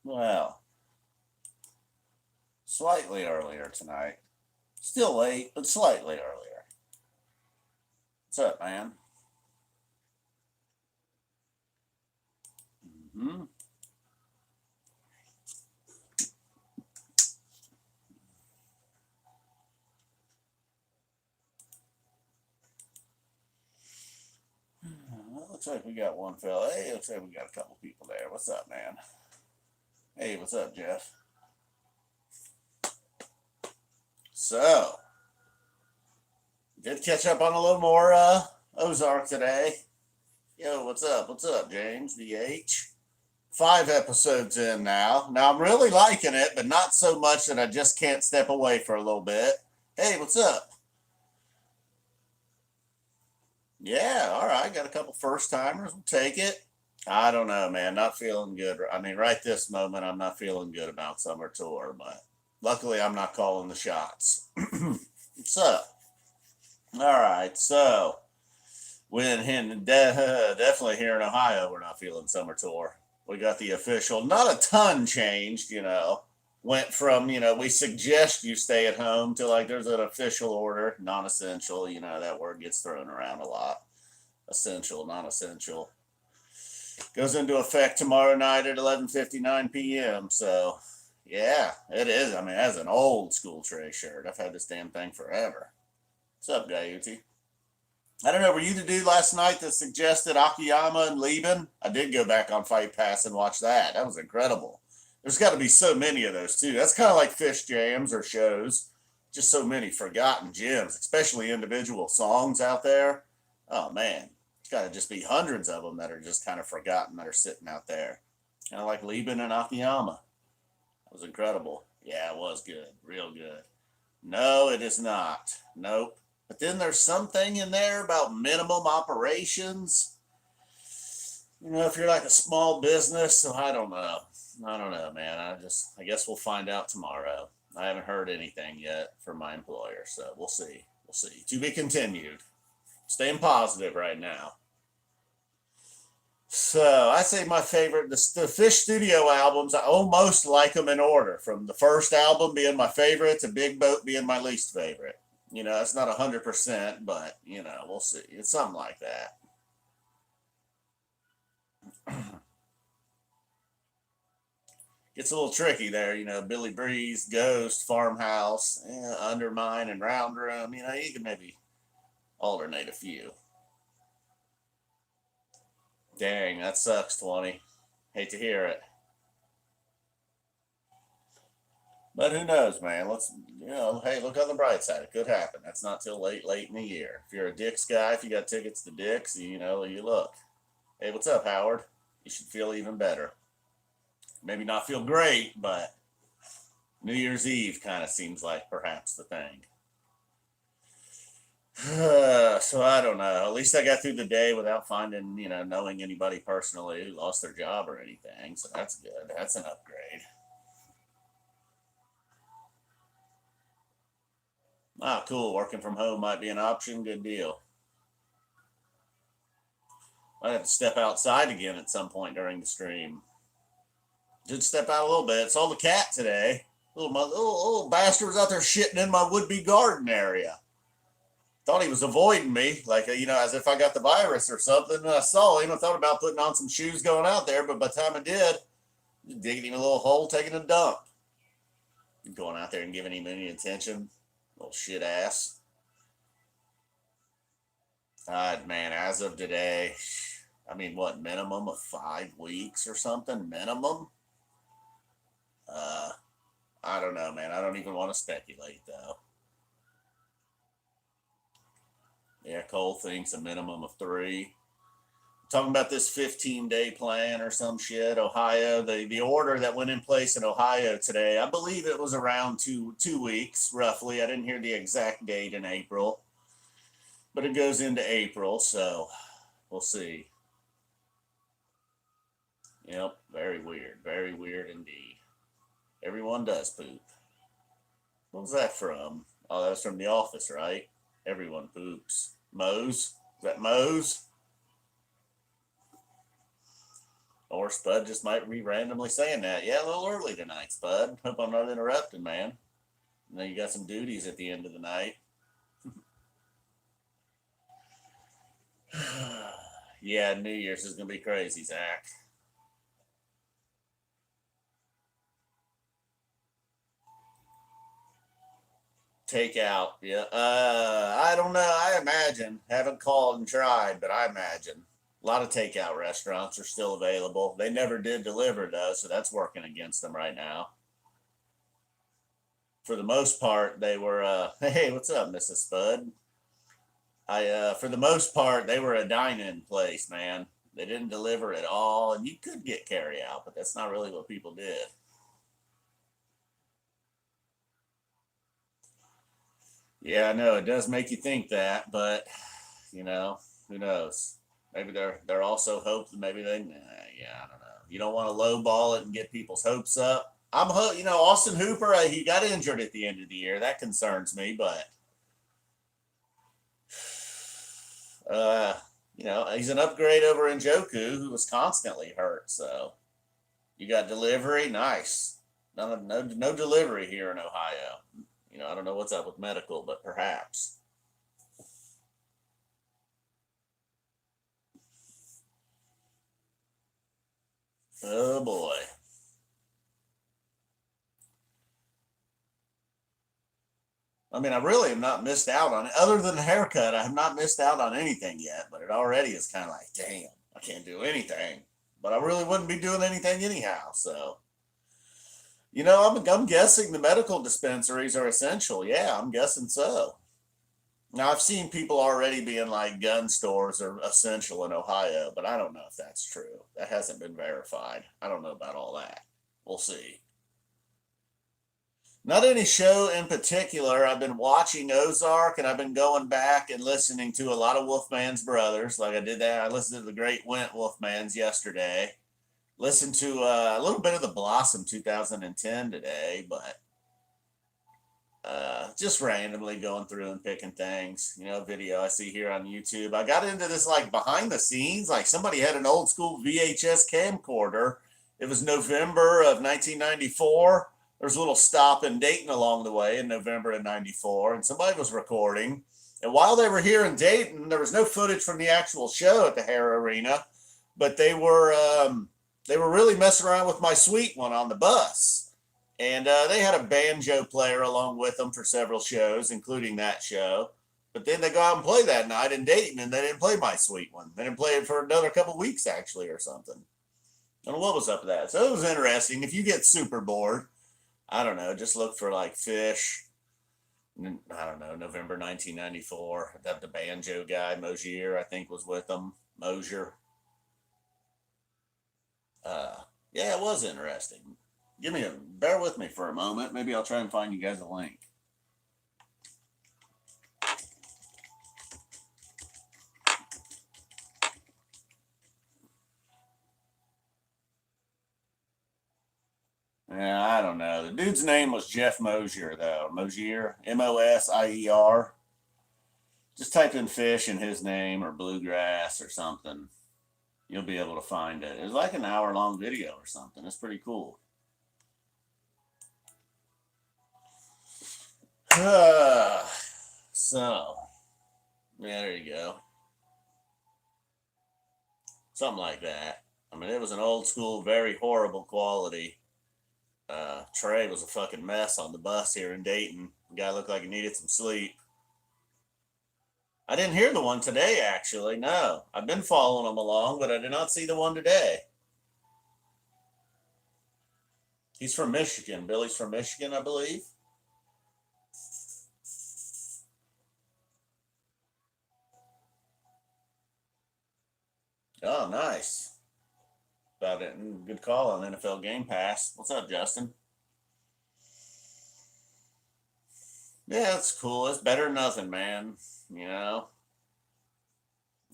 Well, slightly earlier tonight. Still late, but slightly earlier. What's up, man? Mm-hmm. Well, looks like we got one fella. Hey, looks like we got a couple people there. What's up, man? Hey, what's up, Jeff? So, did catch up on a little more Ozark today. Yo, what's up? What's up, James? DH? 5 episodes in now. Now I'm really liking it, but not so much that I just can't step away for a little bit. Hey, what's up? Yeah, all right. Got a couple first timers. We'll take it. I don't know, man. Not feeling good. I mean, right this moment, I'm not feeling good about summer tour, but luckily I'm not calling the shots. So, all right. So, definitely here in Ohio, we're not feeling summer tour. We got the official, not a ton changed. Went from, we suggest you stay at home to like there's an official order, non essential. That word gets thrown around a lot. Essential, non essential. Goes into effect tomorrow night at 11:59 p.m. So, yeah, it is. I mean, that's an old school Trey shirt. I've had this damn thing forever. What's up, Gayuti? I don't know. Were you the dude last night that suggested Akiyama and Leben? I did go back on Fight Pass and watch that. That was incredible. There's got to be so many of those too. That's kind of like Phish jams or shows. Just so many forgotten gems, especially individual songs out there. Oh man, it's got to just be hundreds of them that are just kind of forgotten that are sitting out there. Kind of like Leben and Akiyama. That was incredible. Yeah, it was good. Real good. No, it is not. Nope. But then there's something in there about minimum operations. If you're like a small business, so I don't know. I don't know, man. I guess we'll find out tomorrow. I haven't heard anything yet from my employer, so we'll see. We'll see. To be continued. Staying positive right now. So I say my favorite, the Phish studio albums, I almost like them in order. From the first album being my favorite to Big Boat being my least favorite. It's not 100%, but, we'll see. It's something like that. Gets a little tricky there, Billy Breeze, Ghost, Farmhouse, Undermine, and Round Room. You can maybe alternate a few. Dang, that sucks, 20. Hate to hear it. But who knows, man? Hey, look on the bright side. It could happen. That's not till late, late in the year. If you're a Dick's guy, if you got tickets to Dick's, you look. Hey, what's up, Howard? You should feel even better. Maybe not feel great, but New Year's Eve kind of seems like perhaps the thing. So I don't know. At least I got through the day without finding, knowing anybody personally who lost their job or anything. So that's good. That's an upgrade. Ah, cool. Working from home might be an option. Good deal. I have to step outside again at some point during the stream. Did step out a little bit. Saw the cat today. Little bastard was out there shitting in my would-be garden area. Thought he was avoiding me, like, as if I got the virus or something. And I saw him. I thought about putting on some shoes going out there, but by the time I did, digging him a little hole, taking a dump. Going out there and giving him any attention. Little shit ass. God, man, as of today, I mean, what, minimum of 5 weeks or something? Minimum? Uh, I don't know, man. I don't even want to speculate, though. Yeah, Cole thinks a minimum of 3. Talking about this 15-day plan or some shit. Ohio, the order that went in place in Ohio today, I believe it was around 2 weeks, roughly. I didn't hear the exact date in April, but it goes into April, so we'll see. Yep, very weird indeed. Everyone does poop. What was that from? Oh, that was from The Office, right? Everyone poops. Moe's? Is that Moe's? Or Or Spud just might be randomly saying that. Yeah, a little early tonight, Spud. Hope I'm not interrupting, man. I know you got some duties at the end of the night. Yeah, New Year's is going to be crazy, Zach. Takeout, yeah. I don't know. I imagine. Haven't called and tried, but I imagine. A lot of takeout restaurants are still available. They never did deliver, though, so that's working against them right now. For the most part, they were, hey, what's up, Mrs. Spud? For the most part, they were a dine-in place, man. They didn't deliver at all, and you could get carry out, but that's not really what people did. Yeah, I know it does make you think that, but you know, who knows? Maybe they're also hopes. Maybe they, yeah, I don't know. You don't want to lowball it and get people's hopes up. You know, Austin Hooper. He got injured at the end of the year. That concerns me, but uh, you know, he's an upgrade over Njoku, who was constantly hurt. So you got delivery, nice. No delivery here in Ohio. You know, I don't know what's up with medical, but perhaps. Oh boy. I mean, I really have not missed out on it. Other than the haircut, I have not missed out on anything yet, but it already is kind of like, damn, I can't do anything. But I really wouldn't be doing anything anyhow. So, you know, I'm guessing the medical dispensaries are essential. Yeah, I'm guessing so. Now, I've seen people already being like gun stores are essential in Ohio, but I don't know if that's true. That hasn't been verified. I don't know about all that. We'll see. Not any show in particular. I've been watching Ozark and I've been going back and listening to a lot of Wolfman's brothers. Like I did that. I listened to the great Went Wolfman's yesterday. Listened to a little bit of the Blossom 2010 today, but just randomly going through and picking things. You know, video I see here on YouTube. I got into this like behind the scenes. Like somebody had an old school VHS camcorder. It was November of 1994. There was a little stop in Dayton along the way in November of 94, and somebody was recording. And while they were here in Dayton, there was no footage from the actual show at the Hare Arena, but they were really messing around with my sweet one on the bus. And they had a banjo player along with them for several shows, including that show. But then they go out and play that night in Dayton, and they didn't play my sweet one. They didn't play it for another couple weeks, actually, or something. I don't know what was up with that. So it was interesting. If you get super bored, I don't know, just look for like Phish. I don't know, November 1994. That the banjo guy, Mosier, I think, was with them. Mosier. Yeah, it was interesting. Bear with me for a moment. Maybe I'll try and find you guys a link. Yeah, I don't know. The dude's name was Jeff Mosier, though. Mosier, Mosier. Just type in Phish in his name or bluegrass or something. You'll be able to find it. It was like an hour-long video or something. It's pretty cool. So, yeah, there you go. Something like that. I mean, it was an old school, very horrible quality. Trey was a fucking mess on the bus here in Dayton. The guy looked like he needed some sleep. I didn't hear the one today, actually. No, I've been following him along, but I did not see the one today. He's from Michigan. Billy's from Michigan, I believe. Oh, nice. About it. Good call on NFL Game Pass. What's up, Justin? Yeah, it's cool. It's better than nothing, man. You know,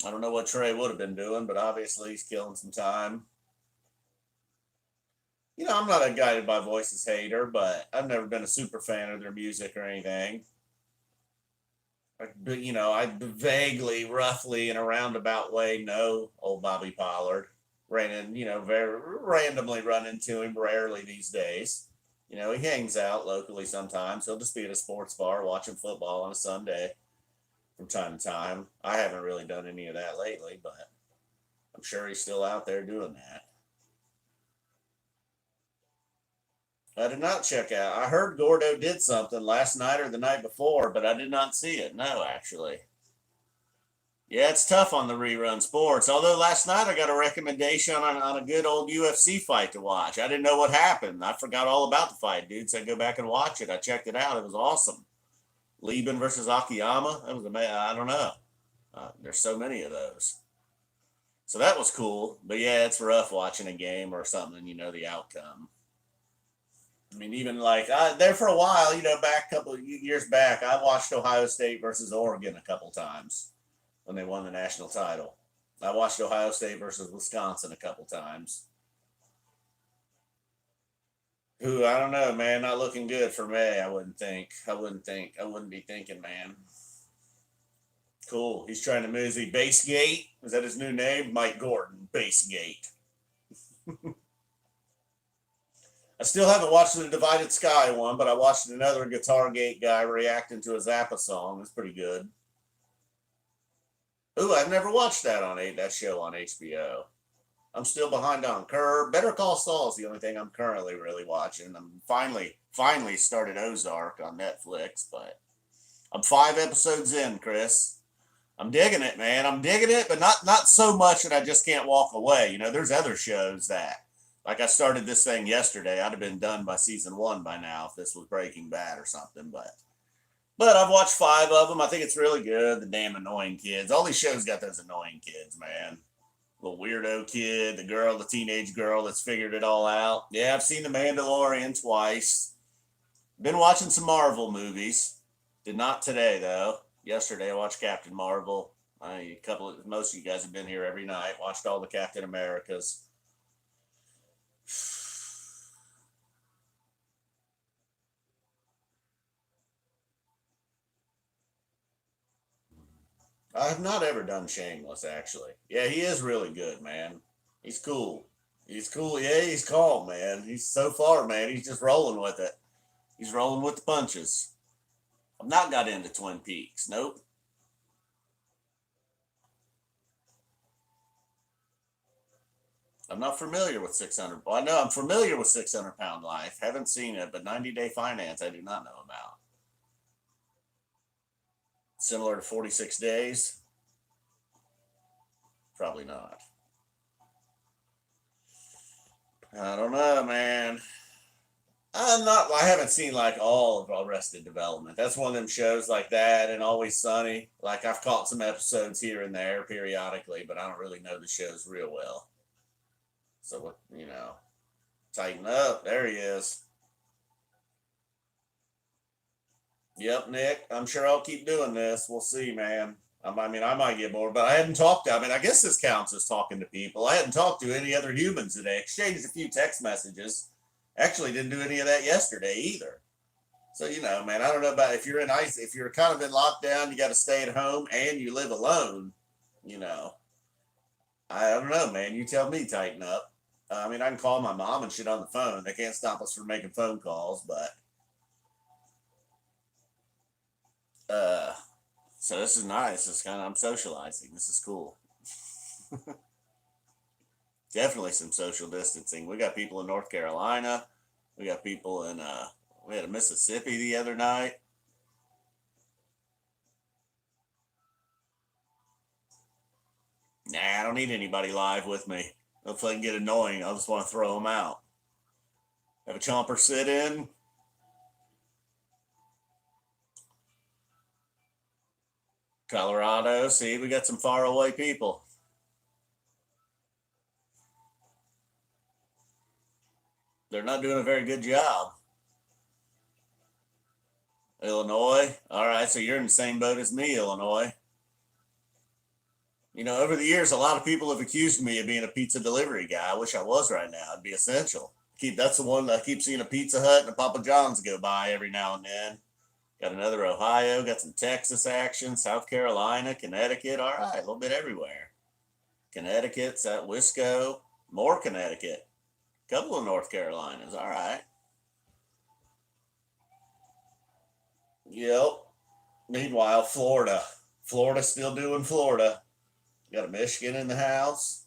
I don't know what Trey would have been doing, but obviously he's killing some time. You know, I'm not a Guided by Voices hater, but I've never been a super fan of their music or anything. But, you know, I vaguely, roughly, in a roundabout way know old Bobby Pollard. very randomly run into him rarely these days. He hangs out locally sometimes. He'll just be at a sports bar watching football on a Sunday from time to time. I haven't really done any of that lately, but I'm sure he's still out there doing that. I did not check out. I heard Gordo did something last night or the night before, but I did not see it. No, actually. Yeah, it's tough on the rerun sports. Although last night I got a recommendation on a good old UFC fight to watch. I didn't know what happened. I forgot all about the fight, dude. So I go back and watch it. I checked it out. It was awesome. Leben versus Akiyama. That was amazing. I don't know. There's so many of those. So that was cool. But yeah, it's rough watching a game or something and you know the outcome. I mean, even like there for a while, back a couple of years back, I watched Ohio State versus Oregon a couple times when they won the national title. I watched Ohio State versus Wisconsin a couple times. Who I don't know, man, not looking good for me. I wouldn't think. I wouldn't be thinking, man. Cool. He's trying to move. Is he Basegate? Is that his new name? Mike Gordon, Basegate. I still haven't watched the Divided Sky one, but I watched another Guitar Gate guy reacting to a Zappa song. It's pretty good. Ooh, I've never watched that show on HBO. I'm still behind on Curb. Better Call Saul is the only thing I'm currently really watching. I'm finally started Ozark on Netflix, but I'm 5 episodes in, Chris. I'm digging it, man. I'm digging it, but not so much that I just can't walk away. There's other shows that, like I started this thing yesterday. I'd have been done by season 1 by now if this was Breaking Bad or something, but I've watched 5 of them. I think it's really good. The damn annoying kids. All these shows got those annoying kids, man. Little weirdo kid, the teenage girl that's figured it all out. Yeah, I've seen The Mandalorian twice. Been watching some Marvel movies. Did not today though. Yesterday I watched Captain Marvel. Most of you guys have been here every night. Watched all the Captain Americas. I have not ever done Shameless, actually. Yeah, he is really good, man. He's cool. He's cool. Yeah, he's calm, man. He's so far, man. He's just rolling with it. He's rolling with the punches. I've not got into Twin Peaks. Nope. I'm not familiar with 600. Well, I know I'm familiar with 600-Pound Life. Haven't seen it, but 90-Day Finance I do not know about. Similar to 46 Days? Probably not. I don't know, man. I haven't seen like all of Arrested Development. That's one of them shows like that and Always Sunny. Like I've caught some episodes here and there periodically, but I don't really know the shows real well. So, tighten up. There he is. Yep, Nick. I'm sure I'll keep doing this. We'll see, man. I might get bored, but I hadn't talked to. I guess this counts as talking to people. I hadn't talked to any other humans today. Exchanged a few text messages. Actually, didn't do any of that yesterday either. So man, I don't know about if you're if you're kind of in lockdown, you got to stay at home and you live alone. I don't know, man. You tell me. Tighten up. I can call my mom and shit on the phone. They can't stop us from making phone calls, but uh. So this is nice. I'm socializing. This is cool. Definitely some social distancing. We got people in North Carolina. We got people in we had a Mississippi the other night. Nah, I don't need anybody live with me. If I can get annoying, I'll just want to throw them out. Have a chomper sit in. Colorado. See, we got some far away people. They're not doing a very good job. Illinois. All right, so you're in the same boat as me, Illinois. Over the years, a lot of people have accused me of being a pizza delivery guy. I wish I was right now. It'd be essential. That's the one that I keep seeing a Pizza Hut and a Papa John's go by every now and then. Got another Ohio, got some Texas action, South Carolina, Connecticut. All right, a little bit everywhere. Connecticut, Wisco. More Connecticut. Couple of North Carolinas. All right. Yep. Meanwhile, Florida. Florida still doing Florida. Got a Michigan in the house.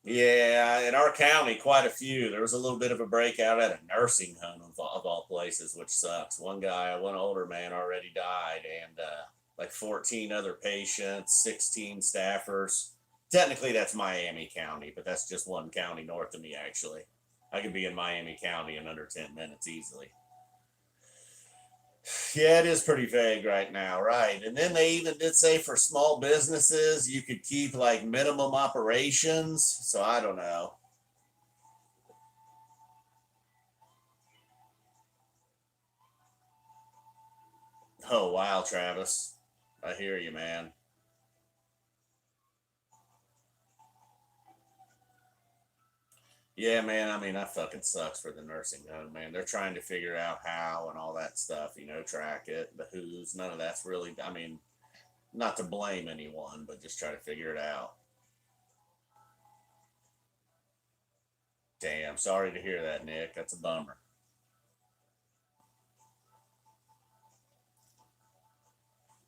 Yeah, in our county, quite a few. There was a little bit of a breakout at a nursing home of all places, which sucks. One older man already died, and like 14 other patients, 16 staffers. Technically, that's Miami County, but that's just one county north of me, actually. I could be in Miami County in under 10 minutes easily. Yeah, it is pretty vague right now, right? And then they even did say for small businesses, you could keep like minimum operations. So I don't know. Oh, wow, Travis. I hear you, man. Yeah, man. I mean, that fucking sucks for the nursing home, man. They're trying to figure out how and all that stuff, track it, the who's, none of that's really, I mean, not to blame anyone, but just try to figure it out. Damn, sorry to hear that, Nick. That's a bummer.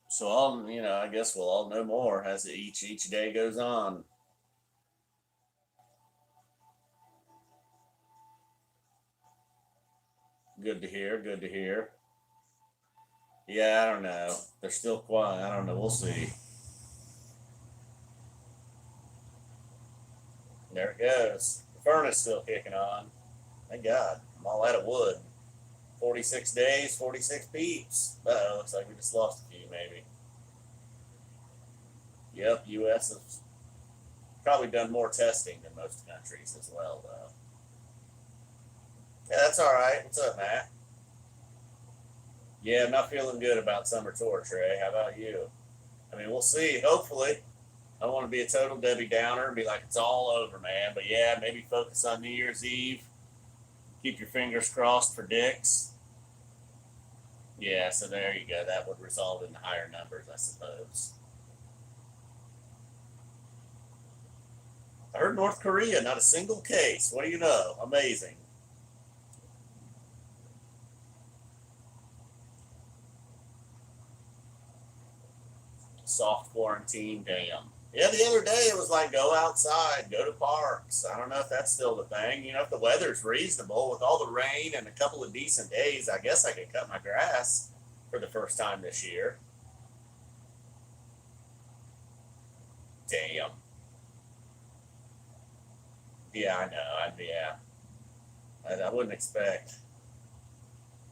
So I guess we'll all know more as each day goes on. Good to hear. Good to hear. Yeah, I don't know. They're still quiet. I don't know. We'll see. There it goes. The furnace still kicking on. Thank God. I'm all out of wood. 46 days, 46 peeps. Looks like we just lost a few, maybe. Yep, U.S. has probably done more testing than most countries as well, though. Yeah, that's all right. What's up, Matt? Yeah, I'm not feeling good about summer tour, Trey. How about you? I mean, we'll see. Hopefully. I don't want to be a total Debbie Downer and be like, it's all over, man. But yeah, maybe focus on New Year's Eve. Keep your fingers crossed for dicks. Yeah, so there you go. That would result in higher numbers, I suppose. I heard North Korea, not a single case. What do you know? Amazing. Soft quarantine, damn. Yeah, the other day it was like go outside, go to parks. I don't know if that's still the thing. If the weather's reasonable with all the rain and a couple of decent days, I guess I could cut my grass for the first time this year. Damn. Yeah, I know. Yeah, I wouldn't expect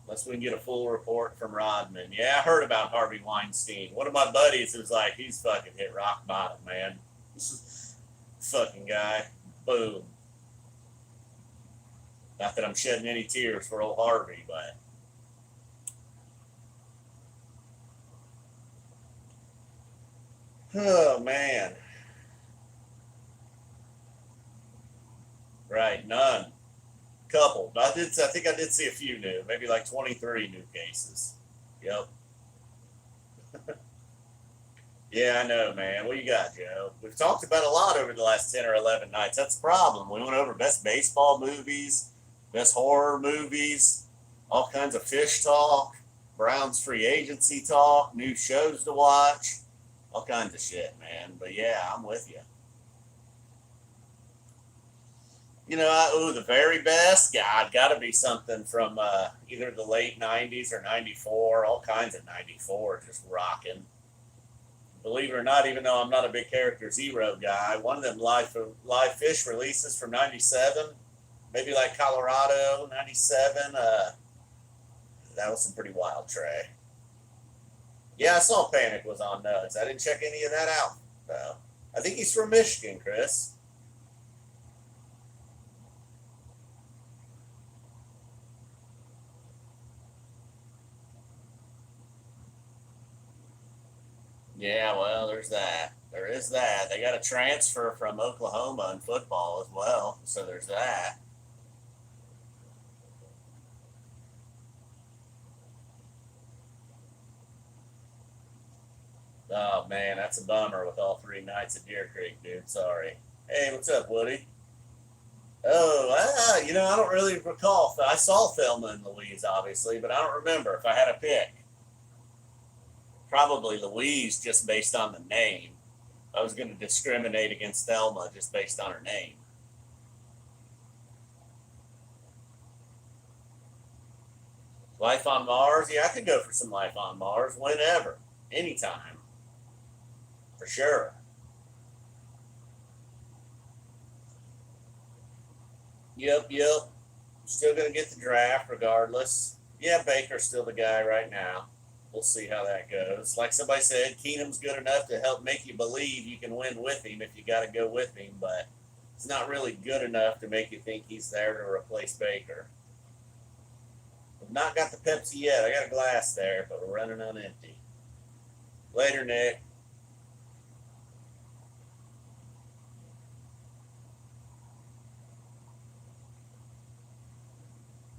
unless we can get a full report from Rodman. Yeah, I heard about Harvey Weinstein. One of my buddies was like, he's fucking hit rock bottom, man. Fucking guy. Boom. Not that I'm shedding any tears for old Harvey, but oh man. Right, none. Couple. I think I did see a few new, maybe like 23 new cases. Yep. Yeah, I know, man. What you got, Joe? We've talked about a lot over the last 10 or 11 nights. That's the problem. We went over best baseball movies, best horror movies, all kinds of Phish talk, Browns free agency talk, new shows to watch, all kinds of shit, man. But yeah, I'm with you. The very best, God, got to be something from either the late 90s or 94, all kinds of 94, just rocking. Believe it or not, even though I'm not a big Character Zero guy, one of them live Phish releases from '97, maybe like Colorado '97. That was some pretty wild, Trey. Yeah, I saw Panic was on Nugs. I didn't check any of that out though. I think he's from Michigan, Chris. Yeah, well, there's that. There is that. They got a transfer from Oklahoma in football as well, so there's that. Oh man, that's a bummer with all 3 nights at Deer Creek, dude. Sorry. Hey, what's up, Woody? Oh, I don't really recall. I saw Thelma and Louise, obviously, but I don't remember if I had a pick. Probably Louise, just based on the name. I was going to discriminate against Thelma just based on her name. Life on Mars? Yeah, I could go for some Life on Mars whenever, anytime, for sure. Yep. Still going to get the draft regardless. Yeah, Baker's still the guy right now. We'll see how that goes. Like somebody said, Keenum's good enough to help make you believe you can win with him if you got to go with him, but he's not really good enough to make you think he's there to replace Baker. We've not got the Pepsi yet. I got a glass there, but we're running on empty. Later, Nick.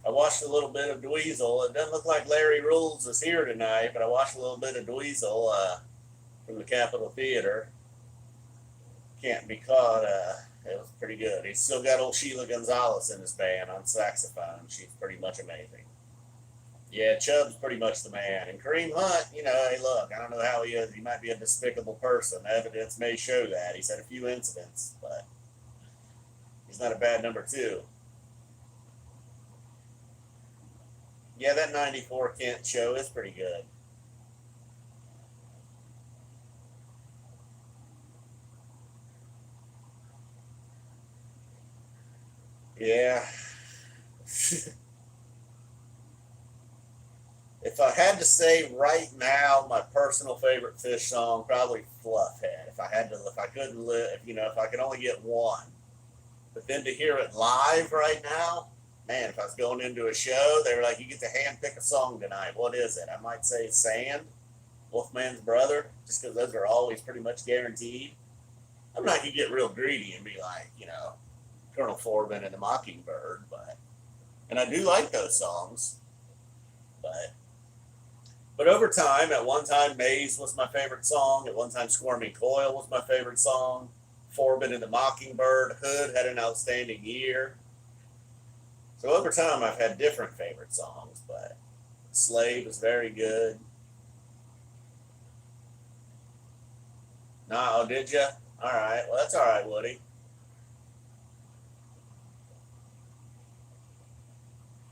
I watched a little bit of Dweezil. It doesn't look like Larry Rules is here tonight, but I watched a little bit of Dweezil from the Capitol Theater. Can't be caught. It was pretty good. He's still got old Sheila Gonzalez in his band on saxophone. She's pretty much amazing. Yeah, Chubb's pretty much the man. And Kareem Hunt, hey, look, I don't know how he is. He might be a despicable person. Evidence may show that. He's had a few incidents, but he's not a bad number two. Yeah, that 94 Kent show is pretty good. Yeah. If I had to say right now, my personal favorite Phish song, probably Fluffhead. If I couldn't live, if I could only get one. But then to hear it live right now, man, if I was going into a show, they were like, you get to hand pick a song tonight. What is it? I might say Sand, Wolfman's Brother, just because those are always pretty much guaranteed. I'm not going to get real greedy and be like, Colonel Forbin and the Mockingbird, and I do like those songs, but over time, at one time, Maze was my favorite song. At one time, Squirming Coil was my favorite song. Forbin and the Mockingbird, Hood had an outstanding year. So over time, I've had different favorite songs, but Slave is very good. No, did you? All right. Well, that's all right, Woody.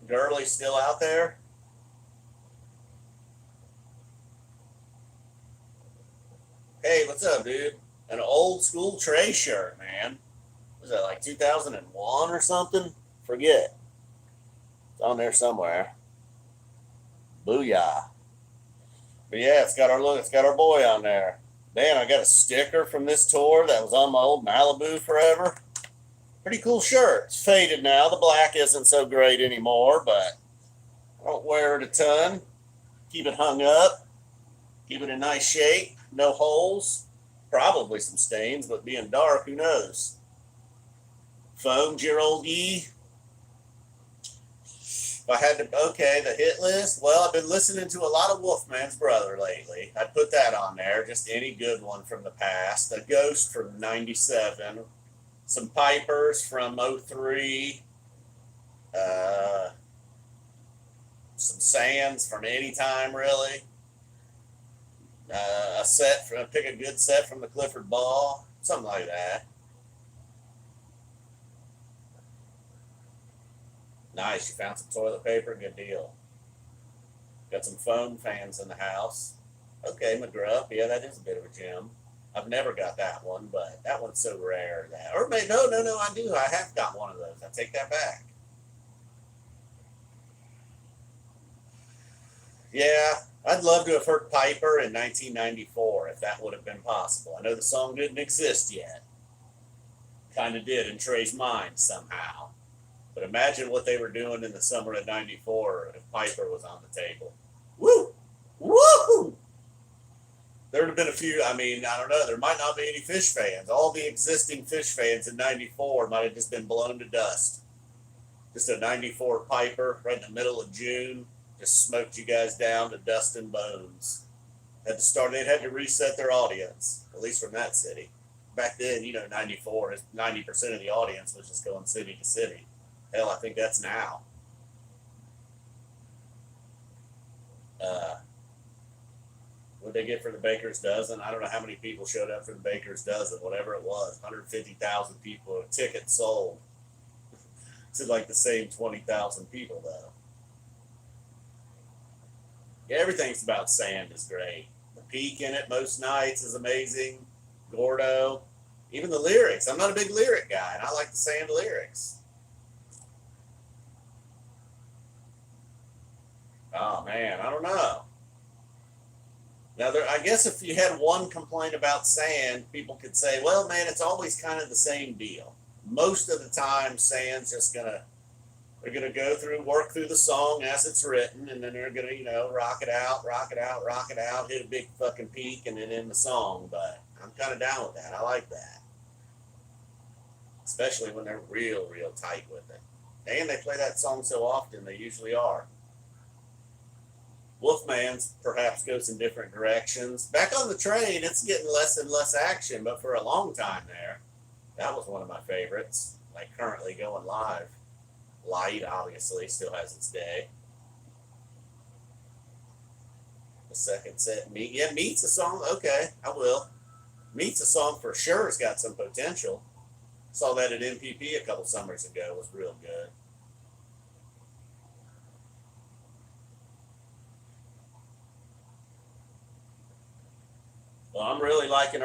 Gurley's still out there? Hey, what's up, dude? An old school Trey shirt, man. Was that like 2001 or something? Forget. It's on there somewhere. Booyah. But yeah, it's got our look. It's got our boy on there. Man, I got a sticker from this tour that was on my old Malibu forever. Pretty cool shirt. It's faded now. The black isn't so great anymore, but I don't wear it a ton. Keep it hung up. Keep it in nice shape. No holes. Probably some stains, but being dark, who knows? Foamed your old E. If I had to, okay, the hit list. Well, I've been listening to a lot of Wolfman's Brother lately. I'd put that on there. Just any good one from the past. A Ghost from '97. Some Pipers from '03. Uh, some Sands from any time, really. Pick a good set from the Clifford Ball. Something like that. Nice. You found some toilet paper. Good deal. Got some foam fans in the house. Okay, McGruff. Yeah, that is a bit of a gem. I've never got that one, but that one's so rare that. Or maybe no, I do. I have got one of those. I take that back. Yeah, I'd love to have heard Piper in 1994 if that would have been possible. I know the song didn't exist yet. Kind of did in Trey's mind somehow. But imagine what they were doing in the summer of '94 if Piper was on the table. Woo! Woo! There would have been a few. I mean, I don't know. There might not be any Phish fans. All the existing Phish fans in '94 might have just been blown to dust. Just a '94 Piper right in the middle of June just smoked you guys down to dust and bones. Had to start. They had to reset their audience, at least from that city. Back then, 94 is 90% of the audience was just going city to city. Hell, I think that's now. What they get for the baker's dozen? I don't know how many people showed up for the baker's dozen, whatever it was. 150,000 people. A ticket sold to like the same 20,000 people though. Yeah, everything's about sand is great. The peak in it most nights is amazing. Gordo, even the lyrics. I'm not a big lyric guy, and I like the sand lyrics. Oh man, I don't know. Now, I guess if you had one complaint about sand, people could say, well, man, it's always kind of the same deal. Most of the time, sand's just they're gonna go through, work through the song as it's written, and then they're gonna, rock it out, rock it out, rock it out, hit a big fucking peak, and then end the song. But I'm kind of down with that. I like that, especially when they're real, real tight with it. And they play that song so often, they usually are. Wolfman's perhaps goes in different directions. Back on the Train, it's getting less and less action, but for a long time there, that was one of my favorites. Like currently going live. Light, obviously, still has its day. The second set, Meat. Yeah, Meat's a song. Okay, I will. Meat's a song for sure has got some potential. Saw that at MPP a couple summers ago. It was real good. Well, I'm really liking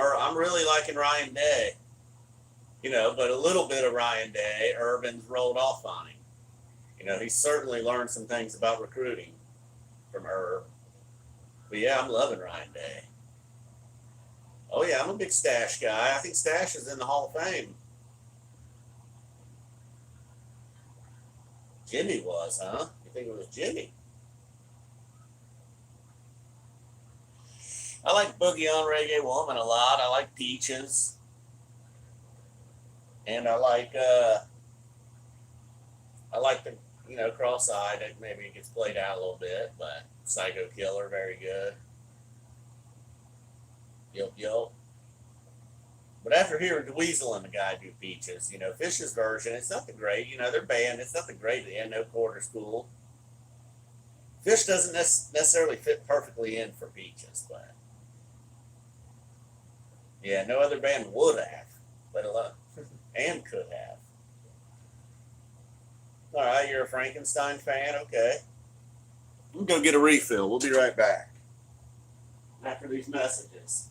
Ryan Day, but a little bit of Ryan Day, Urban's rolled off on him. He's certainly learned some things about recruiting from Herb. But yeah, I'm loving Ryan Day. Oh yeah, I'm a big Stash guy. I think Stash is in the Hall of Fame. Jimmy was, huh? You think it was Jimmy? I like Boogie on Reggae Woman a lot. I like Peaches. And I like the Cross-Eyed. Maybe it gets played out a little bit, but Psycho Killer, very good. Yup, yup. But after hearing Dweezil and the guy do Peaches, Phish's version, it's nothing great. Their band, it's nothing great. They had no quarter school. Phish doesn't necessarily fit perfectly in for Peaches, but yeah, no other band would have, let alone, and could have. All right, you're a Frankenstein fan? Okay. We'll go get a refill. We'll be right back after these messages.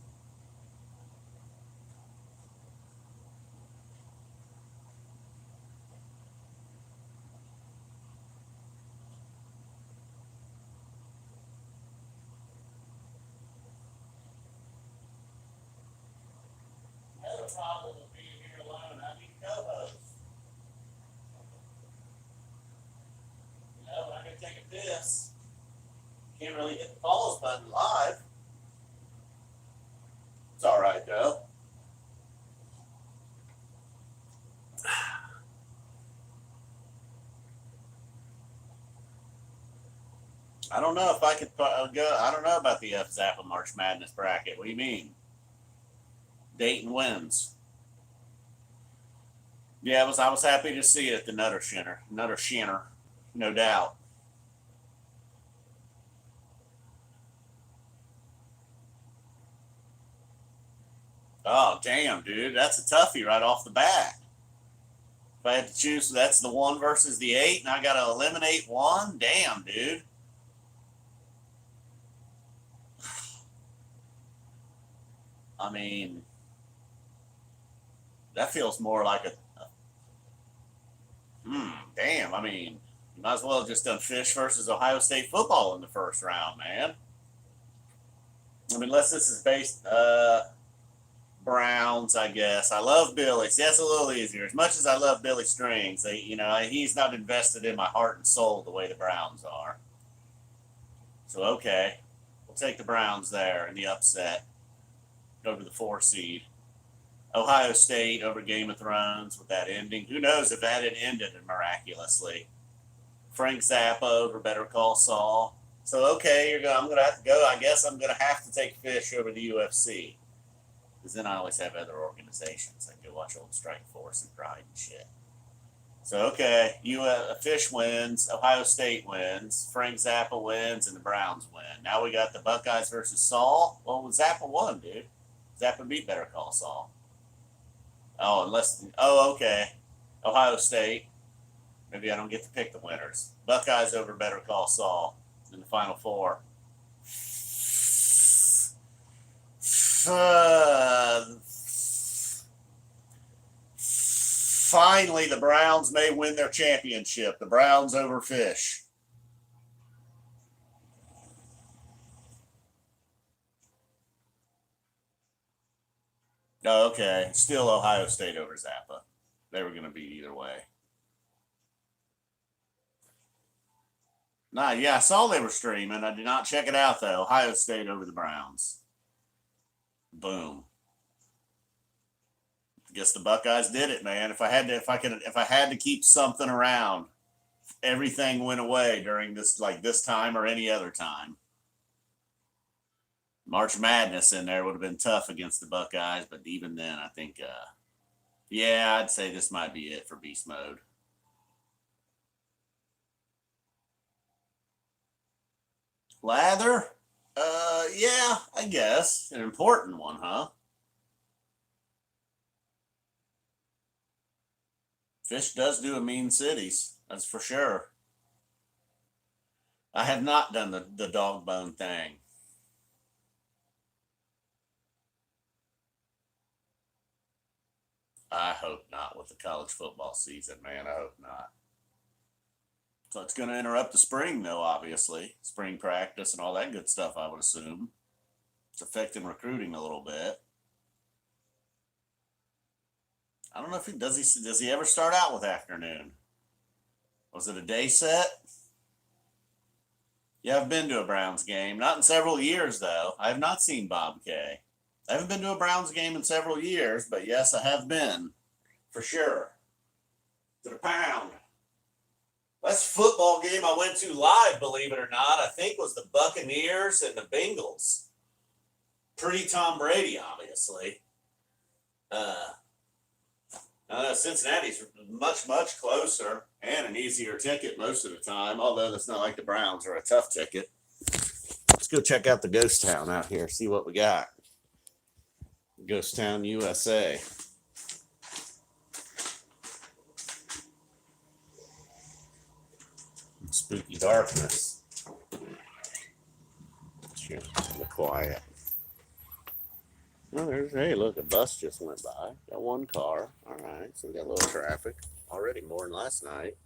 Another problem with being here alone, I need co-hosts. When I go take a piss, can't really hit the pause button live. It's all right though. I don't know if I could go. I don't know about the Zappa March Madness bracket. What do you mean? Dayton wins. Yeah, I was happy to see it at the Nutter Shinner, no doubt. Oh, damn, dude. That's a toughie right off the bat. If I had to choose, that's the 1 versus the 8, and I got to eliminate 1? Damn, dude. I mean, that feels more like damn. I mean, you might as well have just done Phish versus Ohio State football in the first round, man. I mean, unless this is based, Browns, I guess. I love Billy. See, that's a little easier. As much as I love Billy Strings, he's not invested in my heart and soul the way the Browns are. So, okay. We'll take the Browns there in the upset over the 4 seed. Ohio State over Game of Thrones with that ending. Who knows if that had ended miraculously. Frank Zappa over Better Call Saul. So okay, I'm gonna have to go. I guess I'm gonna have to take Phish over the UFC because then I always have other organizations. I can go watch Old Strike Force and Pride and shit. So okay, Phish wins, Ohio State wins, Frank Zappa wins, and the Browns win. Now we got the Buckeyes versus Saul. Well, Zappa won, dude. Zappa beat Better Call Saul. Okay, Ohio State. Maybe I don't get to pick the winners. Buckeyes over Better Call Saul in the Final Four. Finally, the Browns may win their championship. The Browns over Phish. Oh, okay. Still Ohio State over Zappa. They were going to beat either way. Nah, yeah, I saw they were streaming. I did not check it out though. Ohio State over the Browns. Boom. I guess the Buckeyes did it, man. If I had to keep something around, everything went away during this time or any other time. March Madness in there would have been tough against the Buckeyes, but even then, I think, yeah, I'd say this might be it for Beast Mode. Lather? Yeah, I guess. An important one, huh? Phish does do a Mean Cities, that's for sure. I have not done the dog bone thing. I hope not with the college football season, man. I hope not. So it's going to interrupt the spring, though, obviously. Spring practice and all that good stuff, I would assume. It's affecting recruiting a little bit. I don't know if does he ever start out with afternoon? Was it a day set? Yeah, I've been to a Browns game. Not in several years, though. I have not seen Bob K. I haven't been to a Browns game in several years, but yes, I have been. For sure. To the pound. Last football game I went to live, believe it or not, I think was the Buccaneers and the Bengals. Pre-Tom Brady, obviously. Cincinnati's much, much closer and an easier ticket most of the time, although that's not like the Browns are a tough ticket. Let's go check out the ghost town out here, see what we got. Ghost Town, USA. Spooky darkness. Sure, the quiet. Well, hey, look, a bus just went by. Got one car. All right, so we got a little traffic. Already more than last night.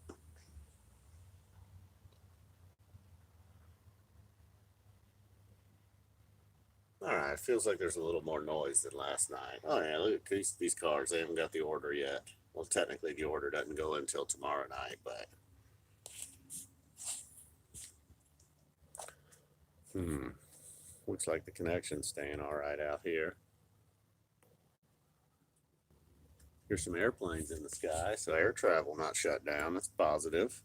All right, feels like there's a little more noise than last night. Oh, yeah, look at these cars. They haven't got the order yet. Well, technically, the order doesn't go until tomorrow night, but. Looks like the connection's staying all right out here. Here's some airplanes in the sky, so air travel not shut down. That's positive.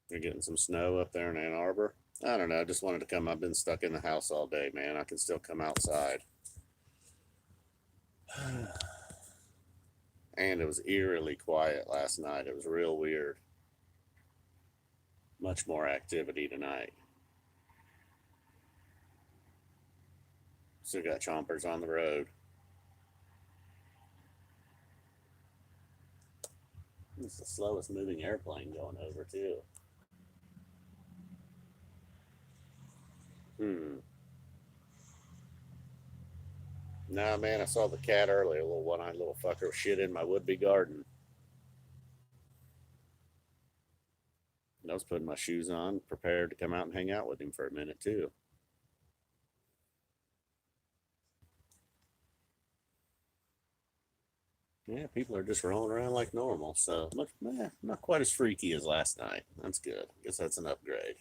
You're getting some snow up there in Ann Arbor. I don't know. I just wanted to come. I've been stuck in the house all day, man. I can still come outside. And it was eerily quiet last night. It was real weird. Much more activity tonight. Still got chompers on the road. It's the slowest moving airplane going over, too. Nah, man, I saw the cat earlier. A little one-eyed little fucker shit in my would-be garden. I was putting my shoes on, prepared to come out and hang out with him for a minute, too. Yeah, people are just rolling around like normal. So, not quite as freaky as last night. That's good. I guess that's an upgrade.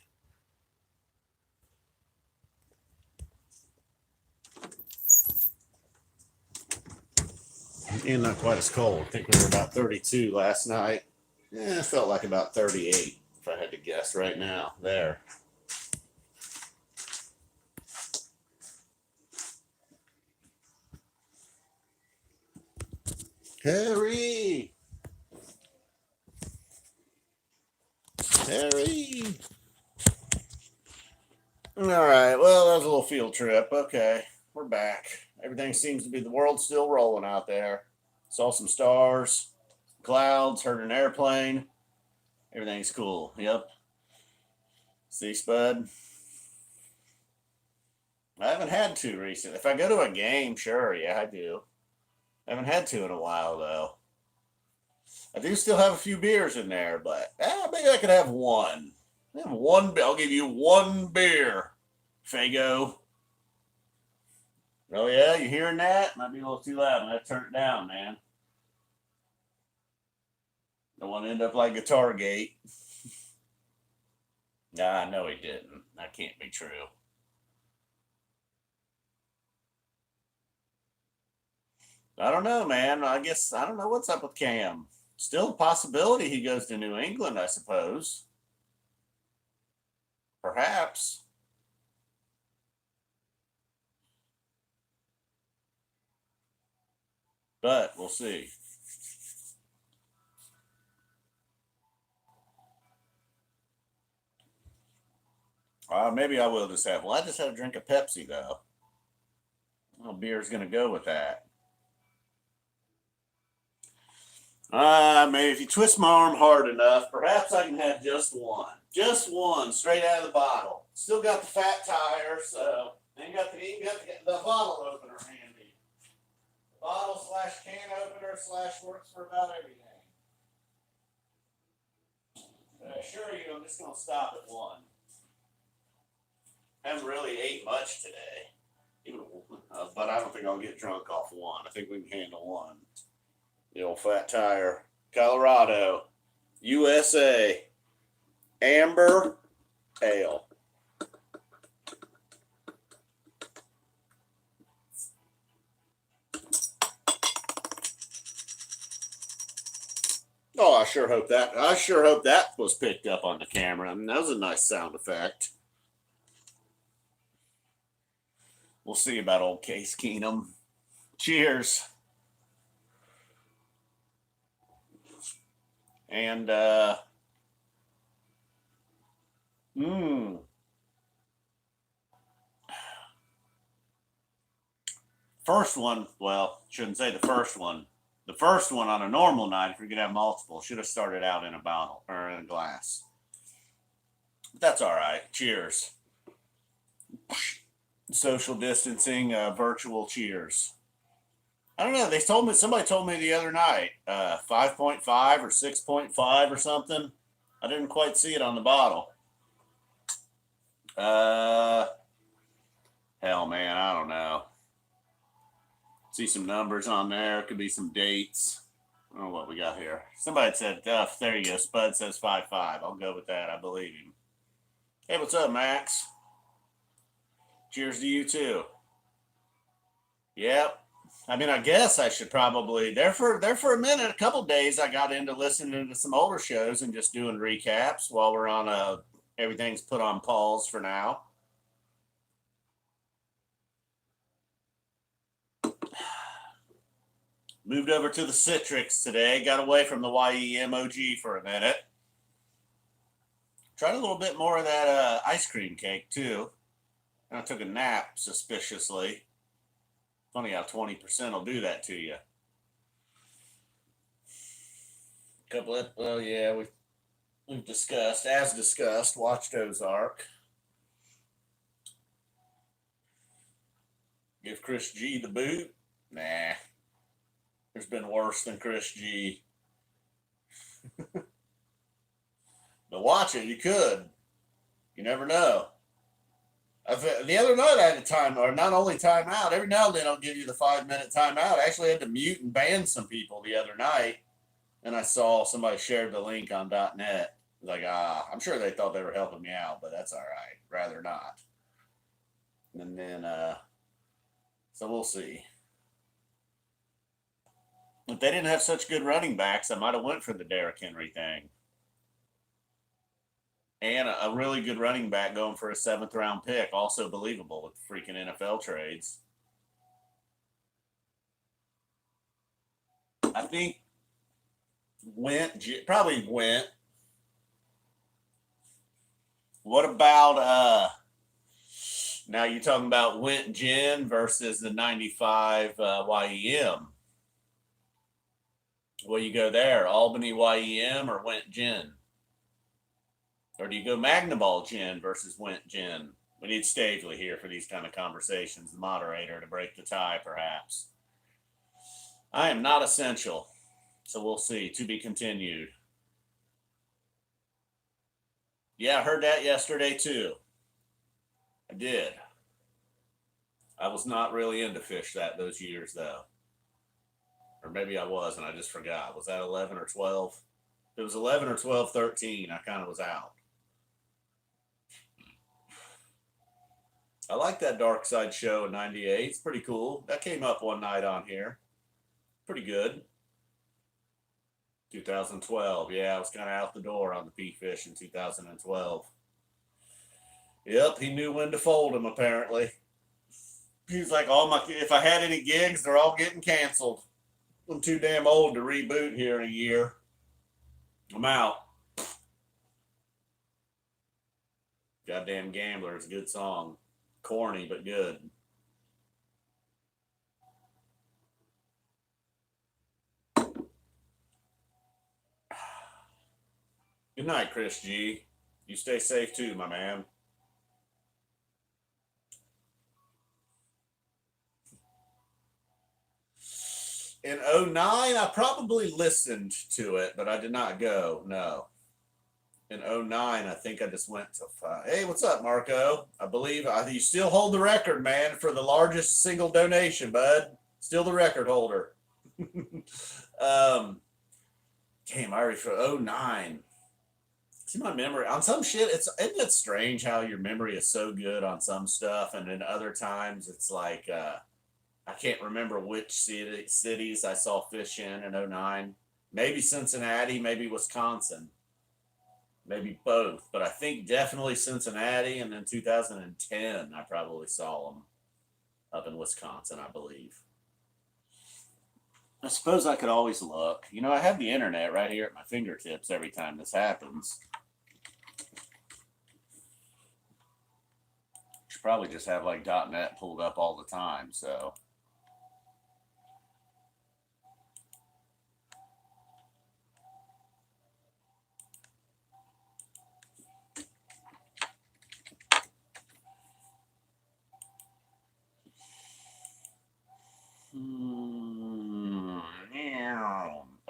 And not quite as cold. I think we were about 32 last night. Yeah, it felt like about 38 if I had to guess right now. There. Harry! Harry! All right, well, that was a little field trip. Okay, we're back. Everything seems to be, the world's still rolling out there. Saw some stars, clouds, heard an airplane. Everything's cool. Yep. See, Spud? I haven't had to recently. If I go to a game, sure, yeah, I do. I haven't had to in a while, though. I do still have a few beers in there, but maybe I could have one. Have one. I'll give you one beer, Fago. Oh yeah, you hearing that? Might be a little too loud. I'm gonna turn it down, man. Don't want to end up like Guitar Gate. Nah, no, he didn't. That can't be true. I don't know, man. I guess I don't know what's up with Cam. Still a possibility he goes to New England, I suppose. Perhaps. But we'll see. Maybe I will just have. Well, I just had a drink of Pepsi though. Well, beer's gonna go with that. Maybe if you twist my arm hard enough, perhaps I can have just one. Just one, straight out of the bottle. Still got the fat tire, so ain't got the bottle opener handy. Bottle slash can opener slash works for about everything. I assure you, I'm just gonna stop at one. Haven't really ate much today, but I don't think I'll get drunk off one. I think we can handle one. The old fat tire, Colorado, USA, amber ale. Oh, I sure hope that was picked up on the camera. I mean, that was a nice sound effect. We'll see about old Case Keenum. Cheers. And first one, well, shouldn't say the first one. The first one on a normal night, if you're gonna have multiple, should have started out in a bottle or in a glass. But that's all right. Cheers. Social distancing, virtual cheers. I don't know. Somebody told me the other night, 5.5 or 6.5 or something. I didn't quite see it on the bottle. Hell, man, I don't know. See some numbers on there. Could be some dates. I don't know what we got here. Somebody said, there you go. Spud says 5.5. I'll go with that. I believe him. Hey, what's up, Max? Cheers to you, too. Yep. I mean, I guess I should probably there for a minute, a couple days. I got into listening to some older shows and just doing recaps while we're on everything's put on pause for now. Moved over to the Citrix today. Got away from the YEMOG for a minute. Tried a little bit more of that ice cream cake too. And I took a nap suspiciously. Funny how 20% will do that to you. We've discussed, watched Ozark. Give Chris G the boot? Nah. There's been worse than Chris G. But watch it, you could. You never know. The other night I had a time, or not only time out, every now and then I'll give you the 5-minute timeout. I actually had to mute and ban some people the other night, and I saw somebody shared the link on .net. Like, I'm sure they thought they were helping me out, but that's all right. Rather not. And then, so we'll see. If they didn't have such good running backs, I might have went for the Derrick Henry thing. And a really good running back going for a 7th-round pick, also believable with freaking NFL trades. I think probably went. What about now you're talking about Went Gin versus the 95 YEM. Well, you go there, Albany YEM or Went Gin? Or do you go Magnaball Gin versus Went Gin? We need Stavely here for these kind of conversations, the moderator, to break the tie, perhaps. I am not essential, so we'll see. To be continued. Yeah, I heard that yesterday, too. I did. I was not really into Phish those years, though. Or maybe I was, and I just forgot. Was that 11 or 12? If it was 11 or 12, 13, I kind of was out. I like that Dark Side show in 98. It's pretty cool. That came up one night on here. Pretty good. 2012. Yeah, I was kind of out the door on the P-Fish in 2012. Yep, he knew when to fold them, apparently. He's like, if I had any gigs, they're all getting canceled. I'm too damn old to reboot here in a year. I'm out. Goddamn Gambler is a good song. Corny, but good. Good night, Chris G. You stay safe too, my man. In 09, I probably listened to it, but I did not go. No. In 09, I think I just went to 5. Hey, what's up, Marco? I believe you still hold the record, man, for the largest single donation, bud. Still the record holder. Damn, I already for 09. See, my memory on some shit, isn't it strange how your memory is so good on some stuff, and then other times it's like I can't remember which cities I saw Phish in 09. Maybe Cincinnati, maybe Wisconsin. Maybe both, but I think definitely Cincinnati, and then 2010 I probably saw them up in Wisconsin, I believe. I suppose I could always look. You know, I have the internet right here at my fingertips every time this happens. Should probably just have like .net pulled up all the time, so.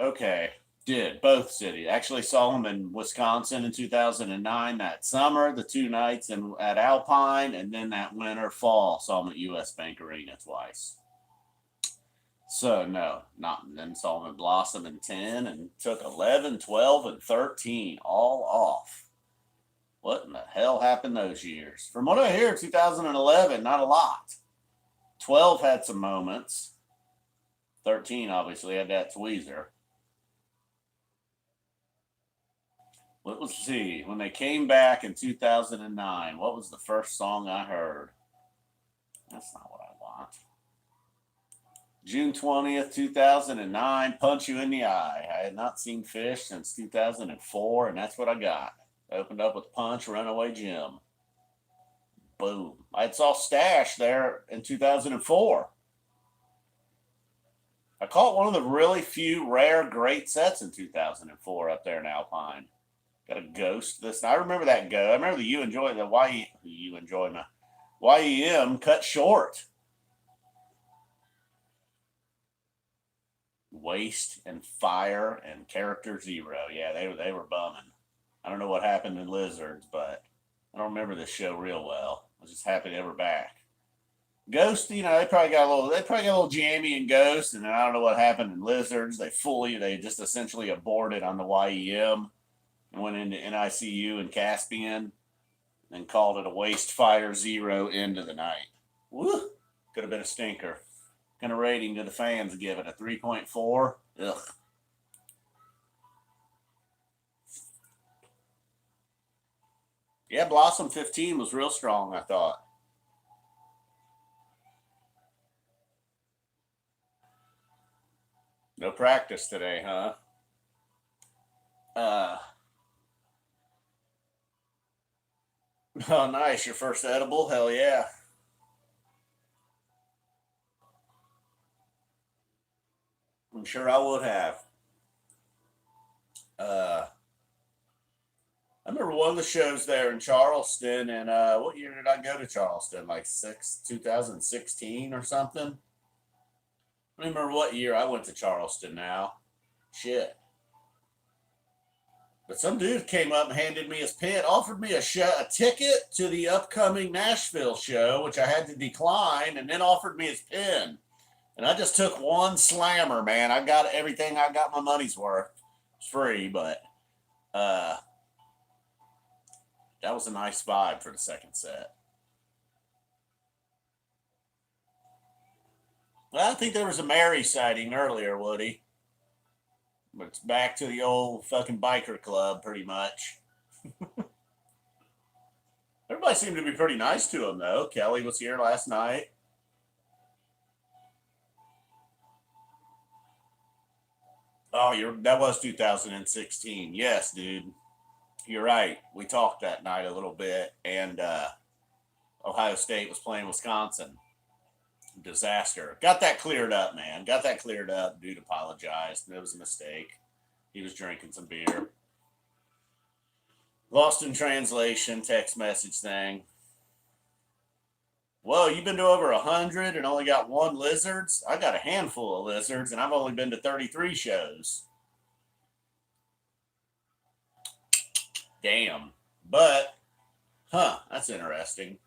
Okay, did both cities. Actually saw them in Wisconsin in 2009 that summer, the 2 nights at Alpine, and then that winter fall saw them at US Bank Arena twice. So no, not and then saw them at Blossom in 10 and took 11, 12, and 13 all off. What in the hell happened those years? From what I hear, 2011, not a lot. 12 had some moments. 13 obviously had that tweezer. Let's see. When they came back in 2009, what was the first song I heard? That's not what I want. June 20th, 2009, Punch You in the Eye. I had not seen Phish since 2004, and that's what I got. I opened up with Punch, Runaway Jim. Boom. I saw Stash there in 2004. I caught one of the really few rare great sets in 2004 up there in Alpine. Got a Ghost. I remember that go. I remember the YEM cut short. Waste and Fire and Character Zero. Yeah, they were bumming. I don't know what happened in Lizards, but I don't remember this show real well. I was just happy they were back. Ghost, you know, they probably got a little jammy in Ghost, and then I don't know what happened in Lizards. They just essentially aborted on the YEM and went into NICU and Caspian and called it a Waste Fire Zero end of the night. Woo! Could have been a stinker. What kind of rating did the fans give it? A 3.4? Ugh. Yeah, Blossom 15 was real strong, I thought. No practice today, huh? Uh, oh, nice. Your first edible? Hell yeah. I'm sure I would have. Uh, I remember one of the shows there in Charleston, and what year did I go to Charleston? Like 2016 or something? I don't remember what year I went to Charleston now. Shit. But some dude came up and handed me his pen, offered me a ticket to the upcoming Nashville show, which I had to decline, and then offered me his pen. And I just took one slammer, man. I got everything. I got my money's worth. It's free, but uh, that was a nice vibe for the second set. Well, I think there was a Mary sighting earlier, Woody. But it's back to the old fucking biker club, pretty much. Everybody seemed to be pretty nice to him, though. Kelly was here last night. Oh, that was 2016. Yes, dude. You're right. We talked that night a little bit, and Ohio State was playing Wisconsin. Disaster. Got that cleared up, man. Got that cleared up. Dude apologized. It was a mistake. He was drinking some beer. Lost in translation, text message thing. Well, you've been to over 100 and only got one lizards? I got a handful of lizards, and I've only been to 33 shows. Damn. But, that's interesting.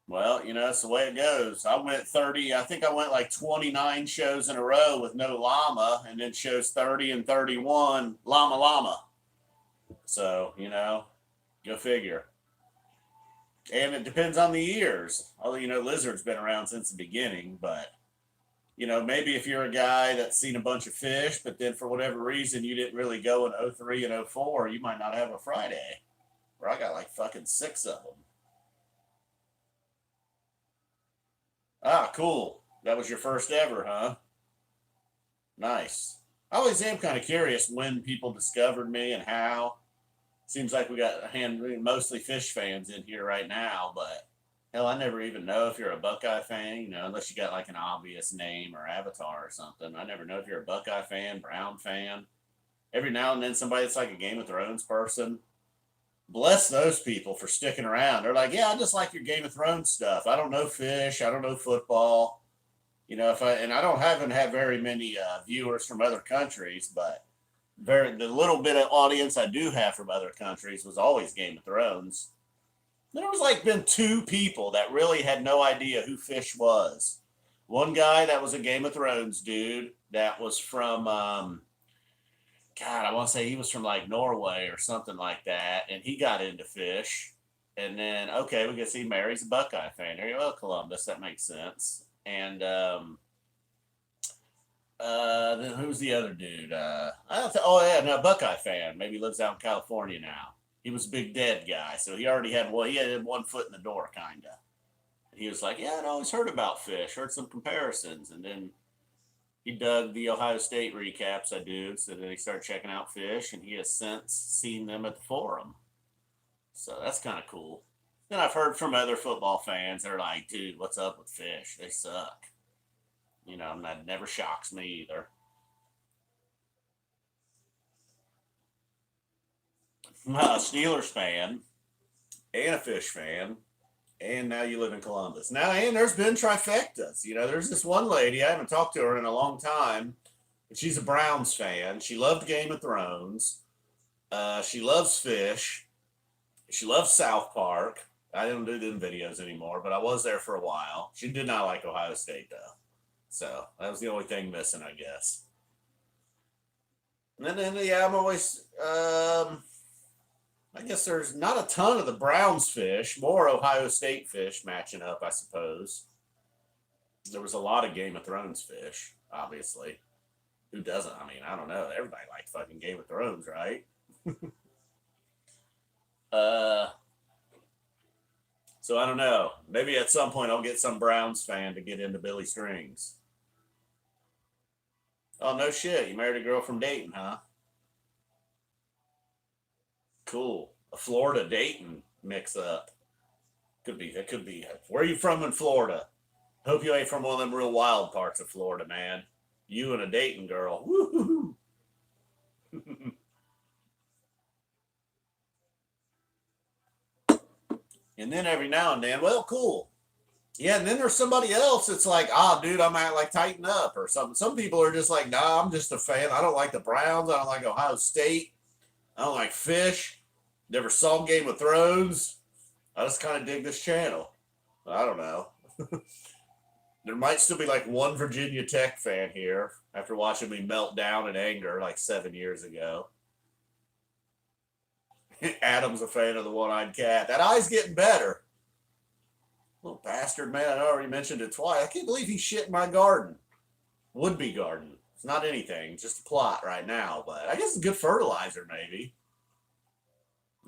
Well, that's the way it goes. I went 30, I think I went like 29 shows in a row with no llama, and then shows 30 and 31, llama. So, go figure. And it depends on the years. Although, Lizard's been around since the beginning, but, maybe if you're a guy that's seen a bunch of Phish, but then for whatever reason you didn't really go in '03 and '04, you might not have a Friday. Where I got like fucking 6 of them. Ah, cool. That was your first ever, huh? Nice. I always am kind of curious when people discovered me and how. Seems like we got mostly Phish fans in here right now, but hell, I never even know if you're a Buckeye fan, unless you got like an obvious name or avatar or something. I never know if you're a Buckeye fan, Brown fan. Every now and then somebody that's like a Game of Thrones person. Bless those people for sticking around. They're like, yeah, I just like your Game of Thrones stuff. I don't know Phish. I don't know football. I don't haven't had very many viewers from other countries, but the little bit of audience I do have from other countries was always Game of Thrones. There was like been 2 people that really had no idea who Phish was. One guy that was a Game of Thrones dude that was from God, I want to say he was from like Norway or something like that, and he got into Phish. And then, okay, we can see Mary's a Buckeye fan. There you go, Columbus. That makes sense. And then who's the other dude? No, Buckeye fan. Maybe he lives out in California now. He was a big dead guy, so he already had one. He had one foot in the door, kinda. He was like, "Yeah, I'd always heard about Phish, heard some comparisons," and then he dug the Ohio State recaps I do, so then he started checking out Phish, and he has since seen them at the Forum. So that's kind of cool. Then I've heard from other football fans that are like, "Dude, what's up with Phish? They suck." And that never shocks me either. I'm a Steelers fan and a Phish fan, and now you live in Columbus. Now, and there's been trifectas. There's this one lady, I haven't talked to her in a long time, but she's a Browns fan. She loved Game of Thrones. She loves Phish. She loves South Park. I don't do them videos anymore, but I was there for a while. She did not like Ohio State, though. So that was the only thing missing, I guess. And then yeah, I'm always, I guess there's not a ton of the Browns Phish, more Ohio State Phish matching up, I suppose. There was a lot of Game of Thrones Phish, obviously. Who doesn't? I mean, I don't know. Everybody liked fucking Game of Thrones, right? uh, so I don't know. Maybe at some point I'll get some Browns fan to get into Billy Strings. Oh, no shit. You married a girl from Dayton, huh? Cool. A Florida Dayton mix up. Could be. That could be. Where are you from in Florida? Hope you ain't from one of them real wild parts of Florida, man. You and a Dayton girl. Woo-hoo-hoo. And then every now and then, well, cool. Yeah, and then there's somebody else that's like, dude, I'm at like tighten up or something. Some people are just like, nah, I'm just a fan. I don't like the Browns. I don't like Ohio State. I don't like Phish. Never saw Game of Thrones. I just kind of dig this channel. I don't know. There might still be like one Virginia Tech fan here after watching me melt down in anger like 7 years ago. Adam's a fan of the one-eyed cat. That eye's getting better. Little bastard, man. I already mentioned it twice. I can't believe he shit in my garden. Would-be garden. It's not anything. It's just a plot right now. But I guess it's good fertilizer, maybe.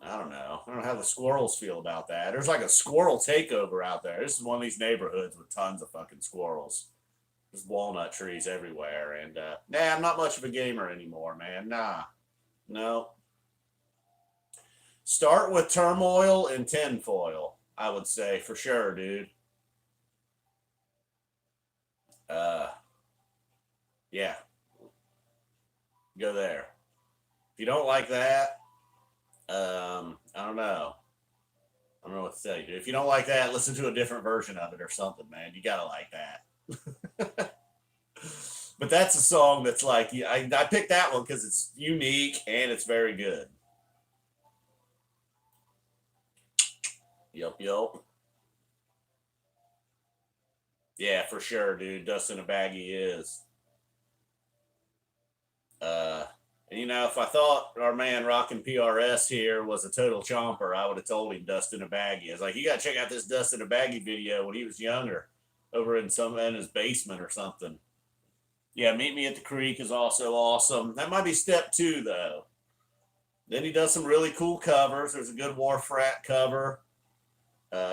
I don't know. I don't know how the squirrels feel about that. There's like a squirrel takeover out there. This is one of these neighborhoods with tons of fucking squirrels. There's walnut trees everywhere. And, I'm not much of a gamer anymore, man. Nah. No. Start with turmoil and tinfoil, I would say, for sure, dude. Yeah. Go there. If you don't like that, I don't know. I don't know what to tell you. If you don't like that, listen to a different version of it or something, man. You gotta like that. But that's a song that's like, I picked that one because it's unique and it's very good. Yup. Yeah, for sure, dude. Dust in a baggie is. Uh, and if I thought our man rocking PRS here was a total chomper, I would have told him Dust in a baggie. I was like, you gotta check out this Dust in a baggie video when he was younger, over in his basement or something. Yeah, Meet Me at the Creek is also awesome. That might be step 2 though. Then he does some really cool covers. There's a good Wharf Rat cover.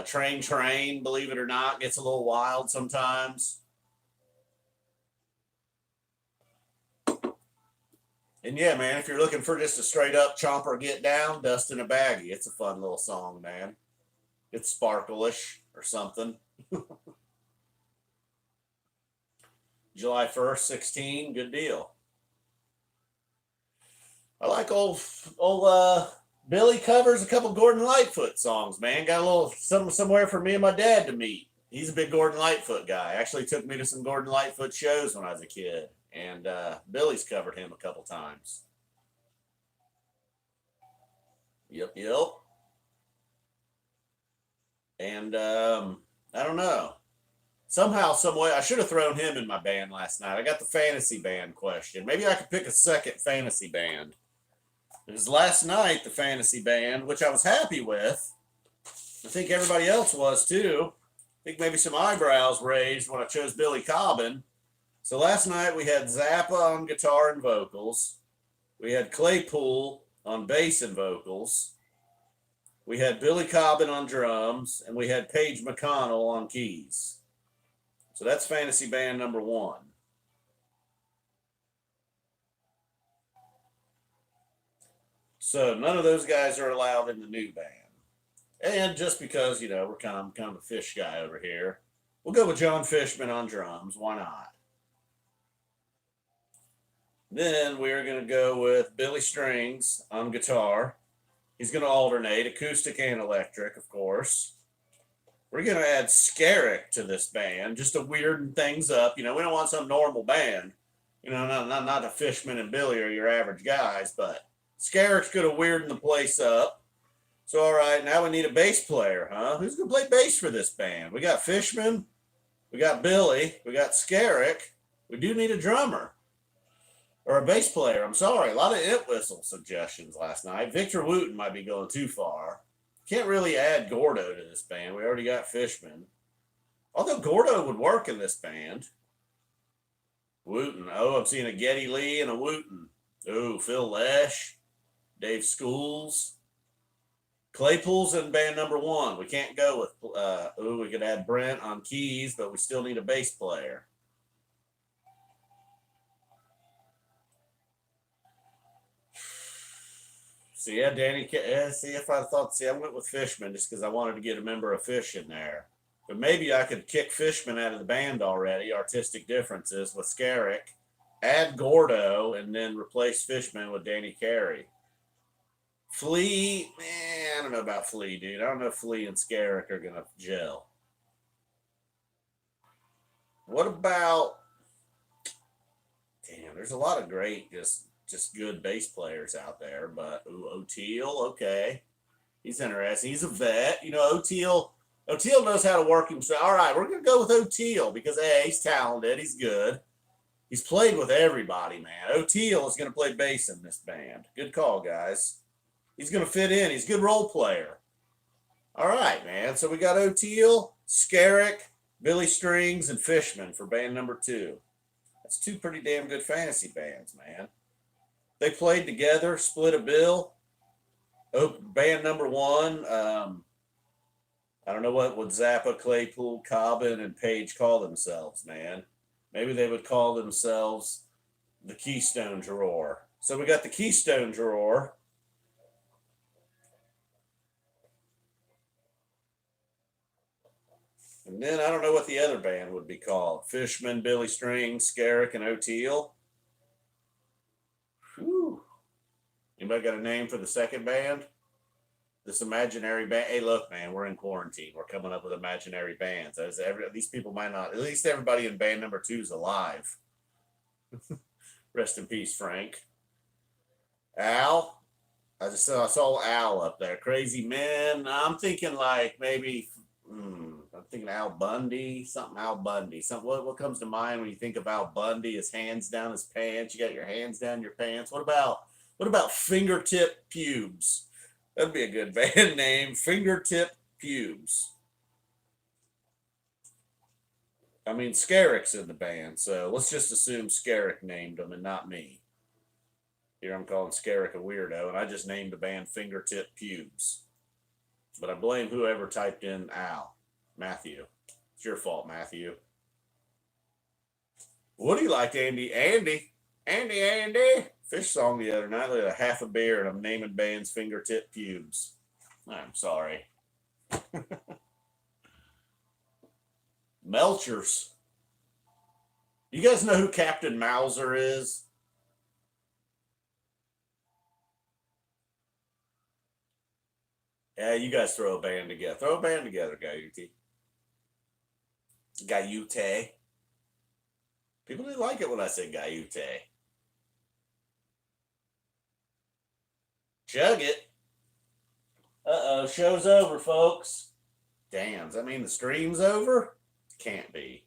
Train, believe it or not, gets a little wild sometimes. And yeah, man, if you're looking for just a straight up chomper get down, Dust in a Baggie. It's a fun little song, man. It's sparklish or something. July 1st, 16, good deal. I like old Billy covers a couple Gordon Lightfoot songs, man. Got a little somewhere for me and my dad to meet. He's a big Gordon Lightfoot guy. Actually took me to some Gordon Lightfoot shows when I was a kid. And Billy's covered him a couple times. Yep. And I don't know. Somehow, some way, I should have thrown him in my band last night. I got the fantasy band question. Maybe I could pick a second fantasy band. It was last night, the fantasy band, which I was happy with. I think everybody else was too. I think maybe some eyebrows raised when I chose Billy Cobbin. So last night we had Zappa on guitar and vocals. We had Claypool on bass and vocals. We had Billy Cobbin on drums. And we had Paige McConnell on keys. So that's fantasy band number 1. So none of those guys are allowed in the new band. And just because, we're kind of a Phish guy over here, we'll go with John Fishman on drums. Why not? Then we're going to go with Billy Strings on guitar. He's going to alternate acoustic and electric, of course. We're going to add Skerrick to this band just to weirden things up. We don't want some normal band. Not the Fishman and Billy are your average guys, but Skerrick's going to weirden the place up. So, all right, now we need a bass player, huh? Who's going to play bass for this band? We got Fishman, we got Billy, we got Skerrick. We do need a drummer or a bass player. I'm sorry, a lot of it whistle suggestions last night. Victor Wooten might be going too far. Can't really add Gordo to this band. We already got Fishman. Although Gordo would work in this band. Wooten. Oh, I'm seeing a Geddy Lee and a Wooten. Oh, Phil Lesh, Dave Schools. Claypool's in band number one. We can't go with, we could add Brent on keys, but we still need a bass player. So yeah, Danny, I went with Fishman just because I wanted to get a member of Phish in there. But maybe I could kick Fishman out of the band already, artistic differences, with Scarrick, add Gordo, and then replace Fishman with Danny Carey. Flea, I don't know about Flea, dude. I don't know if Flea and Scarrick are going to gel. What about, damn, there's a lot of great, just good bass players out there, but O'Teal, okay. He's interesting. He's a vet. You know, O'Teal knows how to work himself. All right, we're going to go with O'Teal because, A, he's talented. He's good. He's played with everybody, man. O'Teal is going to play bass in this band. Good call, guys. He's going to fit in. He's a good role player. All right, man. So we got O'Teal, Scarrick, Billy Strings, and Fishman for band number 2. That's 2 pretty damn good fantasy bands, man. They played together, split a bill. Band number 1, I don't know what would Zappa, Claypool, Cobbin, and Page call themselves, man. Maybe they would call themselves the Keystone Drawer. So we got the Keystone Drawer. And then I don't know what the other band would be called. Fishman, Billy Strings, Scarrick, and O'Teal. Whew. Anybody got a name for the second band? This imaginary band. Hey, look, man, we're in quarantine. We're coming up with imaginary bands. These people might not. At least everybody in band number 2 is alive. Rest in peace, Frank. Al. I saw Al up there. Crazy Men. I'm thinking like maybe. I'm thinking Al Bundy. Something Al Bundy. What comes to mind when you think of Al Bundy? His hands down his pants. You got your hands down your pants. What about Fingertip Pubes? That'd be a good band name. Fingertip Pubes. I mean, Scarrick's in the band, so let's just assume Scarrick named them and not me. Here I'm calling Scarrick a weirdo, and I just named the band Fingertip Pubes. But I blame whoever typed in Al. Matthew. It's your fault, Matthew. What do you like, Andy? Andy. Phish song the other night. Like a half a beer, and I'm naming bands Fingertip Pubes. I'm sorry. Melchers. You guys know who Captain Mauser is? Yeah, you guys throw a band together. Throw a band together, Gayute. Gayute. People didn't like it when I said Gayute. Chug it. Uh-oh, show's over, folks. Damn, does that mean the stream's over? Can't be.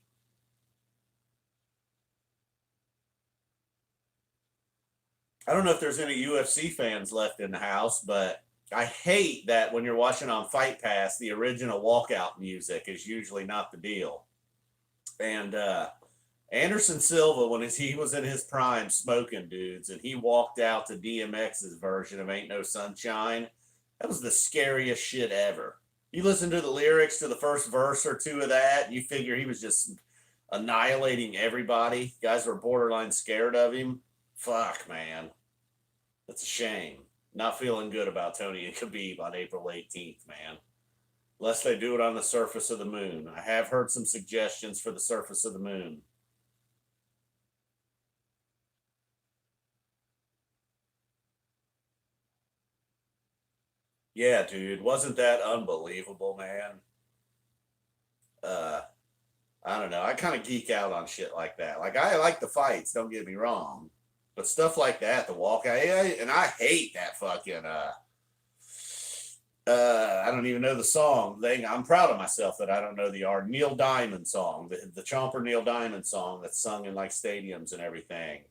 I don't know if there's any UFC fans left in the house, but I hate that when you're watching on Fight Pass, the original walkout music is usually not the deal. And Anderson Silva, when he was in his prime smoking dudes, and he walked out to DMX's version of Ain't No Sunshine, that was the scariest shit ever. You listen to the lyrics to the first verse or 2 of that, you figure he was just annihilating everybody. Guys were borderline scared of him. Fuck, man. That's a shame. Not feeling good about Tony and Khabib on April 18th, man. Unless they do it on the surface of the moon. I have heard some suggestions for the surface of the moon. Yeah, dude. Wasn't that unbelievable, man? Uh, I don't know. I kind of geek out on shit like that. Like, I like the fights, don't get me wrong. But stuff like that, the walkout, and I hate that fucking I don't even know the song thing. I'm proud of myself that I don't know the art. Neil Diamond song, the Chomper Neil Diamond song that's sung in like stadiums and everything.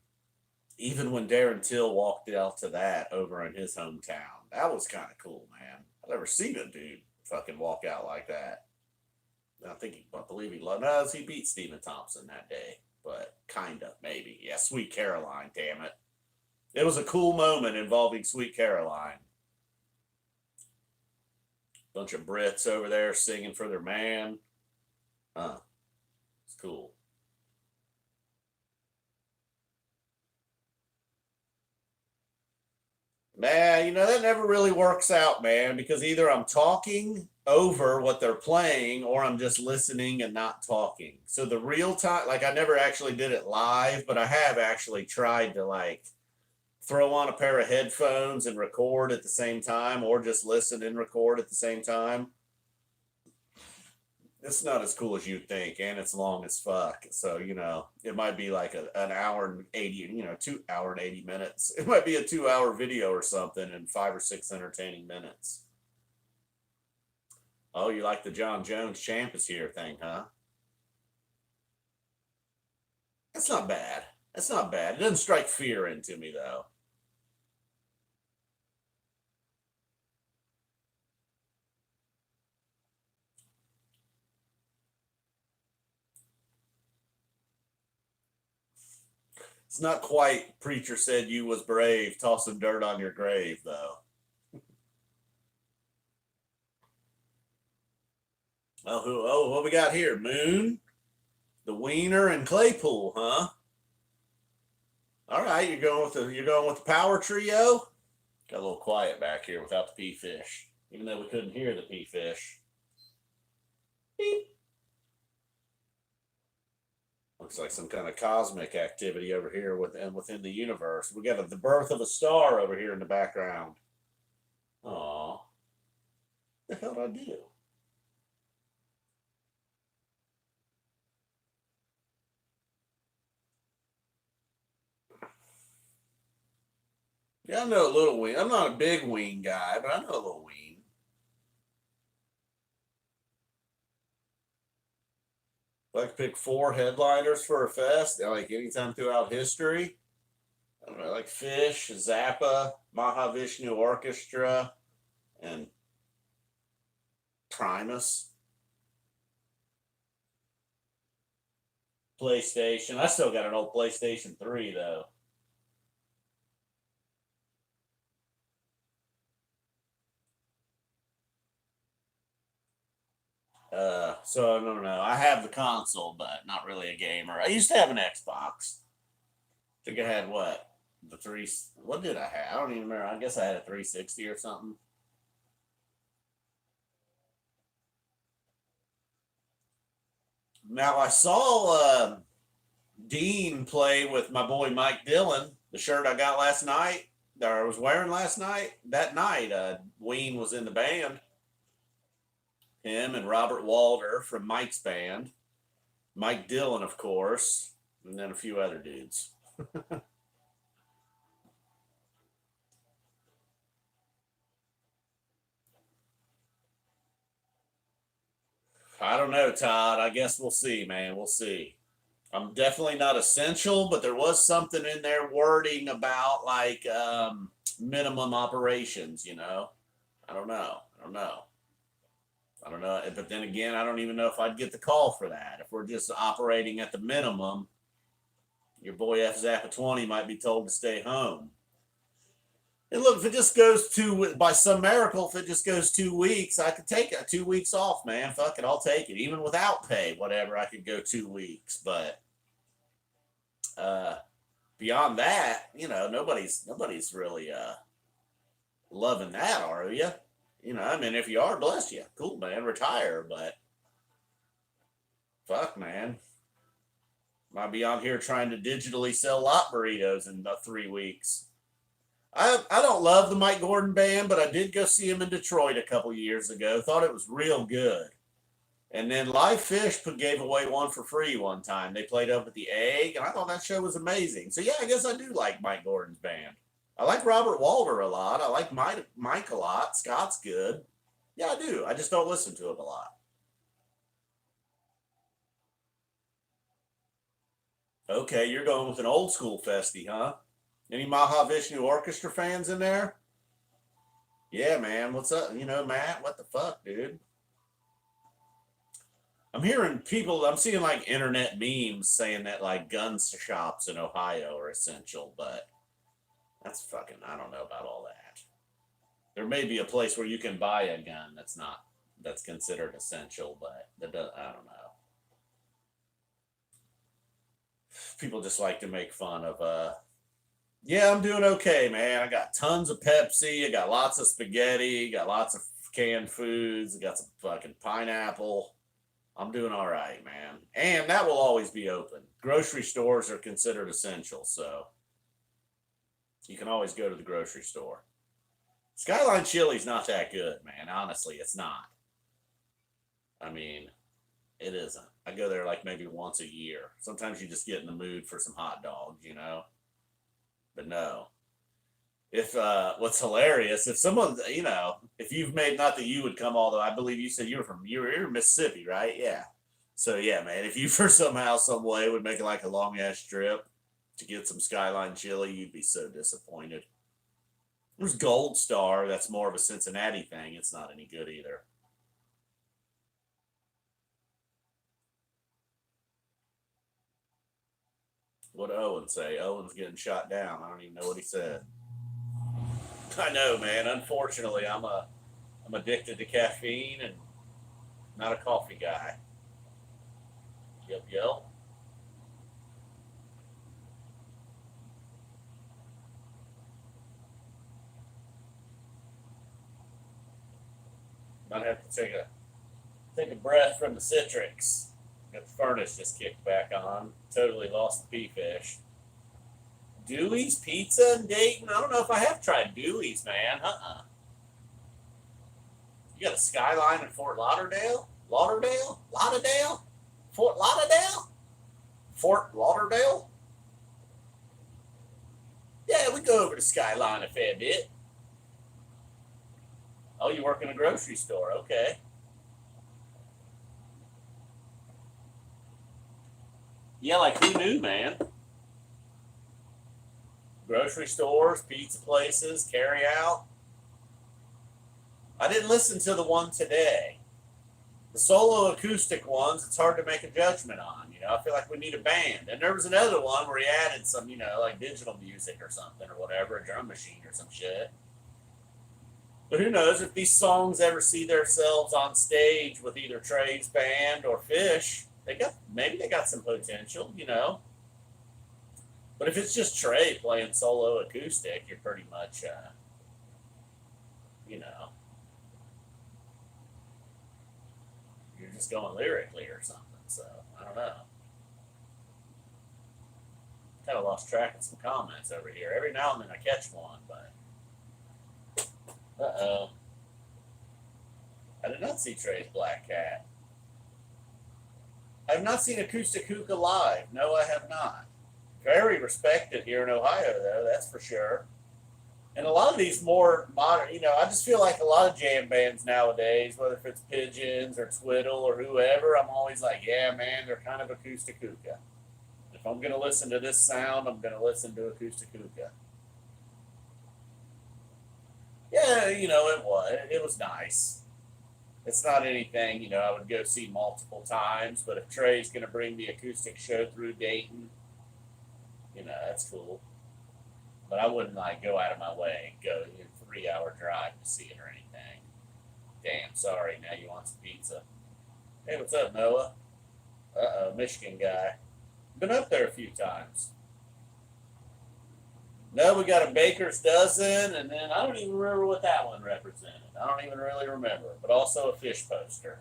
Even when Darren Till walked out to that over in his hometown, that was kind of cool, man. I've never seen a dude fucking walk out like that. I believe he beat Stephen Thompson that day. but kind of, maybe. Yeah, Sweet Caroline, damn it. It was a cool moment involving Sweet Caroline. Bunch of Brits over there singing for their man. Huh. It's cool. Man, that never really works out, man, because either I'm talking over what they're playing or I'm just listening and not talking. So the real time, like I never actually did it live, but I have actually tried to like throw on a pair of headphones and record at the same time or just listen and record at the same time. It's not as cool as you'd think, and it's long as fuck. So it might be like an hour and 80, 2 hour and 80 minutes. It might be a 2 hour video or something, and 5 or 6 entertaining minutes. Oh, you like the John Jones champ is here thing, huh? That's not bad. That's not bad. It doesn't strike fear into me though. It's not quite preacher said you was brave, tossing dirt on your grave though. Oh, what we got here? Moon, the Wiener, and Claypool, huh? All right, you're going with the power trio. Got a little quiet back here without the pea fish, even though we couldn't hear the pea fish. Beep. Looks like some kind of cosmic activity over here within the universe. We got the birth of a star over here in the background. Aw, the hell did I do? Yeah, I know a little ween. I'm not a big ween guy, but I know a little ween. Like pick 4 headliners for a fest, like anytime throughout history. I don't know, like Phish, Zappa, Mahavishnu Orchestra, and Primus. PlayStation. I still got an old PlayStation 3 though. So I don't know. I have the console, but not really a gamer. I used to have an Xbox. I think I had what? The three. What did I have? I don't even remember. I guess I had a 360 or something. Now I saw Dean play with my boy Mike Dillon. The shirt I got last night, that I was wearing last night. That night, Ween was in the band. Him and Robert Walder from Mike's band. Mike Dillon, of course, and then a few other dudes. I don't know, Todd. I guess we'll see, man. We'll see. I'm definitely not essential, but there was something in there wording about like minimum operations. I don't know. I don't know. I don't know. But then again, I don't even know if I'd get the call for that. If we're just operating at the minimum, your boy F Zappa 20 might be told to stay home. And look, if it just goes by some miracle, if it just goes 2 weeks, I could take 2 weeks off, man. Fuck it, I'll take it. Even without pay, whatever, I could go 2 weeks. But uh, beyond that, nobody's really loving that, are you? I mean, if you are, bless you. Cool, man, retire. But fuck, man. Might be on here trying to digitally sell lot burritos in about 3 weeks. I don't love the Mike Gordon band, but I did go see him in Detroit a couple years ago. Thought it was real good. And then Live Fish gave away one for free one time. They played up at the Egg, and I thought that show was amazing. So yeah, I guess I do like Mike Gordon's band. I like Robert Walder a lot. I like Mike a lot. Scott's good. Yeah, I do. I just don't listen to him a lot. Okay, you're going with an old school festy, huh? Any Mahavishnu Orchestra fans in there? Yeah, man. What's up? Matt, what the fuck, dude? I'm hearing people, I'm seeing like internet memes saying that like gun shops in Ohio are essential, but that's fucking, I don't know about all that. There may be a place where you can buy a gun that's considered essential, but that does, I don't know. People just like to make fun of, yeah, I'm doing okay, man. I got tons of Pepsi, I got lots of spaghetti, got lots of canned foods, I got some fucking pineapple. I'm doing all right, man. And that will always be open. Grocery stores are considered essential, so you can always go to the grocery store. Skyline Chili's not that good, man. Honestly, it's not. I mean, it isn't. I go there like maybe once a year. Sometimes you just get in the mood for some hot dogs, you know? But no. If what's hilarious, if someone, you know, if you've made, not that you would come, although I believe you said you're in Mississippi, right? Yeah. So yeah, man, if you for somehow, some way would make like a long ass trip to get some Skyline chili, you'd be so disappointed. There's Gold Star, that's more of a Cincinnati thing. It's not any good either. What did Owen say? Owen's getting shot down. I don't even know what he said. I know, man. Unfortunately, I'm addicted to caffeine and not a coffee guy. Yep, yep. Might have to take a breath from the citrix. Got the furnace just kicked back on. Totally lost the pea fish. Dewey's Pizza in Dayton. I don't know if I have tried Dewey's, man. You got a Skyline in Fort Lauderdale? Lauderdale? Lauderdale? Fort Lauderdale? Fort Lauderdale? Yeah, we go over to Skyline a fair bit. Oh, you work in a grocery store. Okay. Yeah, like who knew, man? Grocery stores, pizza places, carry out. I didn't listen to the one today. The solo acoustic ones, it's hard to make a judgment on. You know, I feel like we need a band. And there was another one where he added some, you know, like digital music or something or whatever, a drum machine or some shit. But who knows if these songs ever see themselves on stage with either Trey's band or Phish? Maybe they got some potential, you know. But if it's just Trey playing solo acoustic, you're pretty much, you know, you're just going lyrically or something. So I don't know. Kind of lost track of some comments over here. Every now and then I catch one, but uh-oh. I did not see Trey's Black Cat. I have not seen Acoustic Hookah live. No, I have not. Very respected here in Ohio, though, that's for sure. And a lot of these more modern, you know, I just feel like a lot of jam bands nowadays, whether if it's Pigeons or Twiddle or whoever, I'm always like, yeah, man, they're kind of Acoustic Hookah. If I'm going to listen to this sound, I'm going to listen to Acoustic Hookah. Yeah, you know, it was nice. It's not anything, you know, I would go see multiple times, but if Trey's going to bring the acoustic show through Dayton, you know, that's cool. But I wouldn't like go out of my way and go a 3 hour drive to see it or anything. Damn, sorry, now you want some pizza. Hey, what's up, Noah? Uh-oh, Michigan guy. Been up there a few times. No, we got a baker's dozen, and then I don't even remember what that one represented. I don't even really remember. But also a Phish poster.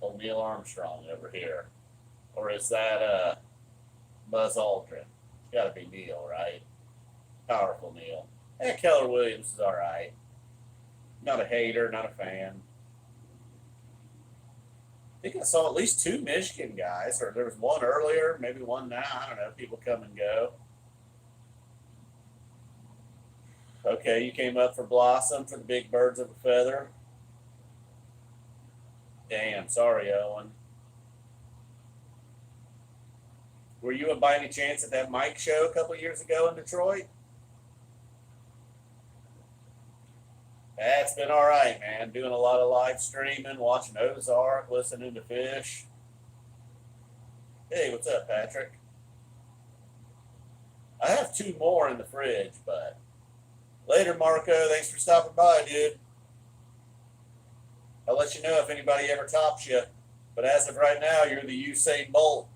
Old Neil Armstrong over here. Or is that Buzz Aldrin? It's got to be Neil, right? Powerful Neil. Yeah, Keller Williams is all right. Not a hater, not a fan. I think I saw at least two Michigan guys, or there was one earlier, maybe one now. I don't know. People come and go. Okay, you came up for Blossom for the Big Birds of a Feather. Damn, sorry, Owen. Were you by any chance at that Mike show a couple years ago in Detroit? It's been all right, man. Doing a lot of live streaming, watching Ozark, listening to Phish. Hey, what's up, Patrick? I have two more in the fridge, but later, Marco. Thanks for stopping by, dude. I'll let you know if anybody ever tops you. But as of right now, you're the Usain Bolt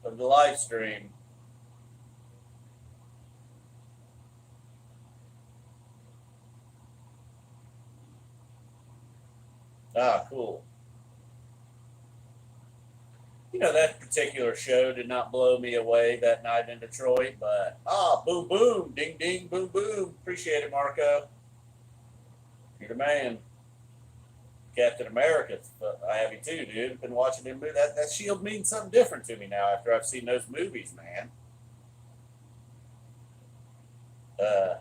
of the live stream. Ah, cool. That particular show did not blow me away that night in Detroit, but boom, boom, ding, ding, boom, boom. Appreciate it, Marco. You're the man. Captain America. I have you too, dude. Been watching him move. That shield means something different to me now after I've seen those movies, man. Uh,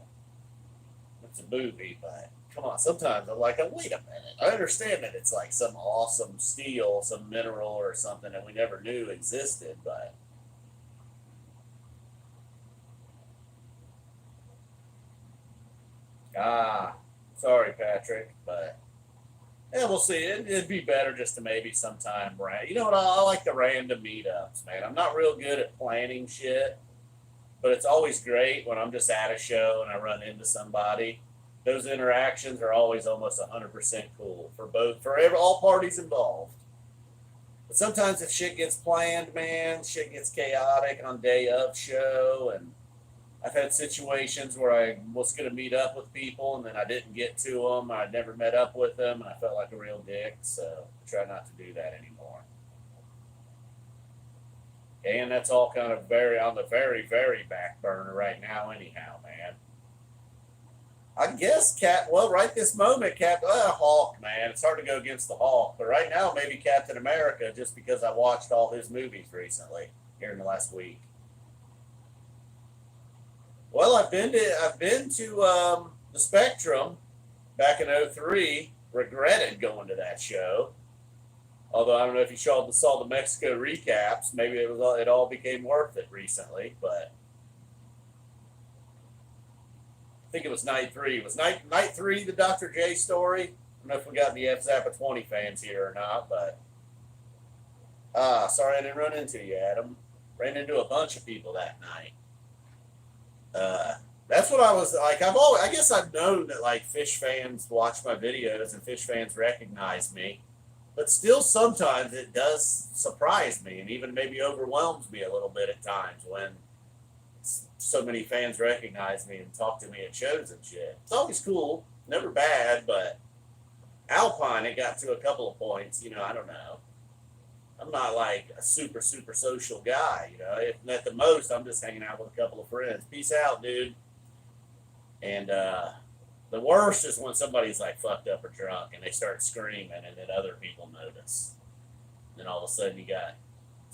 it's a movie, but come on. Sometimes I'm like, wait a minute. I understand that it's like some awesome steel, some mineral or something that we never knew existed, but sorry, Patrick, but yeah, we'll see. It'd be better just to maybe sometime, right? You know what? I like the random meetups, man. I'm not real good at planning shit, but it's always great when I'm just at a show and I run into somebody. Those interactions are always almost 100% cool for all parties involved. But sometimes if shit gets planned, man, shit gets chaotic on day of show, and I've had situations where I was going to meet up with people and then I didn't get to them. I'd never met up with them and I felt like a real dick. So I try not to do that anymore. And that's all kind of very on the very, very back burner right now, anyhow, man. I guess well, right this moment, Hawk, man. It's hard to go against the Hawk. But right now, maybe Captain America, just because I watched all his movies recently here in the last week. Well, I've been to the Spectrum back in '03. Regretted going to that show. Although I don't know if you saw the Mexico recaps. Maybe it all became worth it recently. But I think it was night three. It was night three, the Dr. J story. I don't know if we got any F Zappa 20 fans here or not, but sorry I didn't run into you, Adam. Ran into a bunch of people that night. That's what I was like. I guess I've known that like Phish fans watch my videos and Phish fans recognize me, but still sometimes it does surprise me and even maybe overwhelms me a little bit at times when so many fans recognize me and talk to me at shows and shit. It's always cool, never bad, but Alpine, it got to a couple of points. I don't know. I'm not like a super, super social guy, If at the most, I'm just hanging out with a couple of friends. Peace out, dude. And the worst is when somebody's like fucked up or drunk and they start screaming and then other people notice. And then all of a sudden you got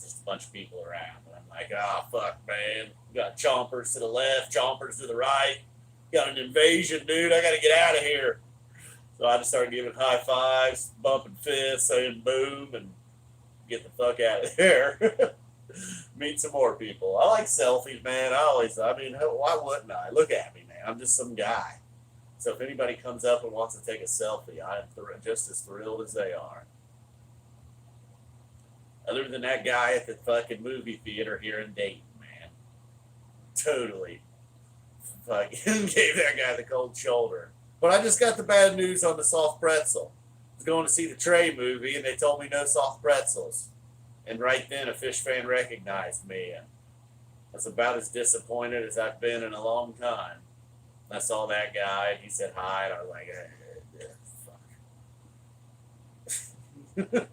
just a bunch of people around. And I'm like, fuck, man. You got chompers to the left, chompers to the right. Got an invasion, dude. I got to get out of here. So I just started giving high fives, bumping fists, saying boom, and get the fuck out of there. Meet some more people. I like selfies, man. Why wouldn't I? Look at me, man. I'm just some guy. So if anybody comes up and wants to take a selfie, I'm just as thrilled as they are. Other than that guy at the fucking movie theater here in Dayton, man. Totally fucking gave that guy the cold shoulder. But I just got the bad news on the soft pretzel. I was going to see the Trey movie and they told me no soft pretzels. And right then a Phish fan recognized me. And I was about as disappointed as I've been in a long time. I saw that guy and he said hi and I was like, fuck.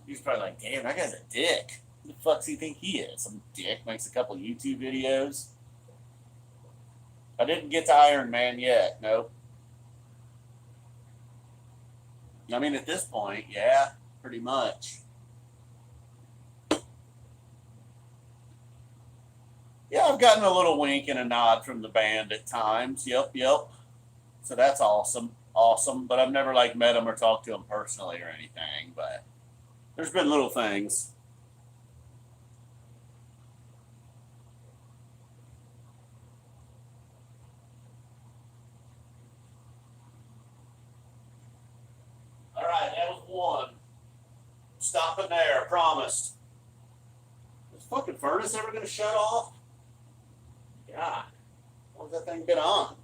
He's probably like, damn, that guy's a dick. Who the fuck does he think he is? Some dick makes a couple YouTube videos. I didn't get to Iron Man yet. Nope. I mean, at this point, yeah, pretty much. Yeah, I've gotten a little wink and a nod from the band at times. Yep. So that's awesome. But I've never like met them or talked to them personally or anything. But there's been little things. Stopping there, I promised. Is the fucking furnace ever gonna shut off? God, what's that thing been on?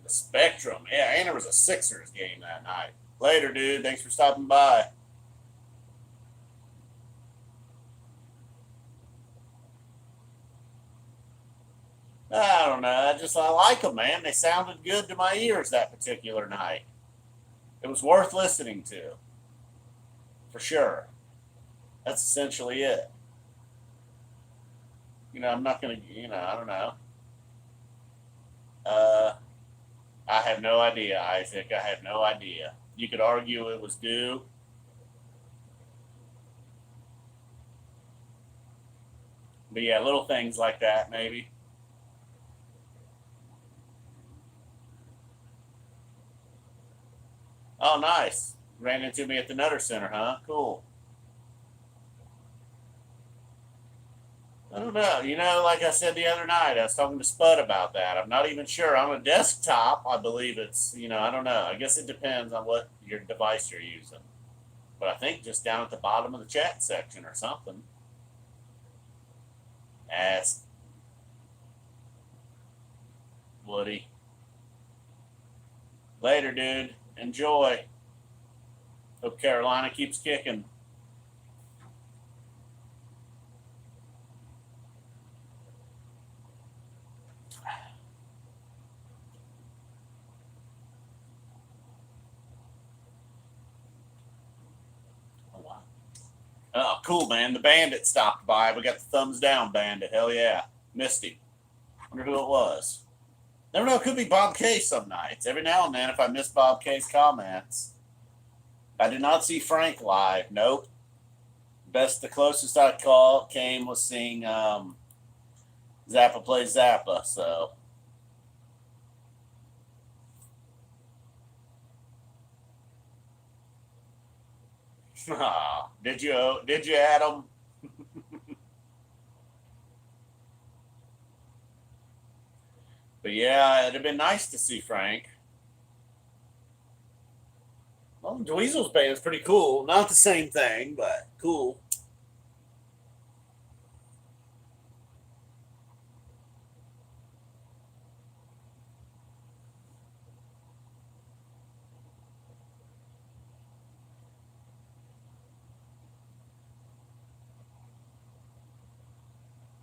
The Spectrum. Yeah, and there was a Sixers game that night. Later, dude. Thanks for stopping by. I don't know. I like them, man. They sounded good to my ears that particular night. It was worth listening to, for sure. That's essentially it. I'm not gonna. I don't know. Uh, I have no idea, Isaac. I have no idea. You could argue it was due. But yeah, little things like that, maybe. Oh, nice. Ran into me at the Nutter Center, huh? Cool. I don't know. Like I said the other night, I was talking to Spud about that. I'm not even sure. On a desktop, I believe I don't know. I guess it depends on what your device you're using. But I think just down at the bottom of the chat section or something. Ask Woody. Later, dude. Enjoy. Hope Carolina keeps kicking. Oh, cool, man. The Bandit stopped by. We got the thumbs down Bandit. Hell yeah. Missed him. Wonder who it was. Never know. It could be Bob K some nights. Every now and then, if I miss Bob K's comments. I did not see Frank live. Nope. The closest I came was seeing Zappa play Zappa. So. Oh, did you Adam? But yeah, it'd have been nice to see Frank. Well, Dweezil's band is pretty cool. Not the same thing, but cool.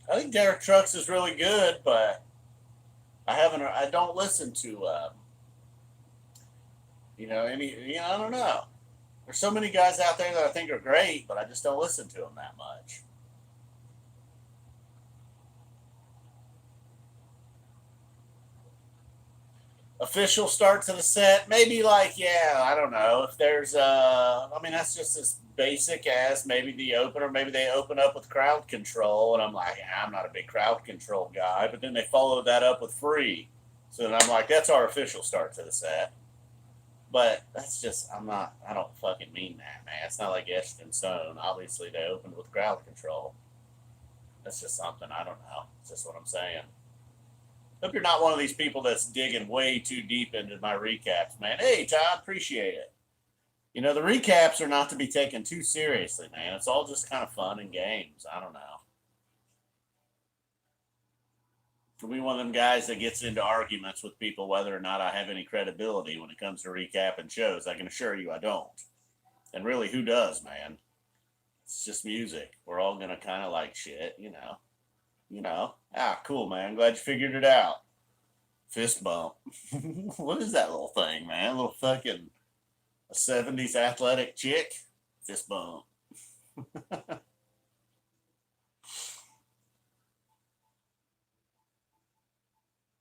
I think Derek Trucks is really good, but I don't listen to, I don't know. There's so many guys out there that I think are great, but I just don't listen to them that much. Official start to the set, maybe I don't know if there's that's just as basic as maybe the opener. Maybe they open up with crowd control, and I'm like, I'm not a big crowd control guy, but then they follow that up with free, so then I'm like, that's our official start to the set. But that's just I don't fucking mean that, man. It's not like Etched in Stone. Obviously they opened with crowd control. That's just something, I don't know. It's just what I'm saying. Hope you're not one of these people that's digging way too deep into my recaps, man. Hey, Todd, appreciate it. The recaps are not to be taken too seriously, man. It's all just kind of fun and games. I don't know. For me, one of them guys that gets into arguments with people whether or not I have any credibility when it comes to recapping shows. I can assure you I don't. And really, who does, man? It's just music. We're all going to kind of like shit, Cool, man. I'm glad you figured it out. Fist bump. What is that little thing, man? A little fucking a 70s athletic chick? Fist bump.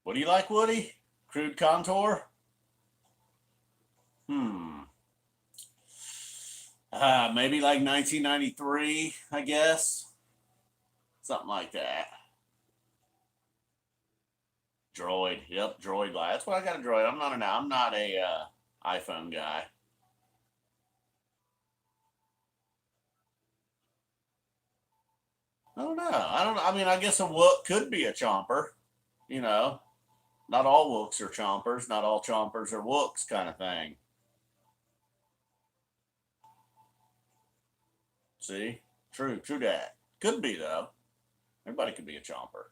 What do you like, Woody? Crude contour? Maybe like 1993, I guess. Something like that. Droid. Yep, Droid. That's why I got a Droid. I'm not a iPhone guy. I don't know. I don't. I mean, I guess a Wook could be a chomper. You know, not all Wooks are chompers. Not all chompers are Wooks, kind of thing. See? True that. Could be, though. Everybody could be a chomper.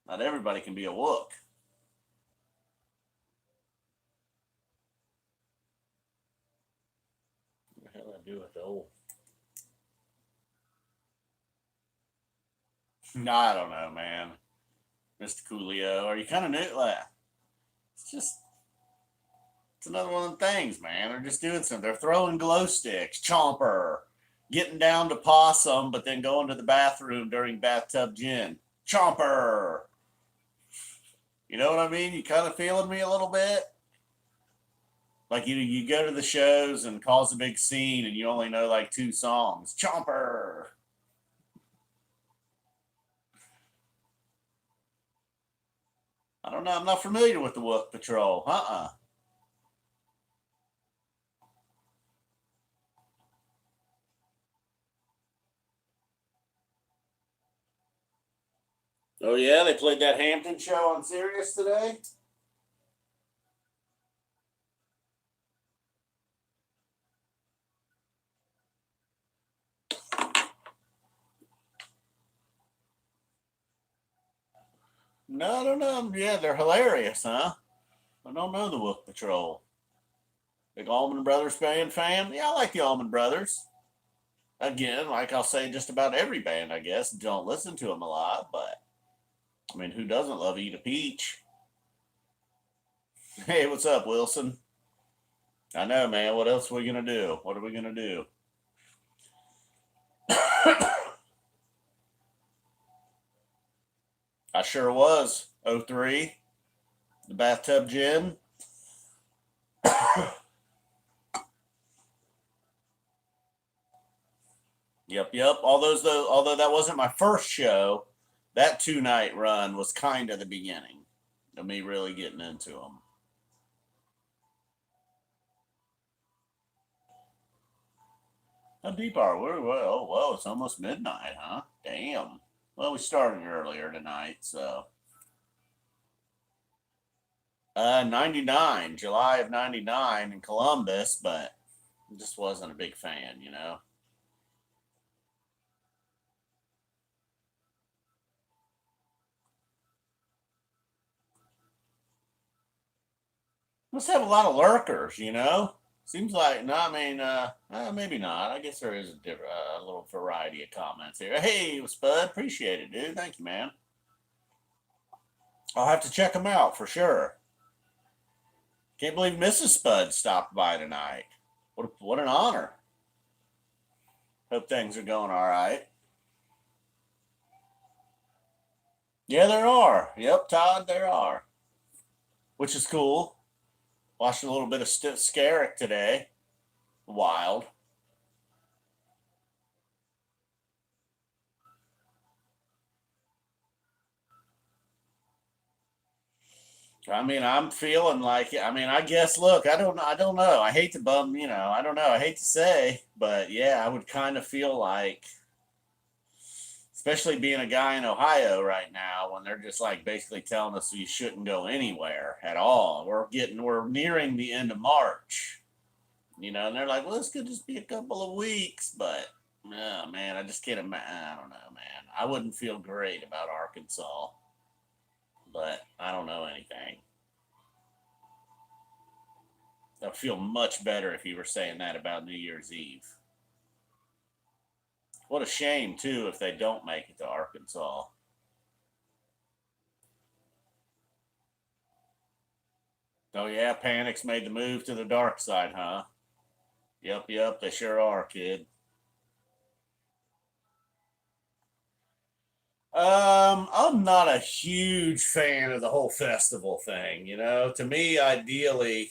Not everybody can be a wook. What the hell do I do with the old? No, I don't know, man. Mr. Coolio, are you kind of new? Like, it's just, it's another one of the things, man. They're just doing something. They're throwing glow sticks, chomper, getting down to possum, but then going to the bathroom during bathtub gin, chomper. You know what I mean? You kind of feeling me a little bit? Like you go to the shows and cause a big scene and you only know like 2 songs. Chomper. I don't know. I'm not familiar with the Wook Patrol. Oh yeah, they played that Hampton show on Sirius today. No, I don't know. Yeah, they're hilarious, huh? I don't know the Wook Patrol. Big Allman Brothers fan? Yeah, I like the Allman Brothers. Again, like I'll say just about every band, I guess. Don't listen to them a lot, but I mean, who doesn't love Eat a Peach? Hey, what's up, Wilson? I know, man. What else are we gonna do? What are we gonna do? I sure was. '03, the bathtub gin. Yep. Although that wasn't my first show, that 2 night run was kind of the beginning of me really getting into them. How deep are we? Oh, whoa, it's almost midnight, huh? Damn. Well, we started earlier tonight, so. 99, July of 99 in Columbus, but just wasn't a big fan, you know? Must have a lot of lurkers, you know? Seems like, no, I mean, maybe not. I guess there is a little variety of comments here. Hey, Spud, appreciate it, dude. Thank you, man. I'll have to check them out for sure. Can't believe Mrs. Spud stopped by tonight. What an honor. Hope things are going all right. Yeah, there are. Yep, Todd, there are. Which is cool. Watched a little bit of Scarrick today. Wild. I mean, I'm feeling like, I mean, I guess, look, I don't know. I hate to bum, I don't know. I hate to say, but yeah, I would kind of feel like, especially being a guy in Ohio right now, when they're just like basically telling us we shouldn't go anywhere at all. We're nearing the end of March, and they're like, well, this could just be a couple of weeks, but oh, man, I just can't imagine. I don't know, man. I wouldn't feel great about Arkansas, but I don't know anything. I'd feel much better if you were saying that about New Year's Eve. What a shame, too, if they don't make it to Arkansas. Oh, yeah, Panic's made the move to the dark side, huh? Yep, they sure are, kid. I'm not a huge fan of the whole festival thing. To me, ideally,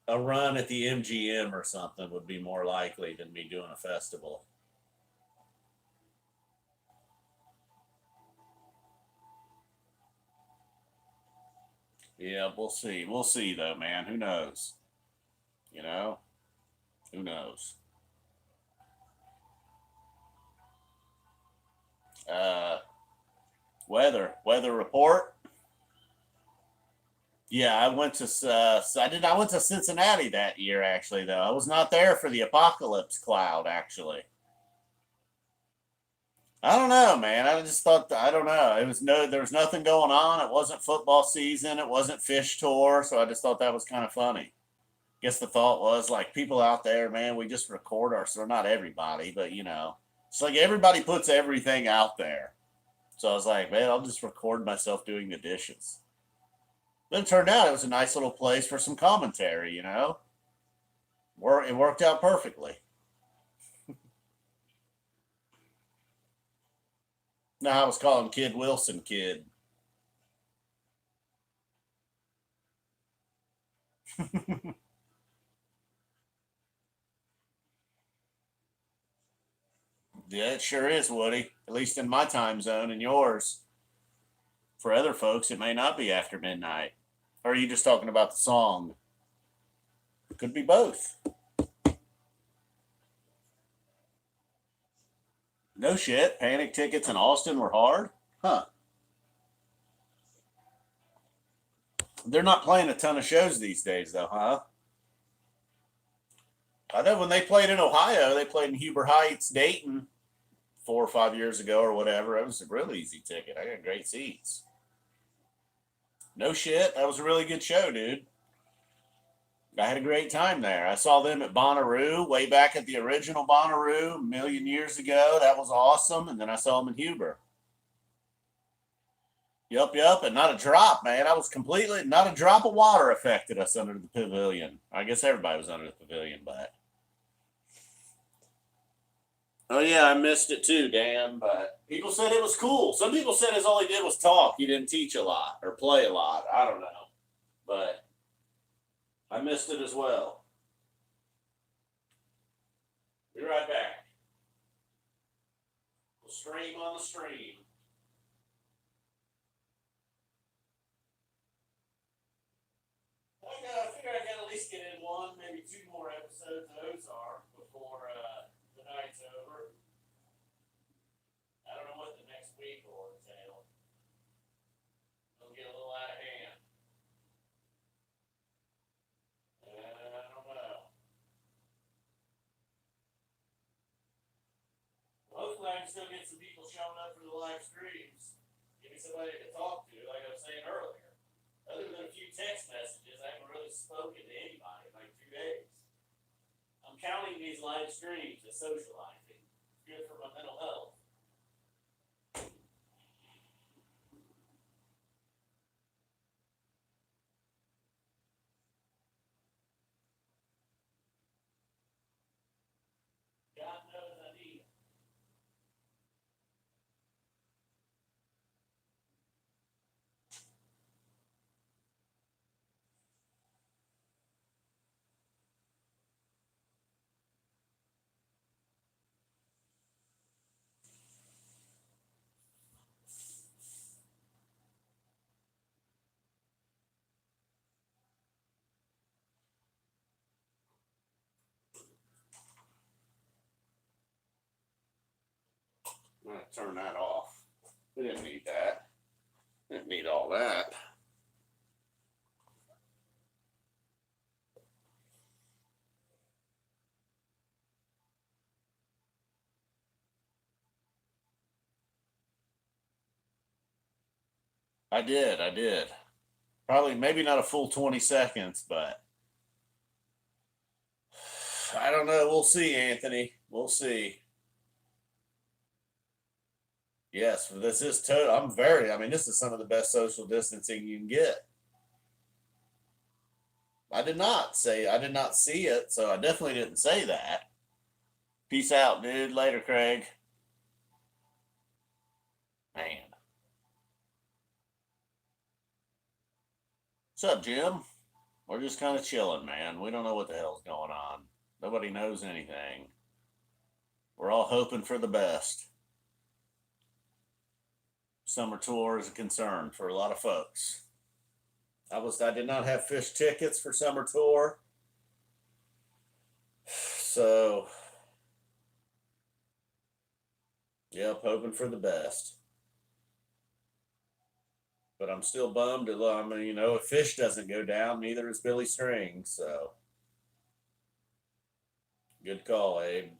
a run at the MGM or something would be more likely than me doing a festival. Yeah, we'll see. We'll see, though, man. Who knows? You know, who knows? Uh, weather report. Yeah, I went to I went to Cincinnati that year actually though. I was not there for the apocalypse cloud actually. I don't know, man. I just thought I don't know. There was nothing going on. It wasn't football season. It wasn't Phish tour, so I just thought that was kind of funny. Guess the thought was like people out there, man. We just record our, so not everybody, but it's like everybody puts everything out there. So I was like, man, I'll just record myself doing the dishes. Then it turned out it was a nice little place for some commentary. It worked out perfectly. Now I was calling Kid Wilson Kid. Yeah, it sure is, Woody. At least in my time zone and yours. For other folks, it may not be after midnight. Or are you just talking about the song? It could be both. No shit. Panic tickets in Austin were hard? Huh. They're not playing a ton of shows these days, though, huh? I know when they played in Ohio, they played in Huber Heights, Dayton, 4 or 5 years ago or whatever. It was a real easy ticket. I got great seats. No shit. That was a really good show, dude. I had a great time there. I saw them at Bonnaroo way back at the original Bonnaroo a million years ago. That was awesome. And then I saw them in Huber. Yep. And not a drop, man. I was completely, not a drop of water affected us under the pavilion. I guess everybody was under the pavilion, but. Oh, yeah, I missed it too, Dan. But people said it was cool. Some people said his all he did was talk. He didn't teach a lot or play a lot. I don't know. But I missed it as well. Be right back. We'll stream on the stream. I figure I got to at least get in one, maybe two more episodes of Ozark before the night's over. I don't know what the next week will entail. It'll get a little out of hand. I don't know. Hopefully, I can still get some people showing up for the live streams. Give me somebody to talk to, like I was saying earlier. Other than a few text messages, I haven't really spoken to anybody in like 2 days. I'm counting these live streams as socializing. It's good for my mental health. God knows I need it. I'm going to turn that off. We didn't need that. Didn't need all that. I did. Probably, maybe not a full 20 seconds, but I don't know. We'll see, Anthony. We'll see. Yes, this is total. I mean, this is some of the best social distancing you can get. I did not see it, so I definitely didn't say that. Peace out, dude. Later, Craig. Man. What's up, Jim? We're just kind of chilling, man. We don't know what the hell's going on. Nobody knows anything. We're all hoping for the best. Summer tour is a concern for a lot of folks. I did not have Phish tickets for summer tour. So yep, hoping for the best. But I'm still bummed. I mean, if Phish doesn't go down, neither is Billy Strings. So good call, Abe.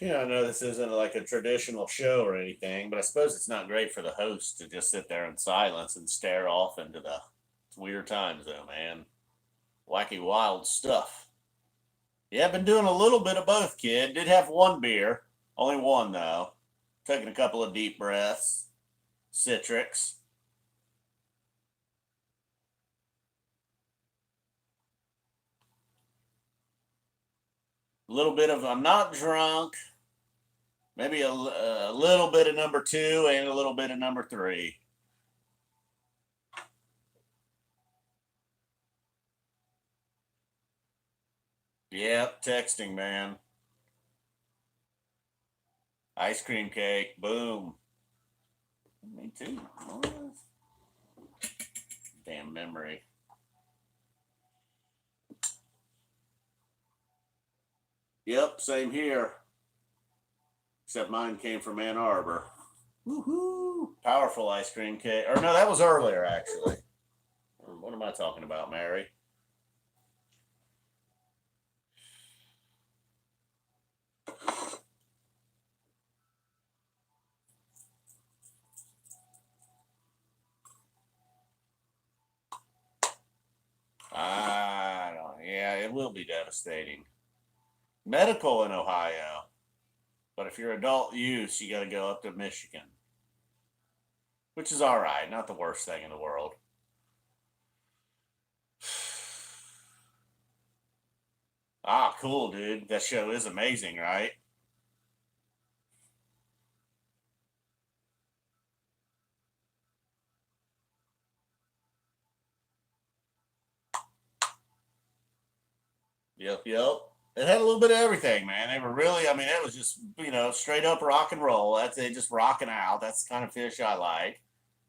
Yeah, I know this isn't like a traditional show or anything, but I suppose it's not great for the host to just sit there in silence and stare off into the it's weird times, though, man. Wacky, wild stuff. Yeah, I've been doing a little bit of both, kid. Did have one beer, only one though. Taking a couple of deep breaths, Citrix. A little bit of, I'm not drunk. Maybe a little bit of number two and a little bit of number three. Yep, texting, man. Ice cream cake, boom. Me too. Damn memory. Yep, same here. Except mine came from Ann Arbor. Woohoo! Powerful ice cream cake. Or no, that was earlier actually. What am I talking about, Mary? I don't. Yeah, it will be devastating. Medical in Ohio, but if you're adult use, you got to go up to Michigan, which is all right. Not the worst thing in the world. Ah, cool, dude. That show is amazing, right? Yep, yep. It had a little bit of everything, man. They were really, I mean, it was just, straight up rock and roll. That's it, just rocking out. That's the kind of Phish I like.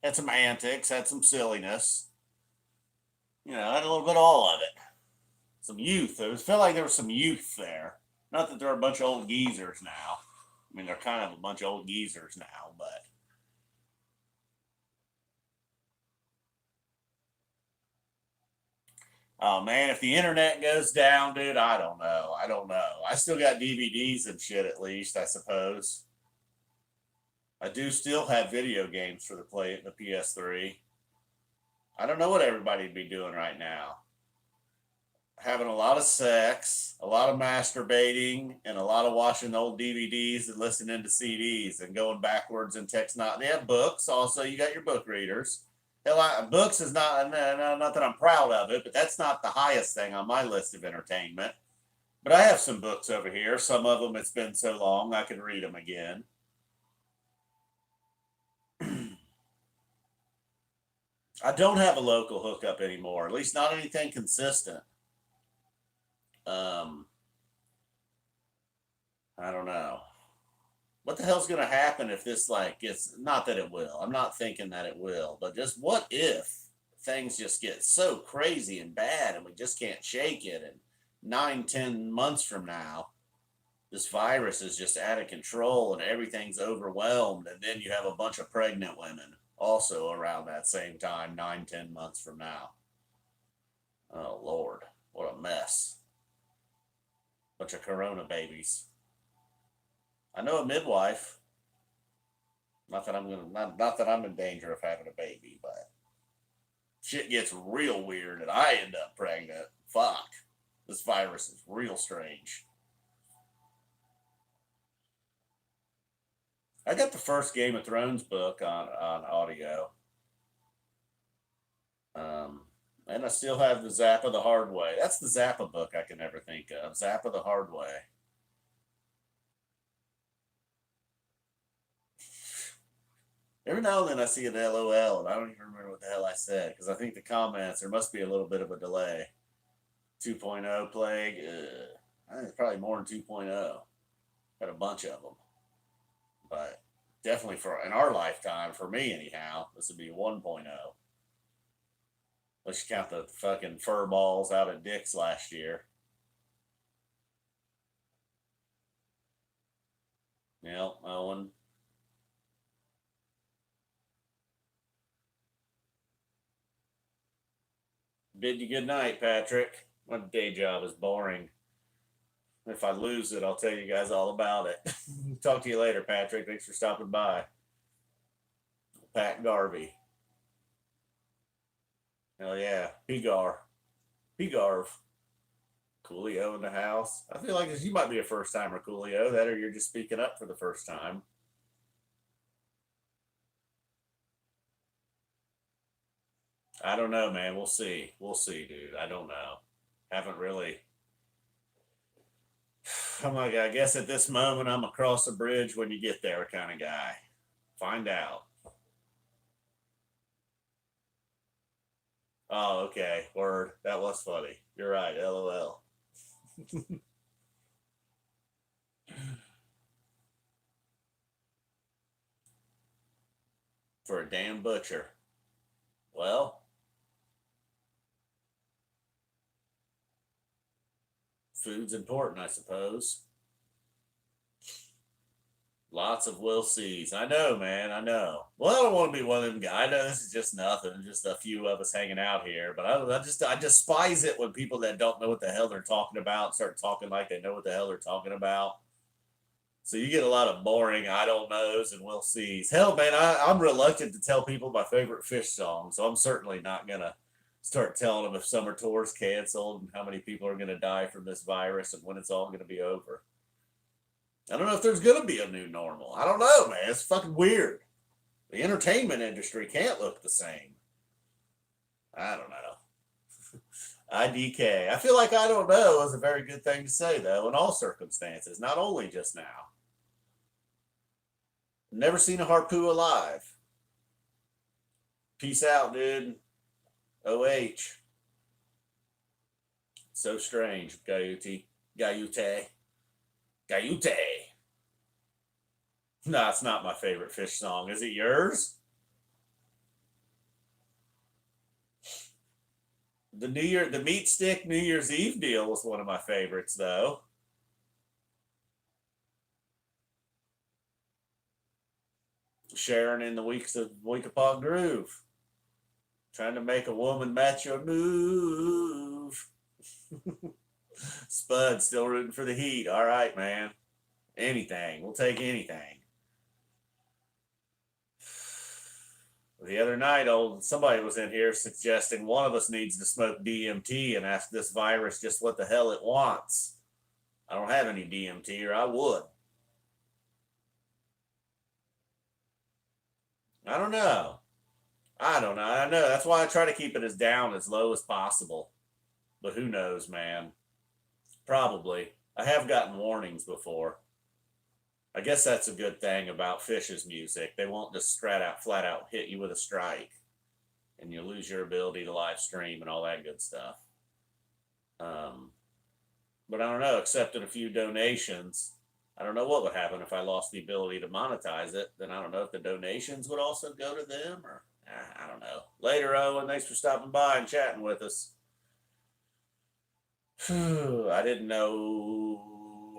Had some antics, had some silliness. Had a little bit of all of it. Some youth. It was felt like there was some youth there. Not that they're a bunch of old geezers now. I mean, they're kind of a bunch of old geezers now, but oh man, if the internet goes down, dude, I don't know. I don't know. I still got DVDs and shit at least, I suppose. I do still have video games for the play the PS3. I don't know what everybody'd be doing right now. Having a lot of sex, a lot of masturbating, and a lot of watching old DVDs and listening to CDs and going backwards and text. Not they have books. Also, you got your book readers. Hell, books is not that I'm proud of it, but that's not the highest thing on my list of entertainment. But I have some books over here. Some of them it's been so long I can read them again. I don't have a local hookup anymore. At least not anything consistent. Um, I don't know. What the hell's going to happen if this like gets not that it will. I'm not thinking that it will, but just what if things just get so crazy and bad and we just can't shake it and 9, 10 months from now this virus is just out of control and everything's overwhelmed and then you have a bunch of pregnant women also around that same time 9, 10 months from now. Oh Lord, what a mess. Bunch of corona babies. I know a midwife. Not that I'm in danger of having a baby, but shit gets real weird and I end up pregnant. Fuck. This virus is real strange. I got the first Game of Thrones book on audio. Um, and I still have the Zappa the Hard Way. That's the Zappa book I can never think of. Zappa the Hard Way. Every now and then I see an LOL and I don't even remember what the hell I said because I think the comments, there must be a little bit of a delay. 2.0 plague. I think it's probably more than 2.0. Got a bunch of them. But definitely for in our lifetime, for me anyhow, this would be 1.0. Let's count the fucking fur balls out at Dick's last year. Yeah, Owen. Bid you good night, Patrick. My day job is boring. If I lose it, I'll tell you guys all about it. Talk to you later, Patrick. Thanks for stopping by. Pat Garvey. Hell yeah. Pigar. Pigarv. Coolio in the house. I feel like you might be a first timer, Coolio. That or you're just speaking up for the first time. I don't know, man. We'll see. We'll see, dude. I don't know. Haven't really. I'm like, I guess at this moment, I'm across the bridge when you get there kind of guy. Find out. Oh, okay. Word. That was funny. You're right. LOL. For a damn butcher. Well, food's important, I suppose. Lots of will sees. I know, man. I know. Well, I don't want to be one of them guys. I know this is just nothing. Just a few of us hanging out here. But I despise it when people that don't know what the hell they're talking about start talking like they know what the hell they're talking about. So you get a lot of boring I don't knows and will sees. Hell, man, I'm reluctant to tell people my favorite Phish song. So I'm certainly not gonna start telling them if summer tour's canceled and how many people are gonna die from this virus and when it's all gonna be over. I don't know if there's going to be a new normal. I don't know, man. It's fucking weird. The entertainment industry can't look the same. I don't know. IDK. I feel like I don't know is a very good thing to say, though, in all circumstances, not only just now. Never seen a harpoo alive. Peace out, dude. OH. So strange. Gayuti. Gayute. Gayute. No, it's not my favorite Phish song. Is it yours? The meat stick New Year's Eve deal was one of my favorites, though. Sharon in the Weekapaw Groove, trying to make a woman match your move. Spud still rooting for the Heat. All right, man. Anything. We'll take anything. The other night, somebody was in here suggesting one of us needs to smoke DMT and ask this virus just what the hell it wants. I don't have any DMT, or I would. I don't know. I don't know. I know. That's why I try to keep it as down as low as possible. But who knows, man? Probably. I have gotten warnings before. I guess that's a good thing about Phish's music. They won't just flat out hit you with a strike, and you lose your ability to live stream and all that good stuff. Um, but I don't know. Accepting a few donations, I don't know what would happen if I lost the ability to monetize it. Then I don't know if the donations would also go to them, or I don't know. Later, Owen. Thanks for stopping by and chatting with us. I didn't know.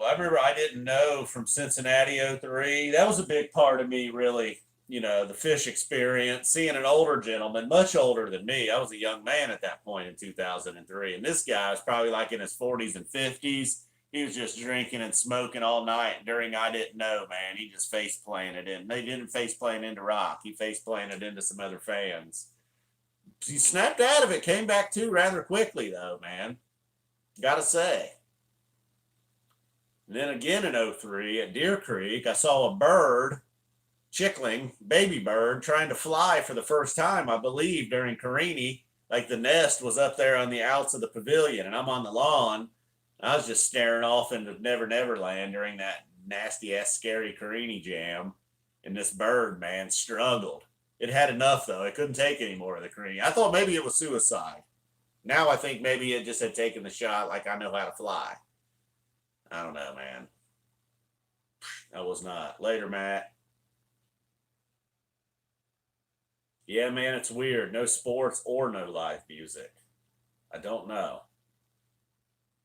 I remember I didn't know from Cincinnati '03. That was a big part of me, really. You know, the Phish experience, seeing an older gentleman, much older than me. I was a young man at that point in 2003. And this guy was probably like in his 40s and 50s. He was just drinking and smoking all night during I didn't know, man. He just face planted in. They didn't face plant into rock. He face planted into some other fans. He snapped out of it, came back to rather quickly, though, man. Gotta say. And then again in '03 at Deer Creek, I saw a bird, chickling, baby bird, trying to fly for the first time, I believe, during Carini. Like the nest was up there on the outs of the pavilion, and I'm on the lawn. I was just staring off into Never Never Land during that nasty ass scary Carini jam. And this bird, man, struggled. It had enough, though. It couldn't take any more of the Carini. I thought maybe it was suicide. Now I think maybe it just had taken the shot like I know how to fly. I don't know, man. I was not. Later, Matt. Yeah, man, it's weird. No sports or no live music. I don't know.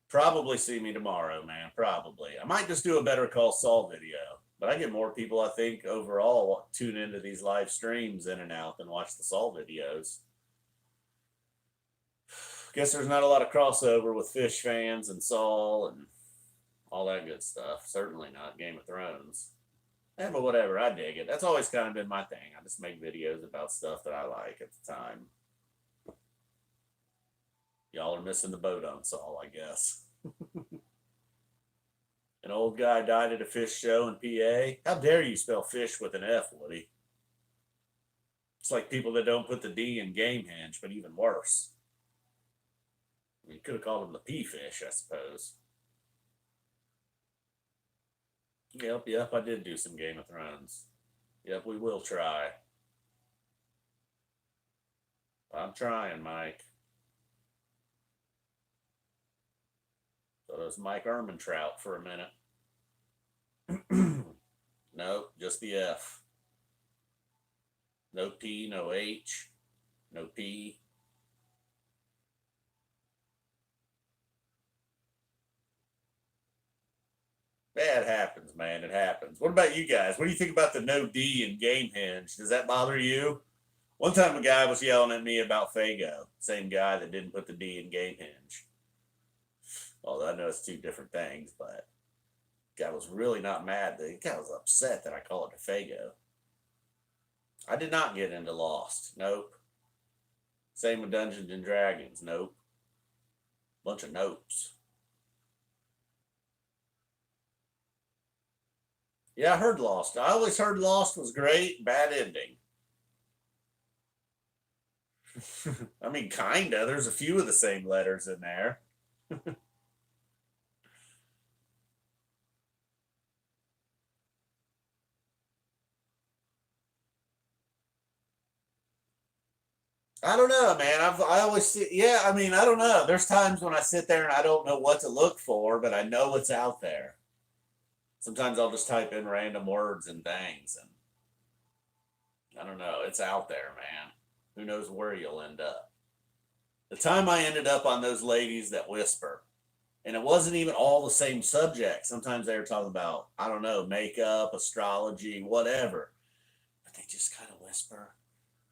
Probably see me tomorrow, man. Probably. I might just do a Better Call Saul video. But I get more people, I think, overall tune into these live streams in and out than watch the Saul videos. Guess there's not a lot of crossover with Phish fans and Saul and all that good stuff. Certainly not Game of Thrones. Yeah, but whatever, I dig it. That's always kind of been my thing. I just make videos about stuff that I like at the time. Y'all are missing the boat on Saul, I guess. An old guy died at a Phish show in PA. How dare you spell fish with an F, Woody? It's like people that don't put the D in Gamehenge, but even worse. I mean, you could have called him the P-fish, I suppose. Yep, I did do some Game of Thrones. Yep, we will try. I'm trying, Mike. So it was Mike Ehrmantraut for a minute. Nope, just the F. No T, no H, no P. That happens, man. It happens. What about you guys? What do you think about the no D in Gamehenge? Does that bother you? One time a guy was yelling at me about Fago. Same guy that didn't put the D in Gamehenge. Although I know it's two different things, but the guy was really not mad. The guy was upset that I call it a Fago. I did not get into Lost. Nope. Same with Dungeons and Dragons. Nope. Bunch of nopes. Yeah, I heard Lost. I always heard Lost was great. Bad ending. I mean, kinda. There's a few of the same letters in there. I don't know, man. I always see. Yeah, I mean, I don't know. There's times when I sit there and I don't know what to look for, but I know it's out there. Sometimes I'll just type in random words and things, and I don't know. It's out there, man. Who knows where you'll end up? The time I ended up on those ladies that whisper, and it wasn't even all the same subject. Sometimes they were talking about, I don't know, makeup, astrology, whatever, but they just kind of whisper,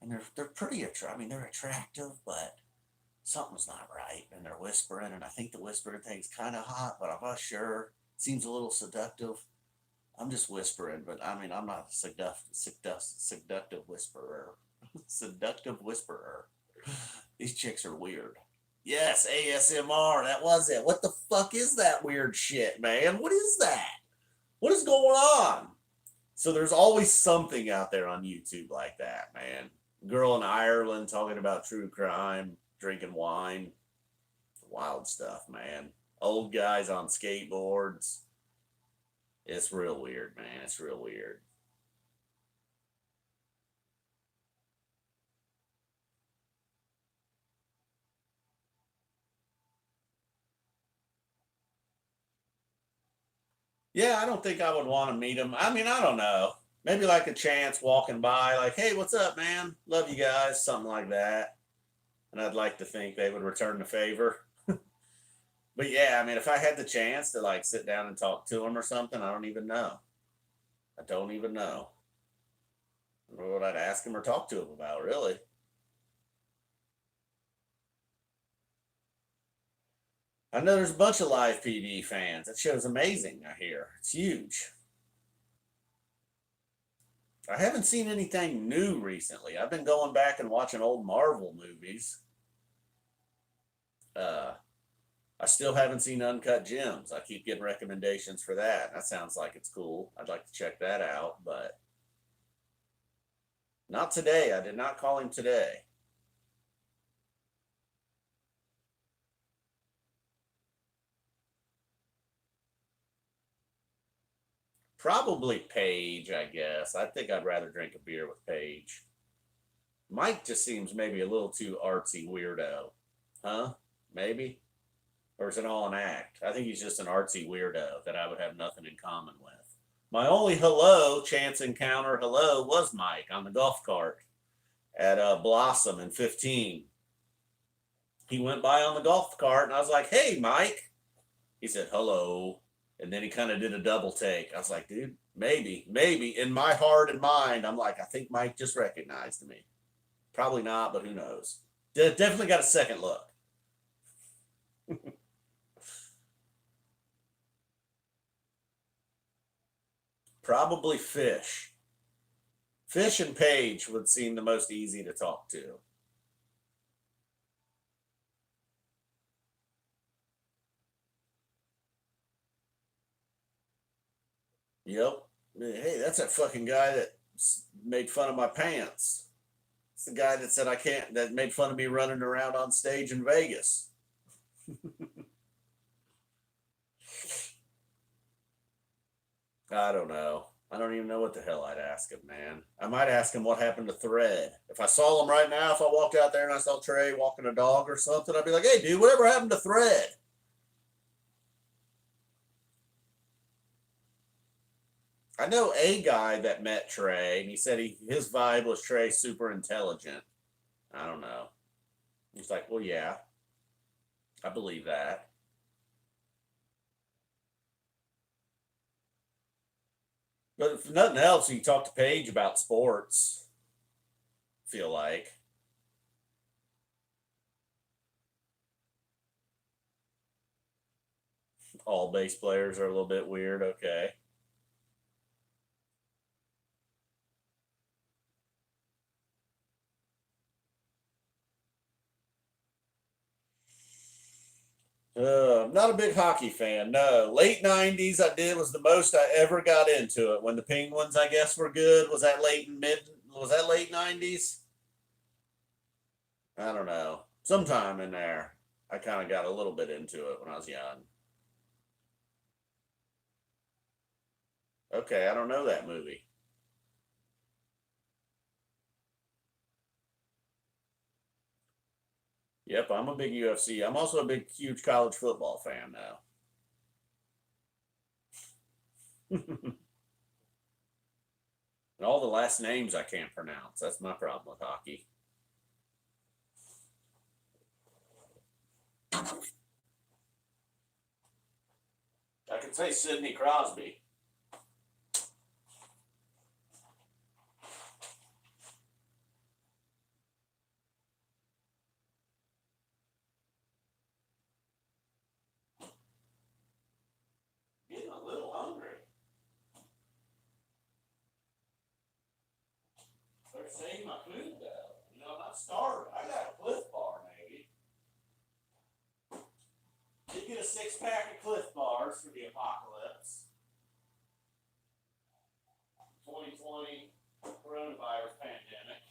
and they're pretty attractive. I mean, they're attractive, but something's not right, and they're whispering, and I think the whispering thing's kind of hot, but I'm not sure. Seems a little seductive. I'm just whispering, but I mean, I'm not a seductive whisperer. Seductive whisperer. These chicks are weird. Yes, ASMR. That was it. What the fuck is that weird shit, man? What is that? What is going on? So there's always something out there on YouTube like that, man. Girl in Ireland talking about true crime, drinking wine. Wild stuff, man. Old guys on skateboards. It's real weird, man. It's real weird. Yeah, I don't think I would want to meet him. I mean, I don't know. Maybe like a chance walking by, like, hey, what's up, man? Love you guys, something like that. And I'd like to think they would return the favor. But yeah, I mean, if I had the chance to like sit down and talk to him or something, I don't even know. I don't even know. I don't know what I'd ask him or talk to him about, really. I know there's a bunch of live PD fans. That show's amazing, I hear. It's huge. I haven't seen anything new recently. I've been going back and watching old Marvel movies. Uh, I still haven't seen Uncut Gems. I keep getting recommendations for that. That sounds like it's cool. I'd like to check that out, but not today. I did not call him today. Probably Paige, I guess. I think I'd rather drink a beer with Paige. Mike just seems maybe a little too artsy weirdo. Huh? Maybe? Or is it all an act? I think he's just an artsy weirdo that I would have nothing in common with. My only hello, chance encounter hello, was Mike on the golf cart at Blossom in 15. He went by on the golf cart and I was like, hey, Mike. He said, hello. And then he kind of did a double take. I was like, dude, maybe in my heart and mind, I'm like, I think Mike just recognized me. Probably not, but who knows? Definitely got a second look. Probably Phish. Phish and Page would seem the most easy to talk to. Yep. Hey, that's that fucking guy that made fun of my pants. It's the guy that said I can't, that made fun of me running around on stage in Vegas. I don't know. I don't even know what the hell I'd ask him, man. I might ask him what happened to Thread. If I saw him right now, if I walked out there and I saw Trey walking a dog or something, I'd be like, hey, dude, whatever happened to Thread? I know a guy that met Trey, and he said his vibe was Trey super intelligent. I don't know. He's like, well, yeah, I believe that. But if nothing else, he talked to Paige about sports. Feel like all bass players are a little bit weird. Okay. I'm not a big hockey fan. No, late '90s. I did was the most I ever got into it. When the Penguins, I guess, were good. Was that late in mid? Was that late '90s? I don't know. Sometime in there, I kind of got a little bit into it when I was young. Okay, I don't know that movie. Yep, I'm a big UFC. I'm also a big, huge college football fan now. And all the last names I can't pronounce. That's my problem with hockey. I can say Sidney Crosby. Getting a little hungry. They're saying my food though. I'm not starving. I got a Cliff Bar maybe. Did get a 6 pack of Cliff Bars for the apocalypse. 2020 coronavirus pandemic.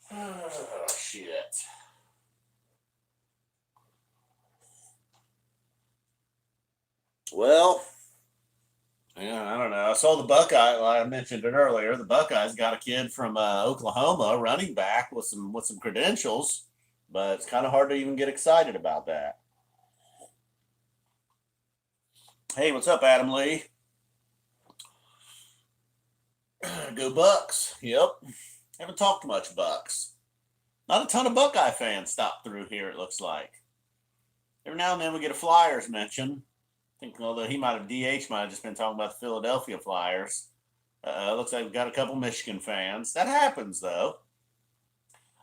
Oh, shit. Well, yeah, I don't know. I saw the Buckeye. Well, I mentioned it earlier. The Buckeyes got a kid from Oklahoma, running back with some credentials, but it's kind of hard to even get excited about that. Hey, what's up, Adam Lee? Go Bucks. Yep. Haven't talked much Bucks. Not a ton of Buckeye fans stop through here, it looks like. Every now and then we get a Flyers mention. I think although he might have DH might have just been talking about the Philadelphia Flyers. Looks like we've got a couple Michigan fans. That happens though.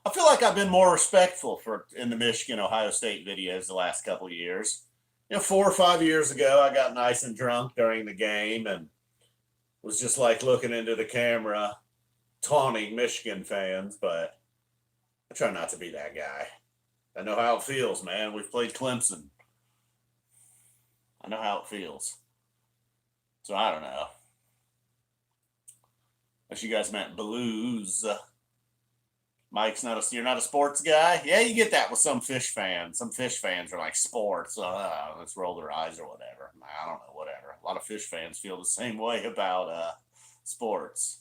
I feel like I've been more respectful for in the Michigan Ohio State videos the last couple of years. 4 or 5 years ago, I got nice and drunk during the game and was just like looking into the camera, taunting Michigan fans. But I try not to be that guy. I know how it feels, man. We've played Clemson. I know how it feels. So I don't know. Unless you guys meant blues. Mike's not you're not a sports guy? Yeah, you get that with some Phish fans. Some Phish fans are like sports. Let's roll their eyes or whatever. I don't know, whatever. A lot of Phish fans feel the same way about sports.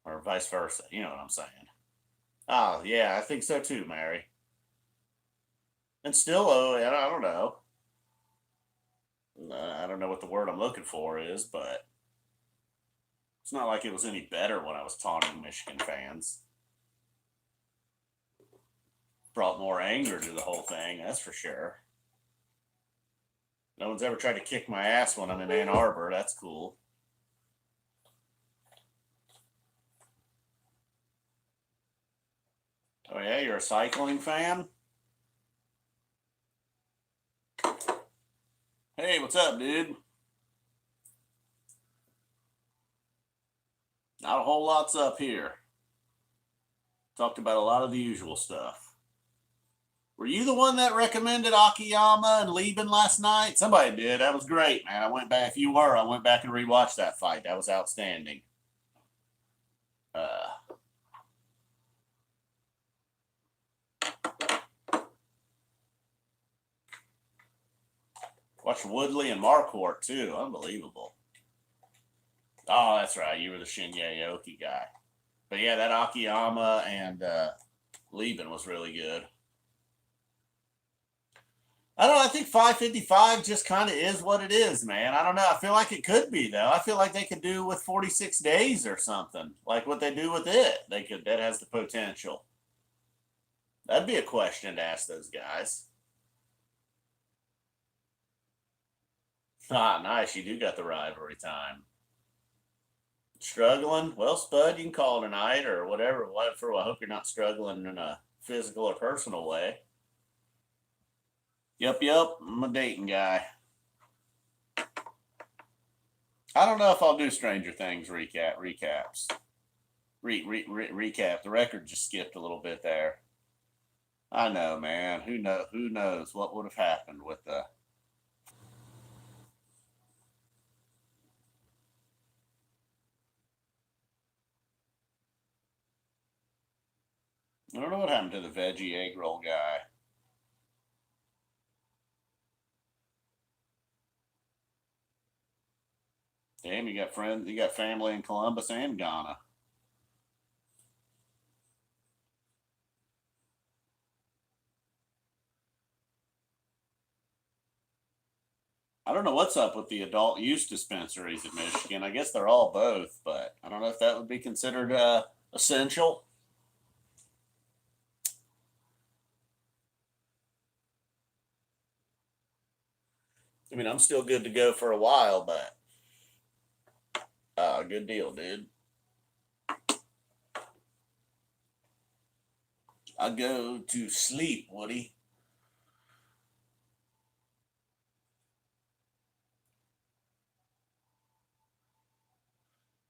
Or vice versa. You know what I'm saying. Oh, yeah, I think so too, Mary. And still, I don't know. I don't know what the word I'm looking for is, but it's not like it was any better when I was taunting Michigan fans. Brought more anger to the whole thing, that's for sure. No one's ever tried to kick my ass when I'm in Ann Arbor. That's cool. Oh yeah, you're a cycling fan? Hey, what's up, dude? Not a whole lot's up here. Talked about a lot of the usual stuff. Were you the one that recommended Akiyama and Leben last night? Somebody did. That was great, man. I went back. If you were, I went back and rewatched that fight. That was outstanding. Uh, watched Woodley and Marquardt too. Unbelievable. Oh, that's right. You were the Shinya Aoki guy. But yeah, that Akiyama and Leben was really good. I don't know. I think 555 just kind of is what it is, man. I don't know. I feel like it could be though. I feel like they could do with 46 days or something, like what they do with it. They could. That has the potential. That'd be a question to ask those guys. Ah, nice. You do got the rivalry time. Struggling? Well, Spud, you can call tonight or whatever. Whatever. I hope you're not struggling in a physical or personal way. Yep. I'm a dating guy. I don't know if I'll do Stranger Things recaps. Recap. The record just skipped a little bit there. I know, man. Who knows what would have happened with the. I don't know what happened to the veggie egg roll guy. Damn, you got friends, you got family in Columbus and Ghana. I don't know what's up with the adult use dispensaries in Michigan. I guess they're all both, but I don't know if that would be considered essential. I mean, I'm still good to go for a while, but good deal, dude. I go to sleep, Woody.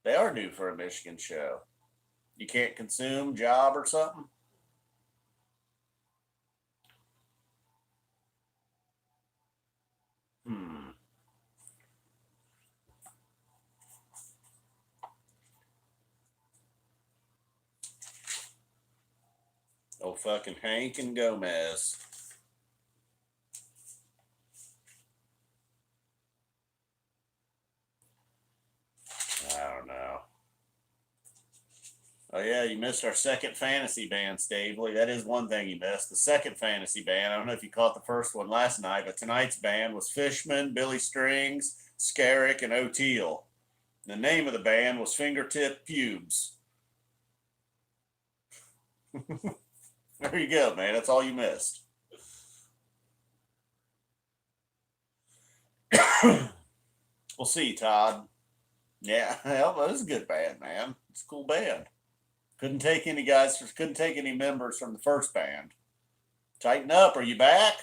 They are due for a Michigan show. You can't consume job or something? Hmm. Oh, fucking Hank and Gomez. I don't know. Oh yeah, you missed our second fantasy band, Stavely. That is one thing you missed. The second fantasy band. I don't know if you caught the first one last night, but tonight's band was Fishman, Billy Strings, Scarrick, and O'Teal. The name of the band was Fingertip Pubes. There you go, man. That's all you missed. We'll see, Todd. Yeah, well, that was a good band, man. It's a cool band. Couldn't take any members from the first band. Tighten up. Are you back?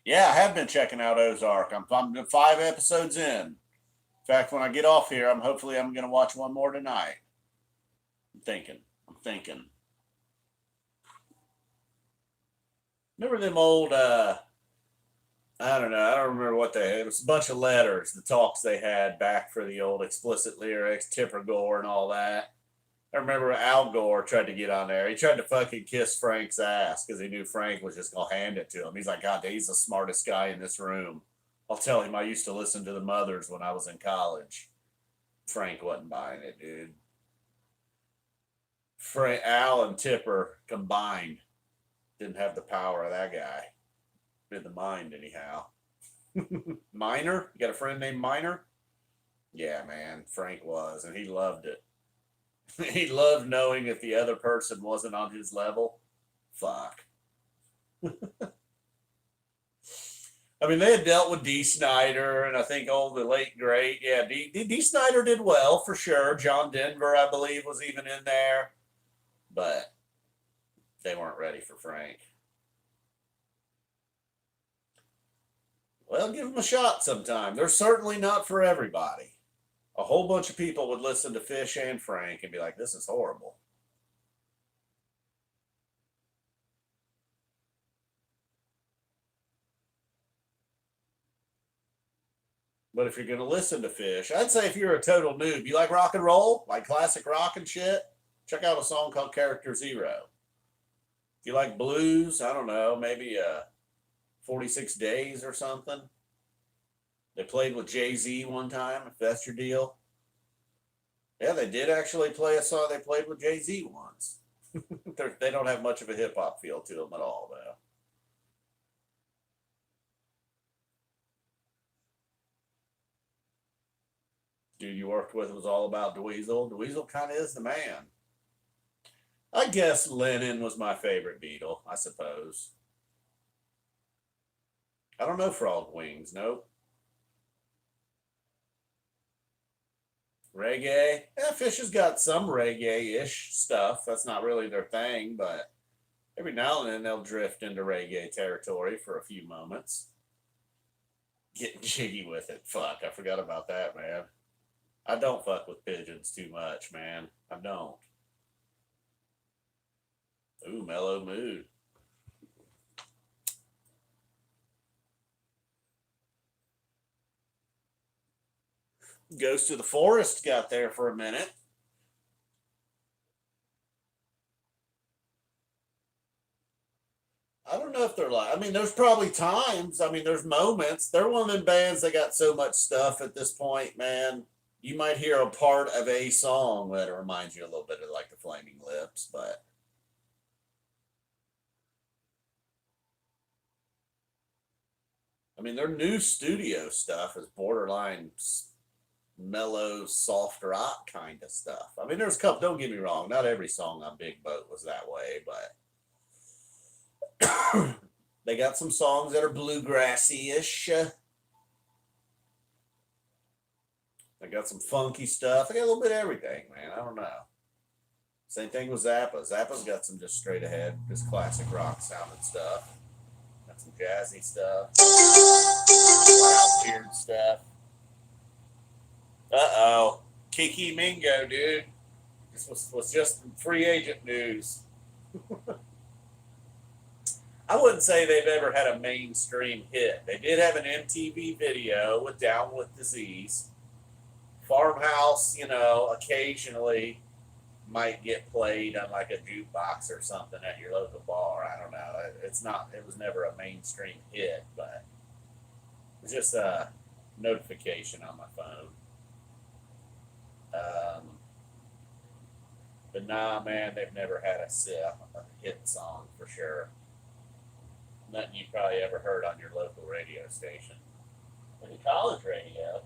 Yeah, I have been checking out Ozark. I'm 5 episodes in. In fact, when I get off here, I'm going to watch one more tonight. I'm thinking. I'm thinking. Remember them old? I don't know. I don't remember what they had. It was a bunch of letters, the talks they had back for the old explicit lyrics, Tipper Gore, and all that. I remember Al Gore tried to get on there. He tried to fucking kiss Frank's ass because he knew Frank was just gonna hand it to him. He's like, God, he's the smartest guy in this room. I'll tell him I used to listen to the Mothers when I was in college. Frank wasn't buying it, dude. Frank, Al, and Tipper combined didn't have the power of that guy. In the mind, anyhow. Miner? You got a friend named Miner? Yeah, man. Frank was, and he loved it. He loved knowing if the other person wasn't on his level. Fuck. I mean, they had dealt with D. Snyder, and I think the late great, yeah, D. Snyder did well for sure. John Denver, I believe, was even in there, but they weren't ready for Frank. Well, give them a shot sometime. They're certainly not for everybody. A whole bunch of people would listen to Phish and Frank and be like, "This is horrible." But if you're going to listen to Phish, I'd say if you're a total noob, you like rock and roll, like classic rock and shit, check out a song called Character Zero. If you like blues, I don't know, maybe 46 Days or something. They played with Jay-Z one time, if that's your deal. Yeah, they did actually play a song they played with Jay-Z once. They don't have much of a hip hop feel to them at all, though. Dude you worked with was all about Dweezil. Dweezil kind of is the man. I guess Lennon was my favorite Beatle, I suppose. I don't know Frog Wings, nope. Reggae? Yeah, Fish has got some reggae ish stuff. That's not really their thing, but every now and then they'll drift into reggae territory for a few moments. Getting jiggy with it. Fuck, I forgot about that, man. I don't fuck with pigeons too much, man. I don't. Ooh, mellow mood. Ghost of the Forest got there for a minute. I don't know if they're like, I mean, there's probably times, I mean, there's moments. They're one of them bands that got so much stuff at this point, man. You might hear a part of a song that reminds you a little bit of like the Flaming Lips, but I mean, their new studio stuff is borderline mellow, soft rock kind of stuff. I mean, there's a couple, don't get me wrong, not every song on Big Boat was that way, but they got some songs that are bluegrassy ish. They got some funky stuff. They got a little bit of everything, man. I don't know. Same thing with Zappa. Zappa's got some just straight ahead, just classic rock sounding stuff. Got some jazzy stuff, loud, weird stuff. Uh-oh. Kiki Mingo, dude. This was just free agent news. I wouldn't say they've ever had a mainstream hit. They did have an MTV video with Down with Disease. Farmhouse, occasionally might get played on like a jukebox or something at your local bar. I don't know. It's not. It was never a mainstream hit, but it's just a notification on my phone. Um, but nah, man, they've never had a hit song for sure. Nothing you probably ever heard on your local radio station. Or the college radio.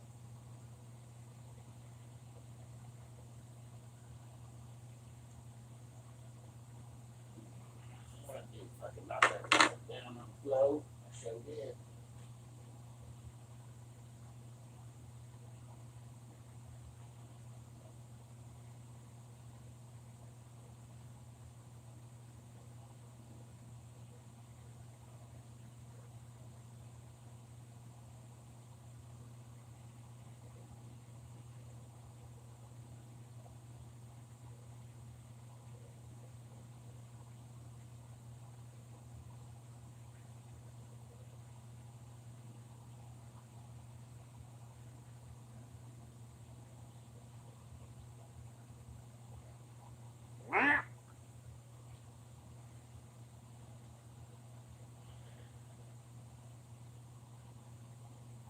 What I do, fucking knock that down on the flow. I sure did.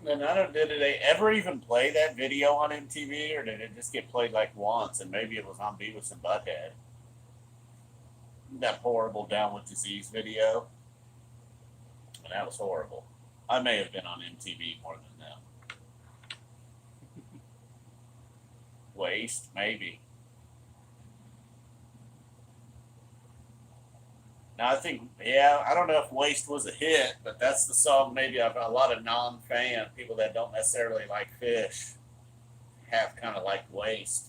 And I don't. Did they ever even play that video on MTV, or did it just get played like once? And maybe it was on Beavis and Butthead. That horrible Down with Disease video, and that was horrible. I may have been on MTV more than them. Waste, maybe. Now, I think, yeah, I don't know if Waste was a hit, but that's the song maybe I've a lot of non-fan people that don't necessarily like Phish have kind of like Waste.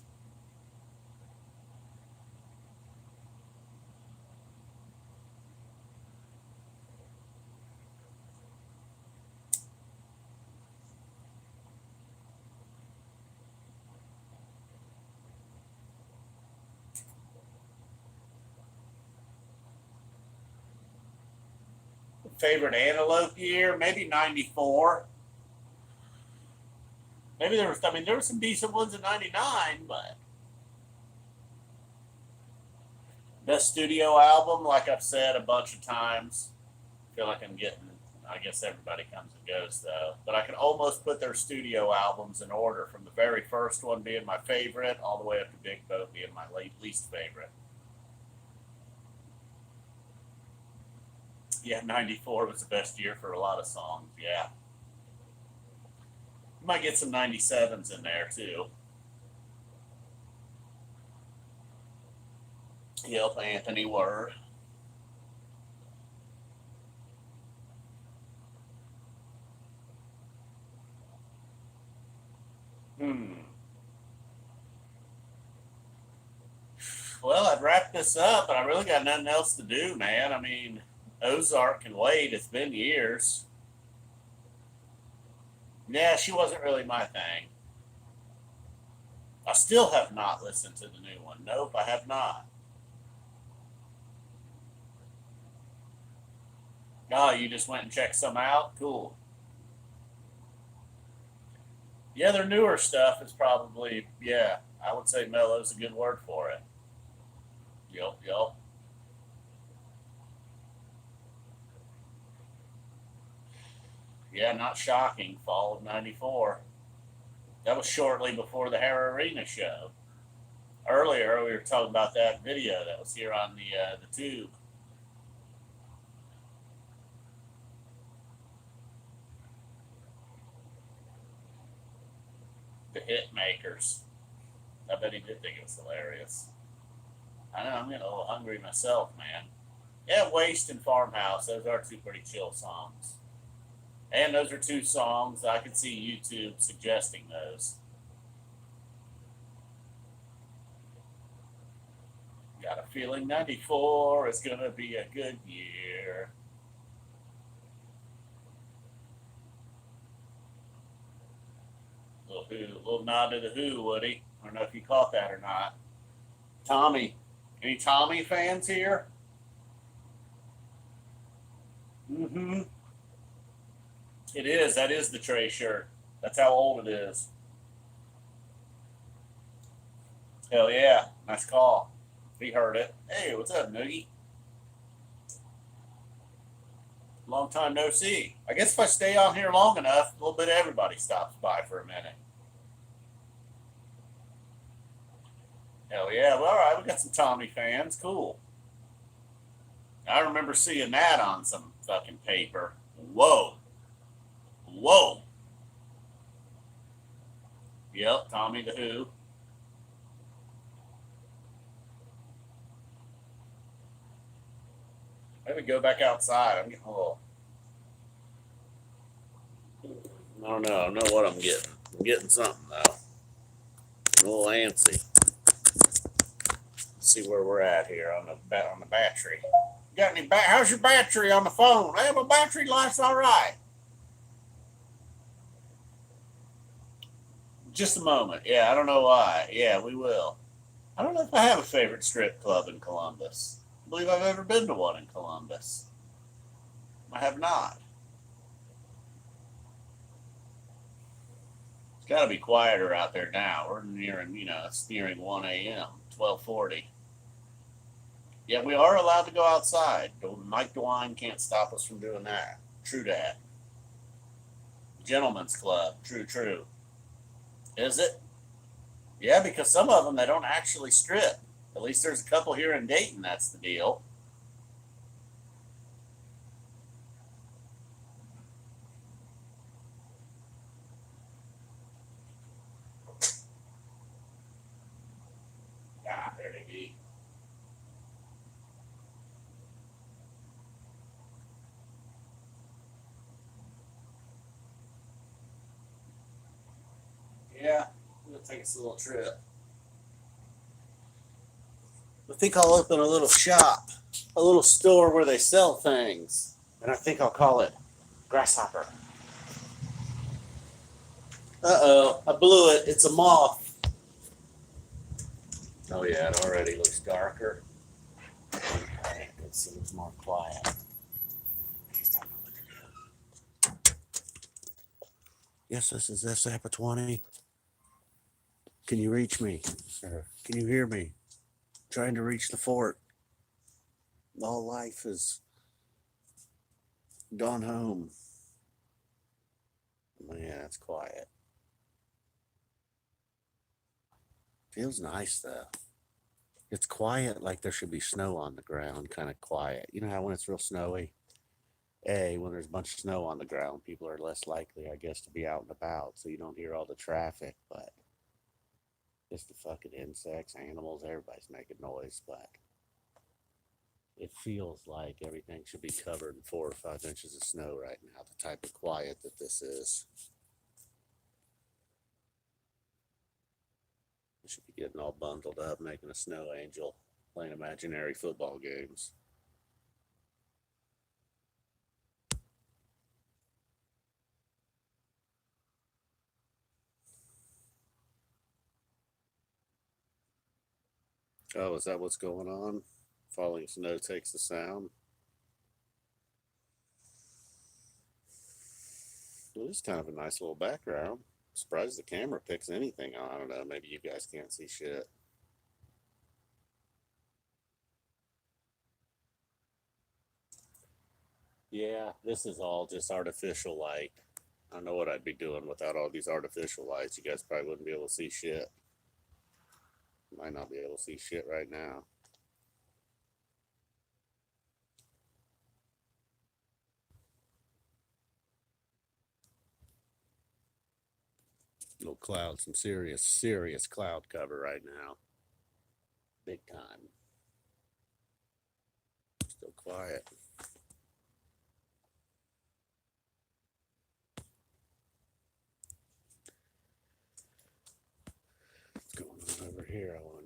Favorite Antelope year, maybe '94. Maybe there was, I mean, there were some decent ones in '99, but best studio album, like I've said a bunch of times. I feel like I'm getting, I guess everybody comes and goes though, but I can almost put their studio albums in order from the very first one being my favorite all the way up to Big Boat being my least favorite. Yeah, '94 was the best year for a lot of songs. Yeah. You might get some '97s in there too. Yep, Anthony Word. Hmm. Well, I'd wrap this up, but I really got nothing else to do, man. I mean, Ozark can wait. It's been years. Yeah, she wasn't really my thing. I still have not listened to the new one. Nope, I have not. Oh, you just went and checked some out? Cool. Yeah, their newer stuff is probably, yeah, I would say mellow's a good word for it. Yup, yup. Yeah, not shocking. Fall of '94. That was shortly before the Hara Arena show. Earlier, we were talking about that video that was here on the tube. The hit makers. I bet he did think it was hilarious. I know, I'm getting a little hungry myself, man. Yeah, Waste and Farmhouse, those are two pretty chill songs. And those are two songs I could see YouTube suggesting those. Got a feeling '94 is going to be a good year. Little who, little nod to the Who, Woody. I don't know if you caught that or not. Tommy. Any Tommy fans here? Mm-hmm. It is. That is the Trey shirt. That's how old it is. Hell yeah. Nice call. He heard it. Hey, what's up, Noogie? Long time no see. I guess if I stay on here long enough, a little bit of everybody stops by for a minute. Hell yeah. Well, all right. We got some Tommy fans. Cool. I remember seeing that on some fucking paper. Whoa. Whoa. Yep. Tommy the Who. Maybe go back outside. I'm getting a little. I don't know. I don't know what I'm getting. I'm getting something though. I'm a little antsy. Let's see where we're at here on the battery. Got any? How's your battery on the phone? Hey, my battery life's all right. Just a moment. Yeah, I don't know why. Yeah, we will. I don't know if I have a favorite strip club in Columbus. I believe I've ever been to one in Columbus. I have not. It's got to be quieter out there now. We're nearing, it's nearing 1 a.m., 12:40. Yeah, we are allowed to go outside. Mike DeWine can't stop us from doing that. True that. Gentlemen's Club. True, true. Is it? Yeah, because some of them, they don't actually strip. At least there's a couple here in Dayton, that's the deal. Ah, there they be. Yeah, we'll take us a little trip. I think I'll open a little shop, a little store where they sell things, and I think I'll call it Grasshopper. Uh-oh, I blew it. It's a moth. Oh yeah, it already looks darker. Okay, it seems more quiet. Yes, this is SAPA 20. Can you reach me? Or can you hear me? Trying to reach the fort. All life is gone home. Man, it's quiet. Feels nice though. It's quiet like there should be snow on the ground, kind of quiet. You know how when it's real snowy? When there's a bunch of snow on the ground, people are less likely, I guess, to be out and about, so you don't hear all the traffic, but just the fucking insects, animals, everybody's making noise, but it feels like everything should be covered in 4 or 5 inches of snow right now, the type of quiet that this is. We should be getting all bundled up, making a snow angel, playing imaginary football games. Oh, is that what's going on? Falling snow takes the sound. Well, this is kind of a nice little background. I'm surprised the camera picks anything. I don't know. Maybe you guys can't see shit. Yeah, this is all just artificial light. I don't know what I'd be doing without all these artificial lights. You guys probably wouldn't be able to see shit. Might not be able to see shit right now. Little cloud, some serious cloud cover right now. Big time. Still quiet. What's going on over here, I wonder?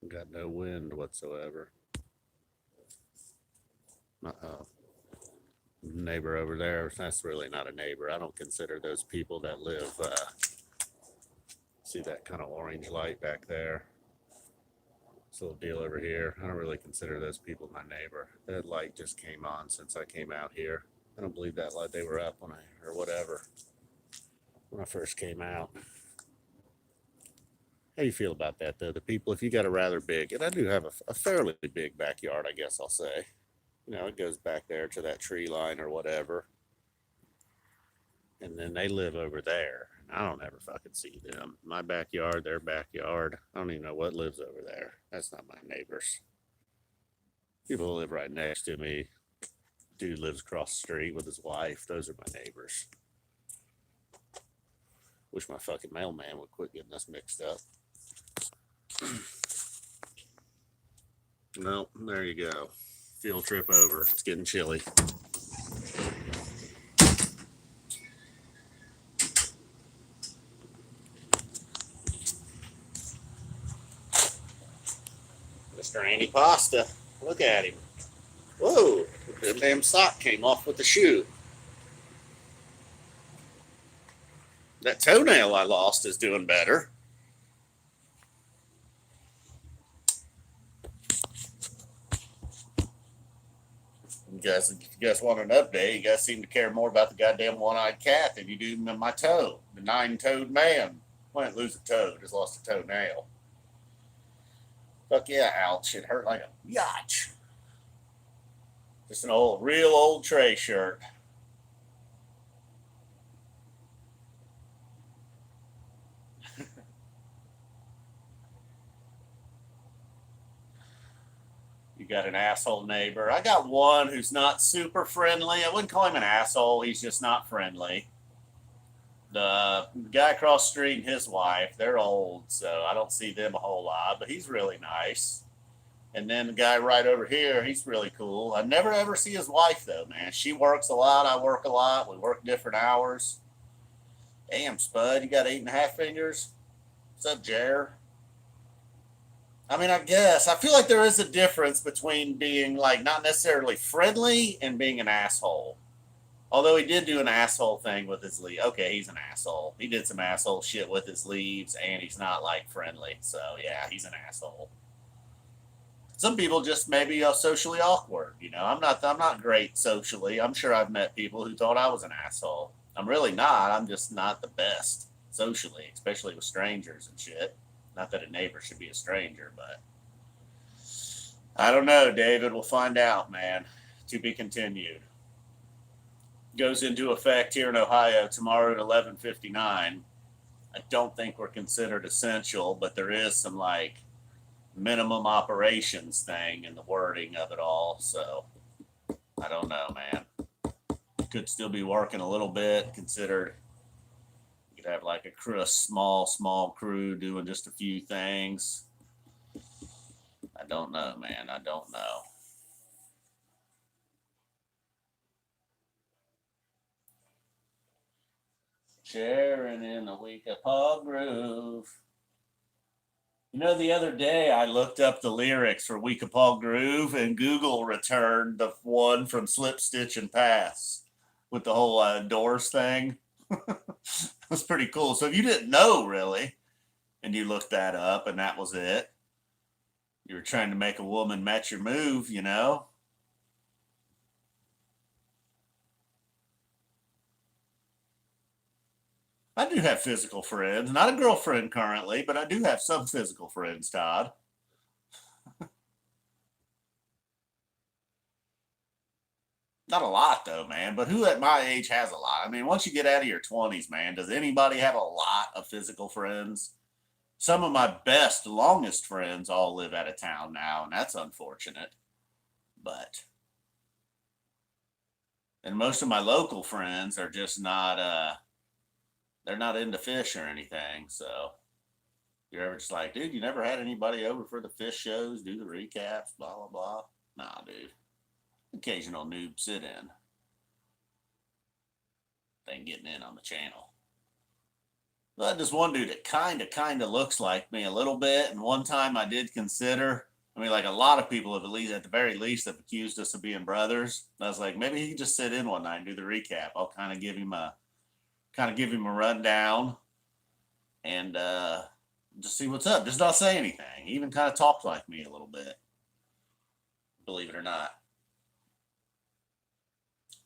Got no wind whatsoever. Uh-oh. Neighbor over there, that's really not a neighbor. I don't consider those people that live, see that kind of orange light back there? This little deal over here. I don't really consider those people my neighbor. That light just came on since I came out here. I don't believe that light, they were up when I first came out. How do you feel about that though? The people, if you got a rather big, and I do have a fairly big backyard, I guess I'll say. You know, it goes back there to that tree line or whatever. And then they live over there. I don't ever fucking see them. My backyard, their backyard. I don't even know what lives over there. That's not my neighbors. People who live right next to me. Dude lives across the street with his wife. Those are my neighbors. Wish my fucking mailman would quit getting us mixed up. No, there you go. Field trip over. It's getting chilly. Mr. Andy Pasta. Look at him. Whoa, the damn sock came off with the shoe. That toenail I lost is doing better. If you guys want an update, you guys seem to care more about the goddamn one-eyed cat than you do my toe. The 9-toed man. Well, I didn't lose a toe, just lost a toenail. Fuck yeah, ouch. It hurt like a yatch. Just an real old Trey shirt. You got an asshole neighbor. I got one who's not super friendly. I wouldn't call him an asshole. He's just not friendly. The guy across the street and his wife, they're old, so I don't see them a whole lot, but he's really nice. And then the guy right over here, he's really cool. I never ever see his wife though, man. She works a lot. I work a lot. We work different hours. Damn, Spud, you got 8.5 fingers. What's up, Jer? I mean, I guess I feel like there is a difference between being like not necessarily friendly and being an asshole. Although he did do an asshole thing with his leaf. Okay, he's an asshole. He did some asshole shit with his leaves, and he's not like friendly. So yeah, he's an asshole. Some people just maybe are socially awkward. You know, I'm not great socially. I'm sure I've met people who thought I was an asshole. I'm really not. I'm just not the best socially, especially with strangers and shit. Not that a neighbor should be a stranger, but I don't know, David. We'll find out, man. To be continued. Goes into effect here in Ohio tomorrow at 11:59. I don't think we're considered essential, but there is some like minimum operations thing in the wording of it all. So I don't know, man. Could still be working a little bit. Considered you could have like a crew, a small crew doing just a few things. I don't know, man. I don't know. Sharing in a week of Paul Groove. You know, the other day I looked up the lyrics for Week of Paul Groove, and Google returned the one from Slip, Stitch, and Pass with the whole Doors thing. That's pretty cool. So if you didn't know really, and you looked that up, and that was it, you were trying to make a woman match your move, you know. I do have physical friends, not a girlfriend currently, but I do have some physical friends, Todd. Not a lot though, man. But who at my age has a lot? I mean, once you get out of your 20s, man, does anybody have a lot of physical friends? Some of my best, longest friends all live out of town now, and that's unfortunate. But and most of my local friends are just not they're not into Phish or anything. So you're ever just like, dude, you never had anybody over for the Phish shows, do the recaps, blah blah blah. Nah, dude. Occasional noob sit in. Thing getting in on the channel. But this one dude that kind of looks like me a little bit. And one time I did consider, I mean, like a lot of people have at the very least have accused us of being brothers. I was like, maybe he could just sit in one night and do the recap. I'll kind of give him a rundown and just see what's up. Just not say anything. He even kind of talked like me a little bit. Believe it or not.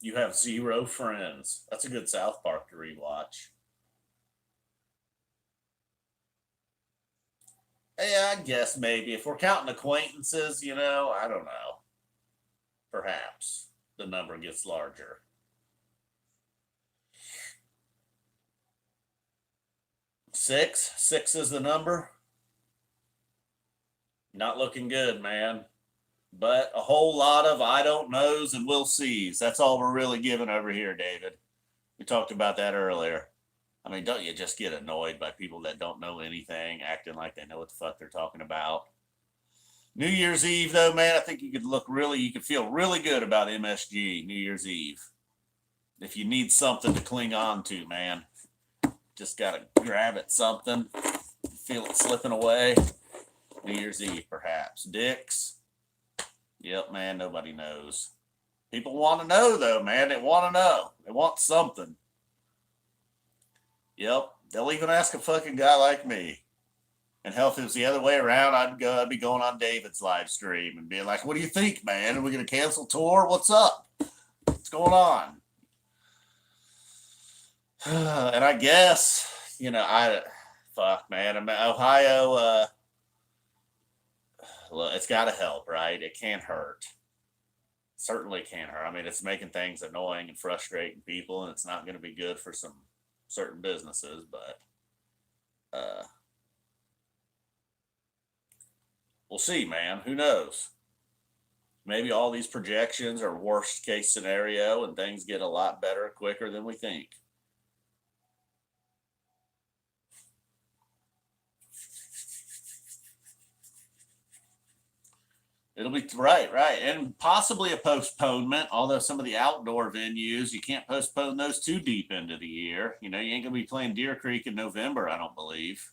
You have zero friends. That's a good South Park to rewatch. Yeah, I guess maybe. If we're counting acquaintances, I don't know. Perhaps the number gets larger. 6? 6 is the number. Not looking good, man. But a whole lot of I don't knows and we'll sees. That's all we're really giving over here, David. We talked about that earlier. I mean, don't you just get annoyed by people that don't know anything, acting like they know what the fuck they're talking about? New Year's Eve, though, man, I think you could feel really good about MSG New Year's Eve. If you need something to cling on to, man, just gotta grab at something, feel it slipping away. New Year's Eve, perhaps. Dicks. Yep, man, nobody knows. People want to know, though, man. They want to know. They want something. Yep, they'll even ask a fucking guy like me. And hell, if it was the other way around, I'd be going on David's live stream and being like, "What do you think, man? Are we gonna cancel tour? What's up? What's going on?" And I guess, fuck, man. Ohio. Look, it's got to help, right? It can't hurt. Certainly can't hurt. I mean, it's making things annoying and frustrating people, and it's not going to be good for some certain businesses, but we'll see, man. Who knows? Maybe all these projections are worst case scenario and things get a lot better quicker than we think. It'll be right, right, and possibly a postponement. Although some of the outdoor venues, you can't postpone those too deep into the year. You know, you ain't gonna be playing Deer Creek in November, I don't believe.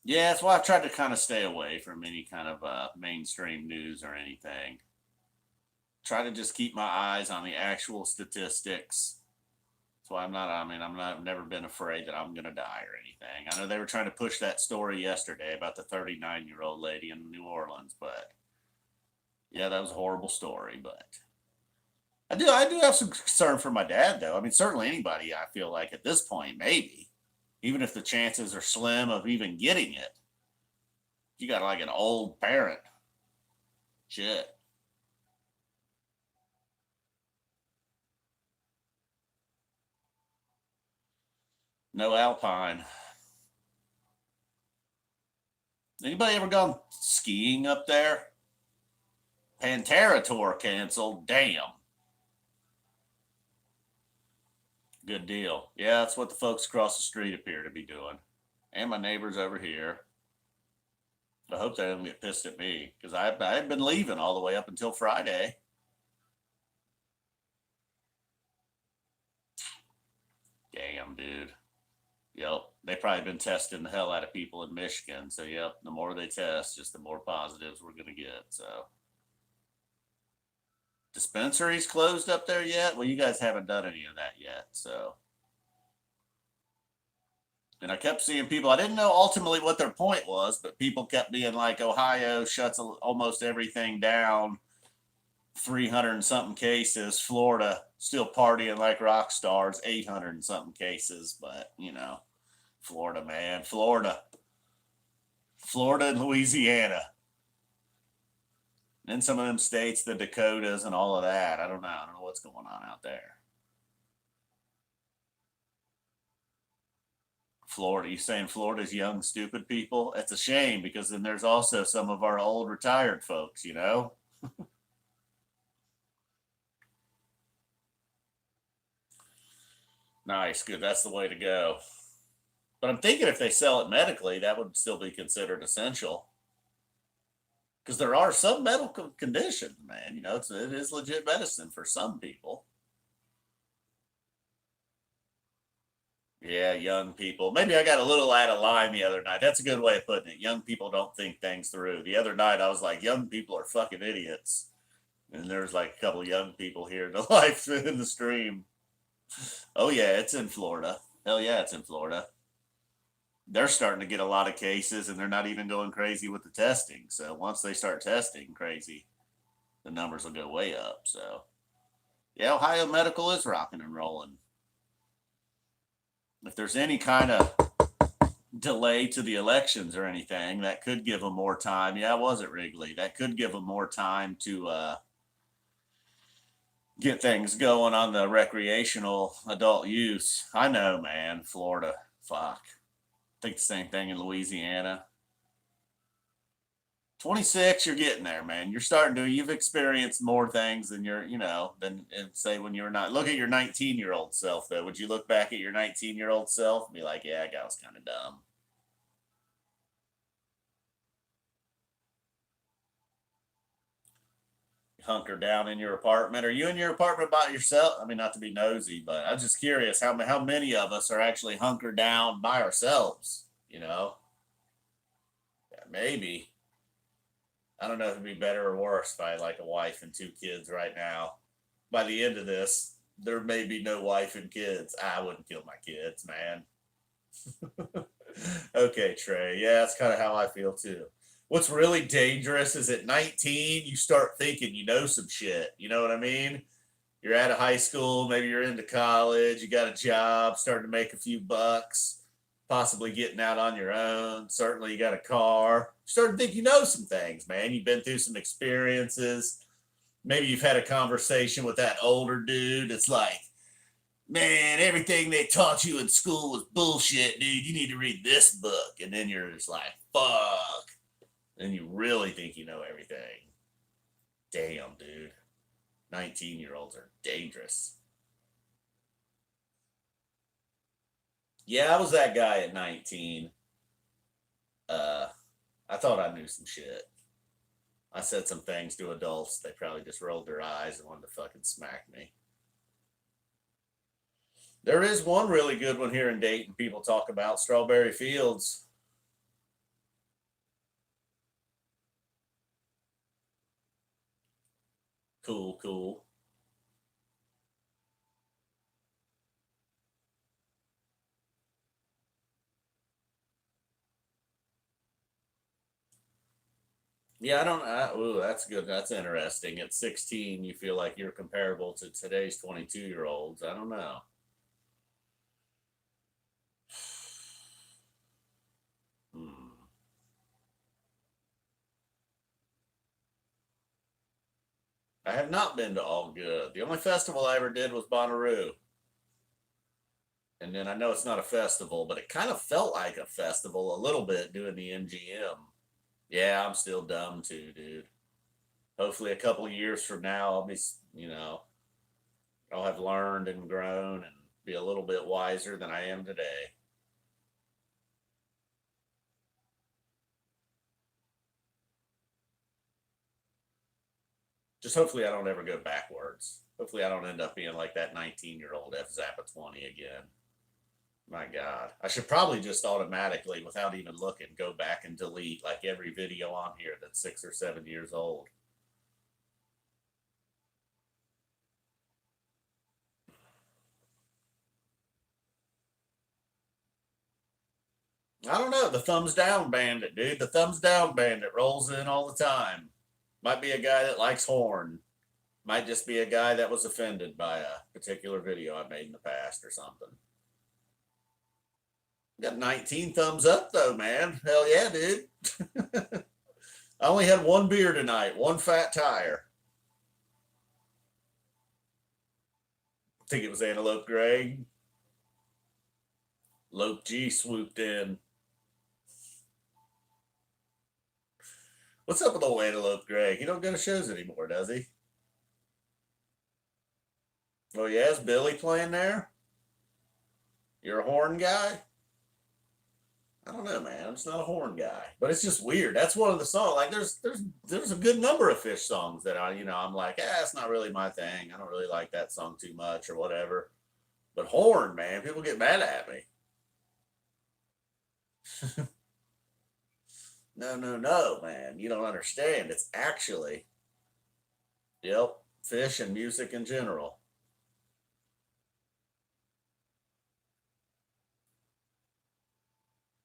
Yeah, that's why I've tried to kind of stay away from any kind of mainstream news or anything. Try to just keep my eyes on the actual statistics. That's why I'm not. I mean, I'm not. I've never been afraid that I'm going to die or anything. I know they were trying to push that story yesterday about the 39-year-old lady in New Orleans, but yeah, that was a horrible story. But I do have some concern for my dad, though. I mean, certainly anybody. I feel like at this point, maybe, even if the chances are slim of even getting it, you got like an old parent. Shit. No Alpine. Anybody ever gone skiing up there? Pantera tour canceled. Damn. Good deal. Yeah, that's what the folks across the street appear to be doing. And my neighbors over here. I hope they don't get pissed at me because I had been leaving all the way up until Friday. Damn, dude. Yep. They probably been testing the hell out of people in Michigan. So, yep, the more they test, just the more positives we're going to get. So, dispensaries closed up there yet? Well, you guys haven't done any of that yet. So, and I kept seeing people, I didn't know ultimately what their point was, but people kept being like, Ohio shuts almost everything down, 300 and something cases. Florida still partying like rock stars, 800 and something cases. But, you know, Florida, man, Florida and Louisiana. And some of them states, the Dakotas and all of that. I don't know. I don't know what's going on out there. Florida, you saying Florida's young, stupid people? It's a shame because then there's also some of our old retired folks, you know? Nice, good. That's the way to go. But I'm thinking if they sell it medically, that would still be considered essential because there are some medical conditions, man. You know, it is legit medicine for some people. Yeah, young people. Maybe I got a little out of line the other night. That's a good way of putting it. Young people don't think things through. The other night, I was like, young people are fucking idiots. And there's like a couple of young people here in the live in the stream. Oh, yeah, it's in Florida. Hell yeah, it's in Florida. They're starting to get a lot of cases and they're not even going crazy with the testing. So once they start testing crazy, the numbers will go way up. So, yeah, Ohio Medical is rocking and rolling. If there's any kind of delay to the elections or anything, that could give them more time. Yeah, was it Wrigley? That could give them more time to get things going on the recreational adult use. I know, man. Florida, fuck. I think the same thing in Louisiana. 26, you're getting there, man. You're starting to, you've experienced more things than than say when you're not. Look at your 19-year-old self, though. Would you look back at your 19-year-old self and be like, yeah, that guy was kind of dumb? Hunker down in your apartment? Are you in your apartment by yourself? I mean, not to be nosy, but I'm just curious how many of us are actually hunkered down by ourselves. You know, yeah, maybe. I don't know if it'd be better or worse if I had like a wife and two kids right now. By the end of this, there may be no wife and kids. I wouldn't kill my kids, man. Okay, Trey. Yeah, that's kind of how I feel too. What's really dangerous is at 19, you start thinking you know some shit. You know what I mean? You're out of high school, maybe you're into college, you got a job, starting to make a few bucks, possibly getting out on your own. Certainly, you got a car. You start to think you know some things, man. You've been through some experiences. Maybe you've had a conversation with that older dude. It's like, man, everything they taught you in school was bullshit, dude. You need to read this book. And then you're just like, fuck. And you really think you know everything. Damn, dude. 19-year-olds are dangerous. Yeah, I was that guy at 19. Uh, I thought I knew some shit. I said some things to adults. They probably just rolled their eyes and wanted to fucking smack me. There is one really good one here in Dayton people talk about, Strawberry Fields. Cool, cool. Yeah, I don't. Ooh, that's good. That's interesting. At 16, you feel like you're comparable to today's 22-year-olds. I don't know. Hmm. I have not been to All Good. The only festival I ever did was Bonnaroo. And then I know it's not a festival, but it kind of felt like a festival a little bit doing the MGM. Yeah, I'm still dumb too, dude. Hopefully, a couple of years from now, I'll be, I'll have learned and grown and be a little bit wiser than I am today. Just hopefully, I don't ever go backwards. Hopefully, I don't end up being like that 19-year-old F Zappa 20 again. My God. I should probably just automatically, without even looking, go back and delete like every video on here that's 6 or 7 years old. I don't know. The thumbs down bandit, dude. The thumbs down bandit rolls in all the time. Might be a guy that likes horn. Might just be a guy that was offended by a particular video I made in the past or something. Got 19 thumbs up though, man. Hell yeah, dude. I only had one beer tonight, one fat tire. I think it was Antelope Greg. Lope G swooped in. What's up with old Antelope Greg? He don't go to shows anymore, does he? Oh yeah, is Billy playing there? You're a horn guy? I don't know, man. I'm just not a horn guy. But it's just weird. That's one of the songs. Like there's a good number of Phish songs that I'm like, it's not really my thing. I don't really like that song too much or whatever. But horn, man, people get mad at me. No, no, no, man. You don't understand. It's actually, yep, Phish and music in general.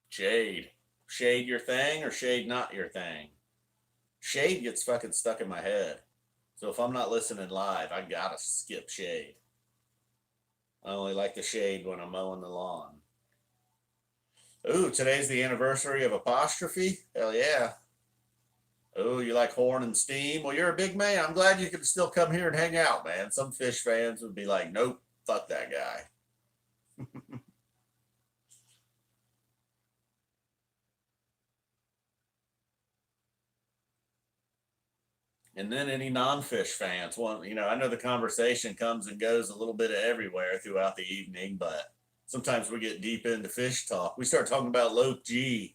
Shade. Shade your thing or shade not your thing? Shade gets fucking stuck in my head. So if I'm not listening live, I gotta skip shade. I only like the shade when I'm mowing the lawn. Ooh, today's the anniversary of Apostrophe. Hell yeah. Oh, you like Horn and Steam? Well, you're a big man. I'm glad you can still come here and hang out, man. Some Phish fans would be like, nope, fuck that guy. And then any non-Phish fans, well, I know the conversation comes and goes a little bit of everywhere throughout the evening, but sometimes we get deep into Phish talk. We start talking about Lope G.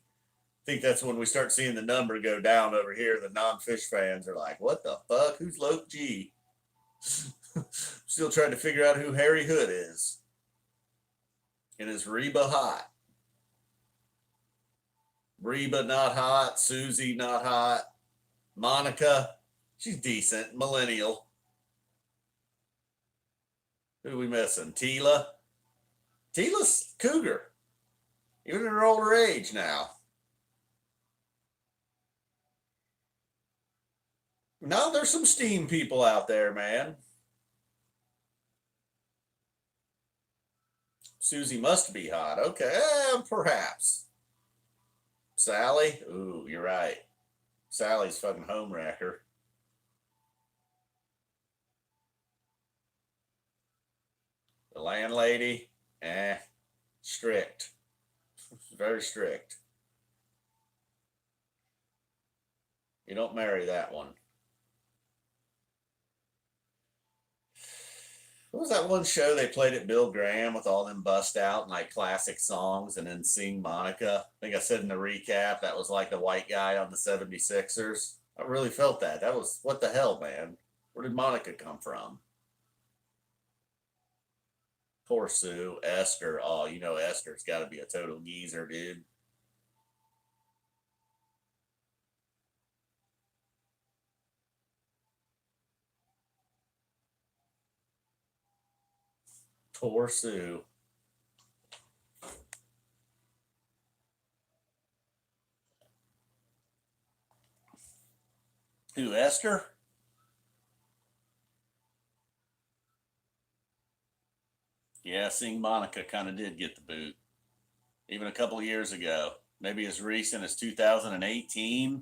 I think that's when we start seeing the number go down over here. The non-Phish fans are like, what the fuck? Who's Lope G? Still trying to figure out who Harry Hood is. And is Reba hot? Reba not hot. Susie not hot. Monica, she's decent. Millennial. Who are we missing? Tila. Tila's cougar. Even in her older age now. No, there's some steam people out there, man. Susie must be hot. Okay, perhaps. Sally? Ooh, you're right. Sally's fucking home wrecker. The landlady? Strict. Very strict. You don't marry that one. What was that one show they played at Bill Graham with all them bust out and like classic songs and then sing Monica? I think I said in the recap that was like the white guy on the 76ers. I really felt that. That was what the hell, man. Where did Monica come from? Poor Sue, Esther. Oh, you know Esther's got to be a total geezer, dude. Poor Sue. Who, Esther? Yeah, Sing Monica kind of did get the boot. Even a couple of years ago, maybe as recent as 2018.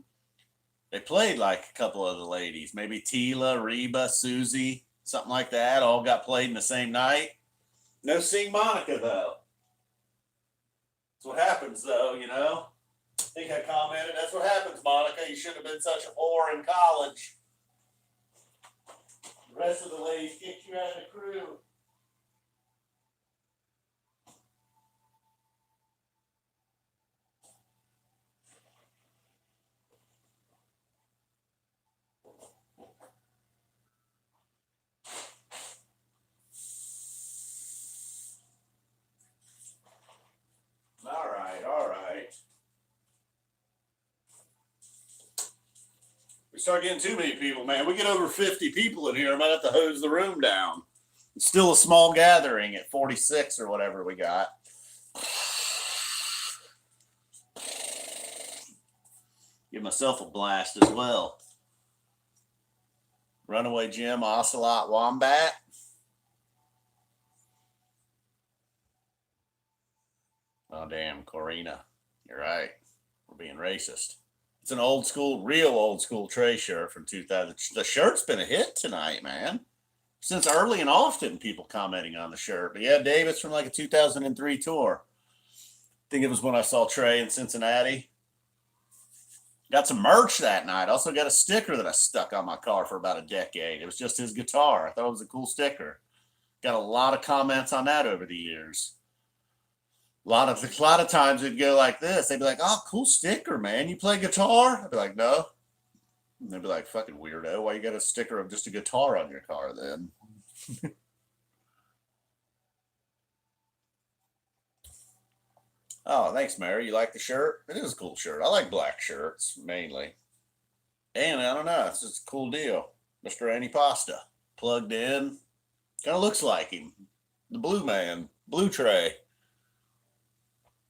They played like a couple of the ladies, maybe Tila, Reba, Susie, something like that, all got played in the same night. No Sing Monica, though. That's what happens, though, you know? I think I commented, that's what happens, Monica. You shouldn't have been such a whore in college. The rest of the ladies kicked you out of the crew. All right, all right. We start getting too many people, man. We get over 50 people in here. I might have to hose the room down. It's still a small gathering at 46 or whatever we got. Give myself a blast as well. Runaway Jim, Ocelot, Wombat. Oh, damn, Corina. You're right. We're being racist. It's an old school, real old school Trey shirt from 2000. The shirt's been a hit tonight, man. Since early and often, people commenting on the shirt. But yeah, Dave, it's from like a 2003 tour. I think it was when I saw Trey in Cincinnati. Got some merch that night. Also got a sticker that I stuck on my car for about a decade. It was just his guitar. I thought it was a cool sticker. Got a lot of comments on that over the years. A lot of times it'd go like this. They'd be like, "Oh, cool sticker, man. You play guitar?" I'd be like, "No." And they'd be like, "Fucking weirdo. Why you got a sticker of just a guitar on your car then?" Oh, thanks, Mary. You like the shirt? It is a cool shirt. I like black shirts mainly. And I don't know. It's just a cool deal. Mr. Antipasta. Plugged in. Kind of looks like him. The blue man. Blue tray.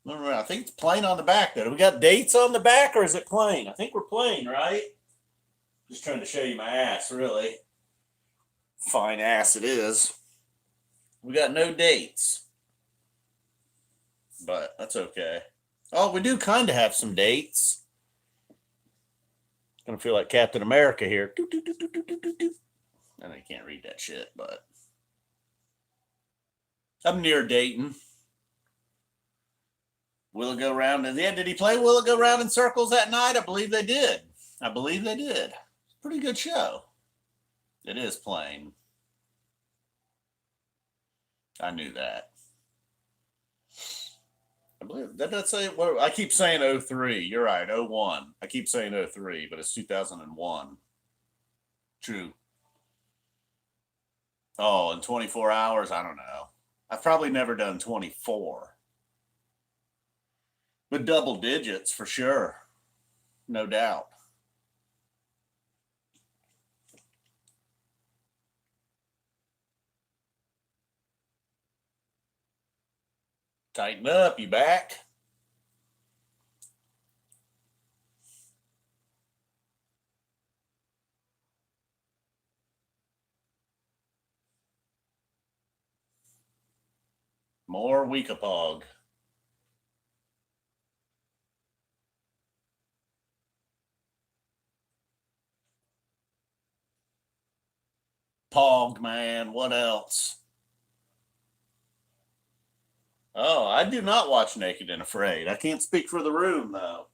I think it's plain on the back, though. Do we got dates on the back, or is it plain? I think we're plain, right? Just trying to show you my ass, really. Fine ass it is. We got no dates. But that's okay. Oh, we do kind of have some dates. Gonna feel like Captain America here. I know you can't read that shit, but I'm near Dayton. Will it go round? And yeah, did he play Will It Go Round in Circles that night? I believe they did. I believe they did. Pretty good show. It is plain. I knew that. I believe that does say. Well, I keep saying 03. You're right. 01. I keep saying 03, but it's 2001. True. Oh, in 24 hours? I don't know. I've probably never done 24. But double digits for sure. No doubt. Tighten up, you back? More Weekapog. Pog, man. What else? Oh, I do not watch Naked and Afraid. I can't speak for the room, though.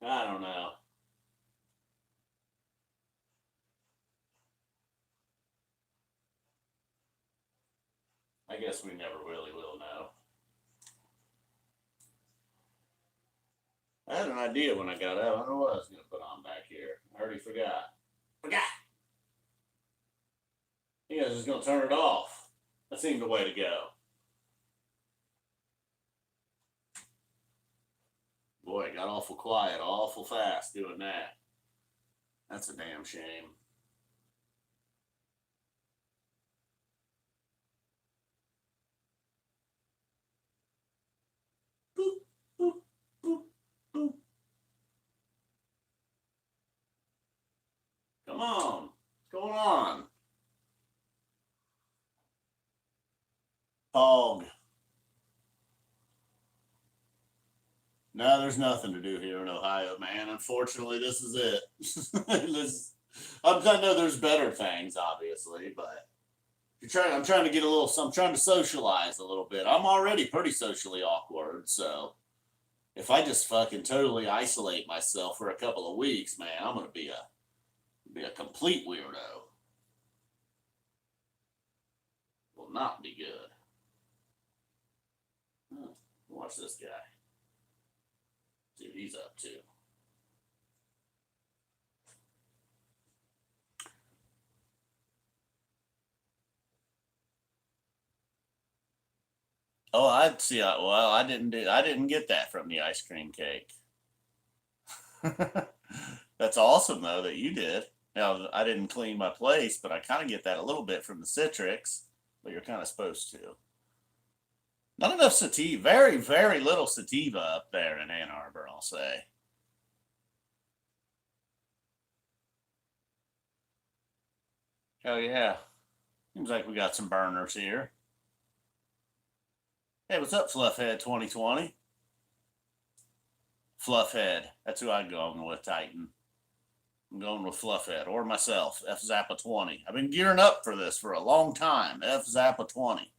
I don't know. I guess we never really will know. I had an idea when I got out. I don't know what I was going to put on back here. I already forgot. Forgot. You guys just going to turn it off. That seemed the way to go. Boy, it got awful quiet, awful fast doing that. That's a damn shame. Boop, boop, boop, boop. Come on. What's going on? Hog. No, there's nothing to do here in Ohio, man. Unfortunately, this is it. I know there's better things, obviously, but I'm trying to get a little. I'm trying to socialize a little bit. I'm already pretty socially awkward, so if I just fucking totally isolate myself for a couple of weeks, man, I'm gonna be a complete weirdo. Will not be good. Watch this guy. See what he's up to. Oh, I'd see. Well, I didn't get that from the ice cream cake. That's awesome though that you did. Now I didn't clean my place, but I kind of get that a little bit from the citrix. But you're kind of supposed to. Not enough sativa. Very, very little sativa up there in Ann Arbor, I'll say. Oh yeah. Seems like we got some burners here. Hey, what's up, Fluffhead 2020? Fluffhead. That's who I'm going with, Titan. I'm going with Fluffhead or myself, F Zappa 20. I've been gearing up for this for a long time. F Zappa 20.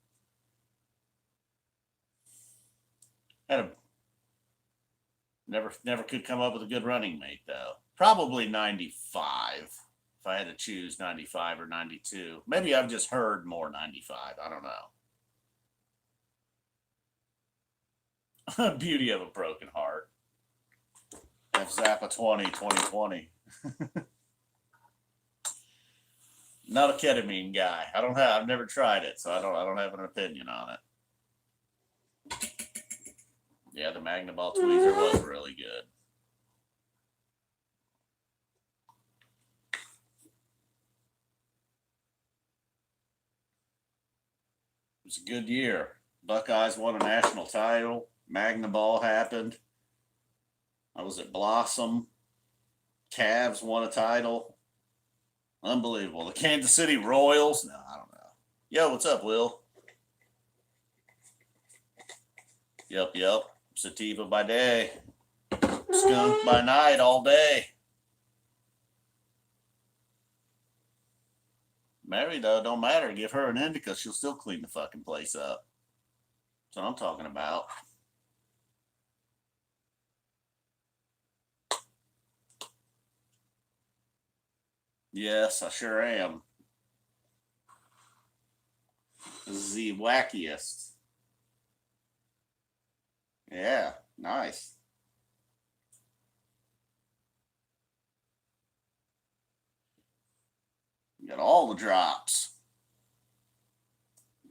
Had a never could come up with a good running mate though. Probably 95. If I had to choose 95 or 92. Maybe I've just heard more 95. I don't know. Beauty of a broken heart. F Zappa 20, 2020. Not a ketamine guy. I've never tried it, so I don't have an opinion on it. Yeah, the Magnaball tweezer was really good. It was a good year. Buckeyes won a national title. Magnaball happened. I was at Blossom. Cavs won a title. Unbelievable. The Kansas City Royals. No, I don't know. Yo, what's up, Will? Yep. Sativa by day. Skunk by night all day. Mary, though, don't matter. Give her an indica. She'll still clean the fucking place up. That's what I'm talking about. Yes, I sure am. The wackiest. Yeah, nice. You got all the drops.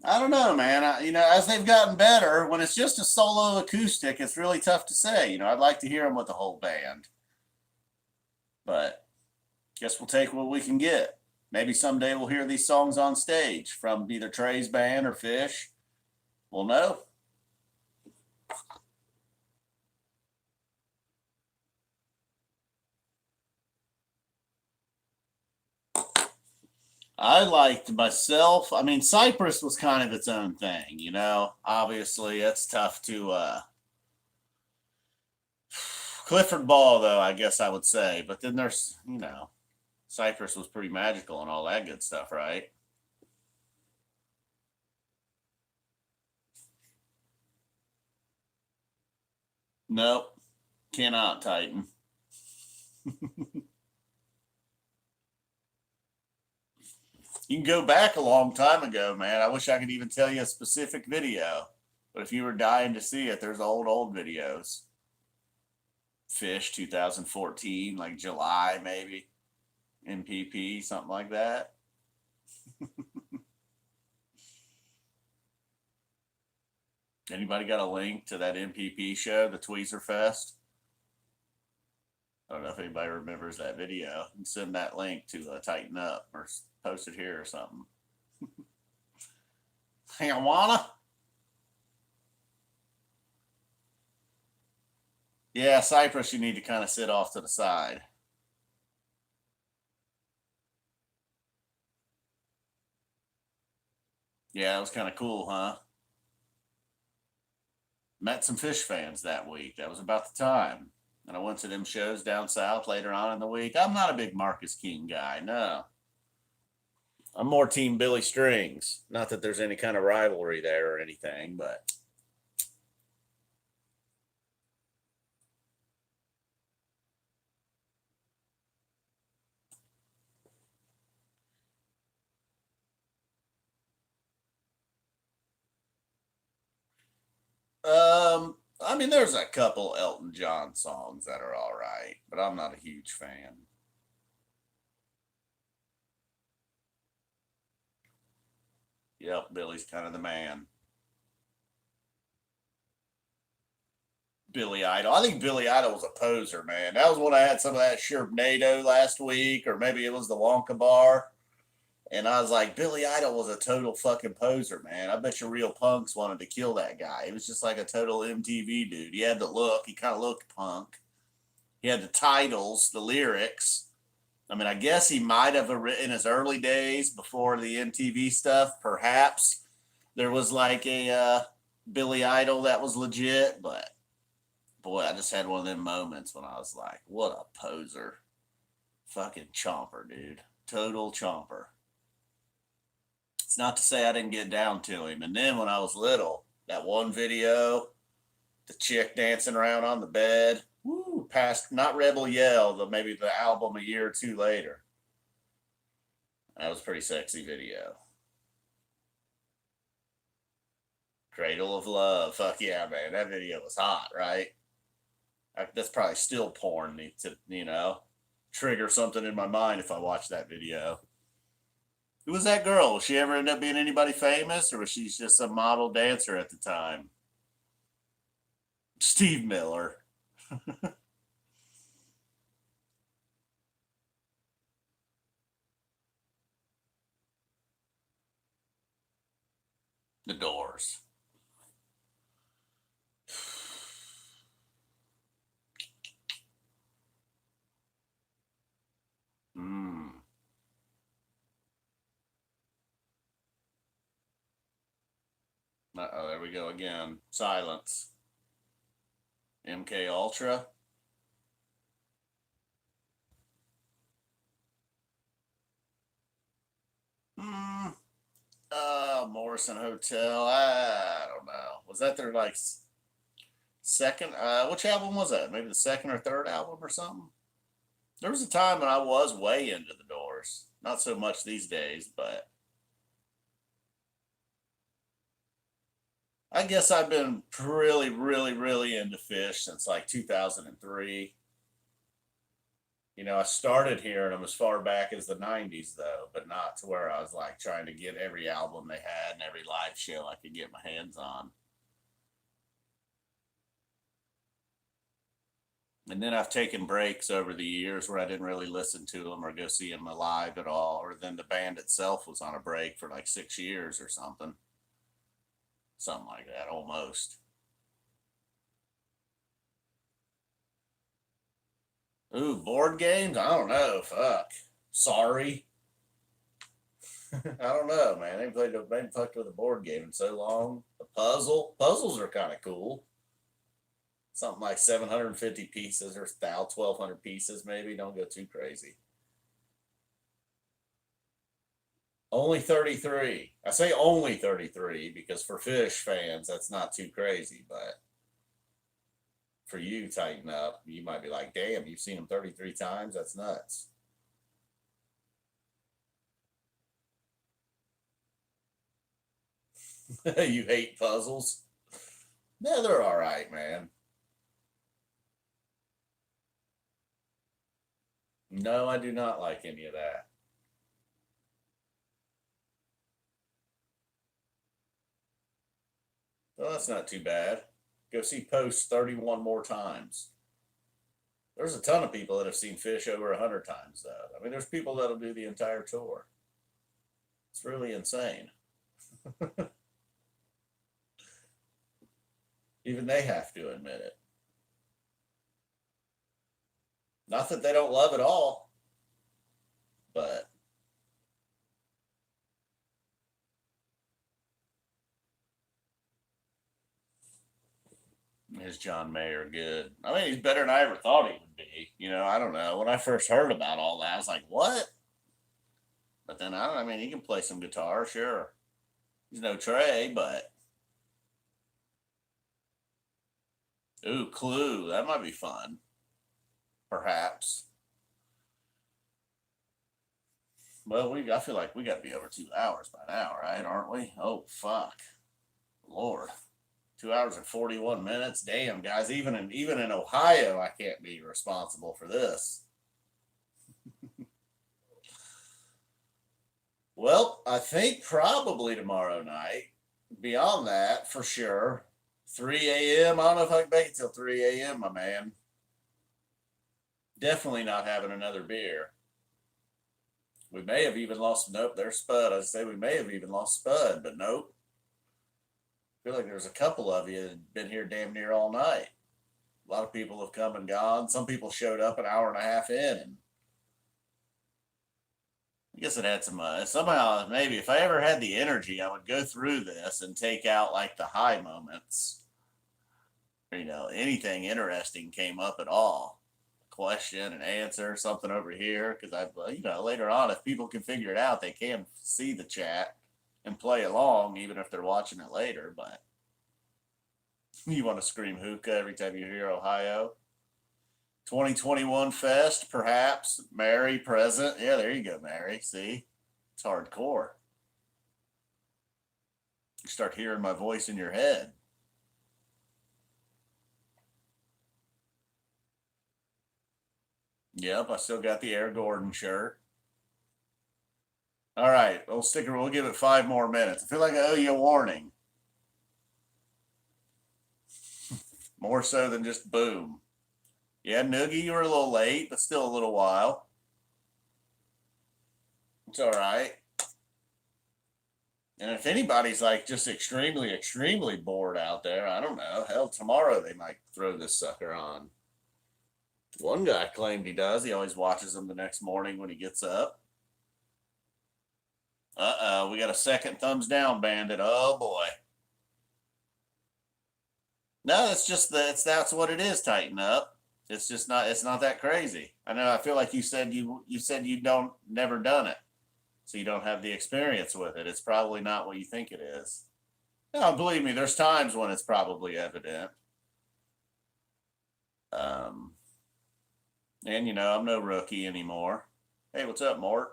I don't know, man. As they've gotten better, when it's just a solo acoustic, it's really tough to say. I'd like to hear them with the whole band. But guess we'll take what we can get. Maybe someday we'll hear these songs on stage from either Trey's band or Phish. We'll know. I liked myself. I mean, Cypress was kind of its own thing, Obviously, it's tough to. Clifford Ball, though, I guess I would say. But then there's, Cypress was pretty magical and all that good stuff, right? Nope. Cannot, Titan. You can go back a long time ago, man. I wish I could even tell you a specific video. But if you were dying to see it, there's old videos. Phish 2014, like July maybe. MPP, something like that. Anybody got a link to that MPP show, the Tweezer Fest? I don't know if anybody remembers that video. You can send that link to Tighten Up or post it here or something. Hey, I wanna? Yeah, Cypress, you need to kind of sit off to the side. Yeah, that was kind of cool, huh? Met some Phish fans that week. That was about the time. And I went to them shows down south later on in the week. I'm not a big Marcus King guy, no. I'm more team Billy Strings. Not that there's any kind of rivalry there or anything, but I mean, there's a couple Elton John songs that are all right, but I'm not a huge fan. Yep, Billy's kind of the man. Billy Idol. I think Billy Idol was a poser, man. That was when I had some of that Sharknado last week, or maybe it was the Wonka Bar. And I was like, Billy Idol was a total fucking poser, man. I bet you real punks wanted to kill that guy. He was just like a total MTV dude. He had the look. He kind of looked punk. He had the titles, the lyrics. I mean, I guess he might have in his early days before the MTV stuff. Perhaps there was like a Billy Idol that was legit, but boy, I just had one of them moments when I was like, what a poser. Fucking chomper, dude. Total chomper. It's not to say I didn't get down to him. And then when I was little, that one video, the chick dancing around on the bed, woo, past not Rebel Yell, but maybe the album a year or two later. That was a pretty sexy video. Cradle of Love. Fuck yeah, man. That video was hot, right? That's probably still porn to, trigger something in my mind if I watch that video. Who was that girl? Was she ever end up being anybody famous, or was she just a model dancer at the time? Steve Miller. The Doors. Hmm. Uh-oh, there we go again. Silence. MK Ultra. Hmm. Morrison Hotel. I don't know. Was that their like second? Which album was that? Maybe the second or third album or something. There was a time when I was way into the Doors. Not so much these days, but I guess I've been really, really, really into Phish since like 2003. I started hearing them as far back as the 90s, though, but not to where I was like trying to get every album they had and every live show I could get my hands on. And then I've taken breaks over the years where I didn't really listen to them or go see them live at all, or then the band itself was on a break for like 6 years or something. Something like that, almost. Ooh, board games? I don't know. Fuck. Sorry. I don't know, man. They ain't fucked with a board game in so long. A puzzle? Puzzles are kind of cool. Something like 750 pieces or 1,200 pieces, maybe. Don't go too crazy. Only 33. I say only 33 because for Phish fans, that's not too crazy, but for you, tighten up. You might be like, damn, you've seen him 33 times? That's nuts. You hate puzzles? Yeah, they're all right, man. No, I do not like any of that. Well, that's not too bad. Go see Post 31 more times. There's a ton of people that have seen Phish over 100 times, though. I mean, there's people that'll do the entire tour. It's really insane. Even they have to admit it. Not that they don't love it all, but is John Mayer good? I mean, he's better than I ever thought he would be. I don't know. When I first heard about all that, I was like, what? But then I mean, he can play some guitar, sure. He's no Trey, but ooh, Clue, that might be fun. Perhaps. Well, I feel like we got to be over 2 hours by now, right? Aren't we? Oh fuck, Lord, 2 hours and 41 minutes. Damn, guys, even in Ohio, I can't be responsible for this. Well, I think probably tomorrow night. Beyond that, for sure. 3 a.m. I don't know if I can make it till 3 a.m., my man. Definitely not having another beer. We may have even lost. Nope, there's Spud. I say we may have even lost Spud, but nope. I feel like there's a couple of you that been here damn near all night. A lot of people have come and gone. Some people showed up an hour and a half in, and I guess it had some. Somehow, maybe if I ever had the energy, I would go through this and take out like the high moments. Anything interesting came up at all. Question and answer, something over here, because later on, if people can figure it out, they can see the chat and play along, even if they're watching it later. But you want to scream hookah every time you hear Ohio. 2021 Fest, perhaps. Mary present. Yeah, there you go, Mary. See, it's hardcore. You start hearing my voice in your head. Yep, I still got the Air Gordon shirt. All right, we'll give it 5 more minutes. I feel like I owe you a warning. More so than just boom. Yeah, Noogie, you were a little late, but still a little while. It's all right. And if anybody's like just extremely, extremely bored out there, I don't know. Hell, tomorrow they might throw this sucker on. One guy claimed he does. He always watches them the next morning when he gets up. We got a second thumbs down, Bandit. Oh boy. No, that's what it is. Tighten up. It's not that crazy. I know. I feel like you said you don't never done it, so you don't have the experience with it. It's probably not what you think it is. No, believe me, there's times when it's probably evident. And I'm no rookie anymore. Hey, what's up, Mort?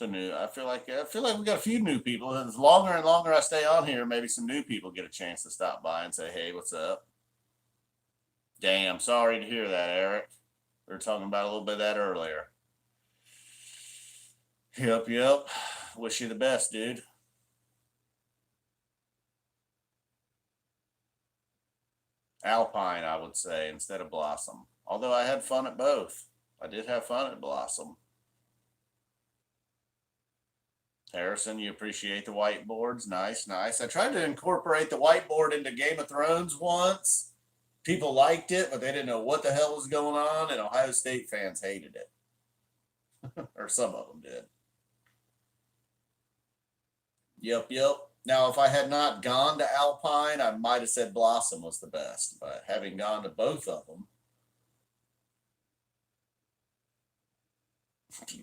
I feel like we got a few new people. As longer and longer I stay on here, maybe some new people get a chance to stop by and say, "Hey, what's up?" Damn, sorry to hear that, Eric. We were talking about a little bit of that earlier. Yep. Wish you the best, dude. Alpine, I would say, instead of Blossom. Although I had fun at both. I did have fun at Blossom. Harrison, you appreciate the whiteboards. Nice. I tried to incorporate the whiteboard into Game of Thrones once. People liked it, but they didn't know what the hell was going on, and Ohio State fans hated it. Or some of them did. Yep. Now, if I had not gone to Alpine, I might have said Blossom was the best. But having gone to both of them,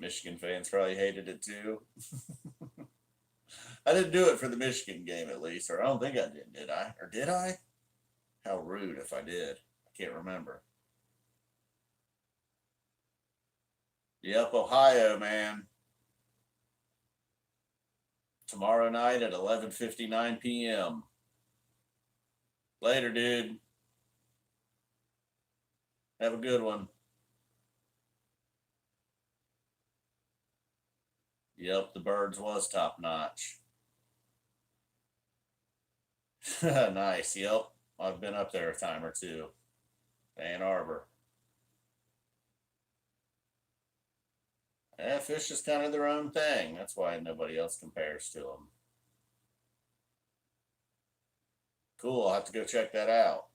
Michigan fans probably hated it too. I didn't do it for the Michigan game, at least, or I don't think I did I? Or did I? How rude if I did. I can't remember. Yep, Ohio, man. Tomorrow night at 11:59 p.m. Later, dude. Have a good one. Yep, the birds was top notch. Nice. Yep. I've been up there a time or two. Ann Arbor. Yeah, Phish is kind of their own thing. That's why nobody else compares to them. Cool. I'll have to go check that out.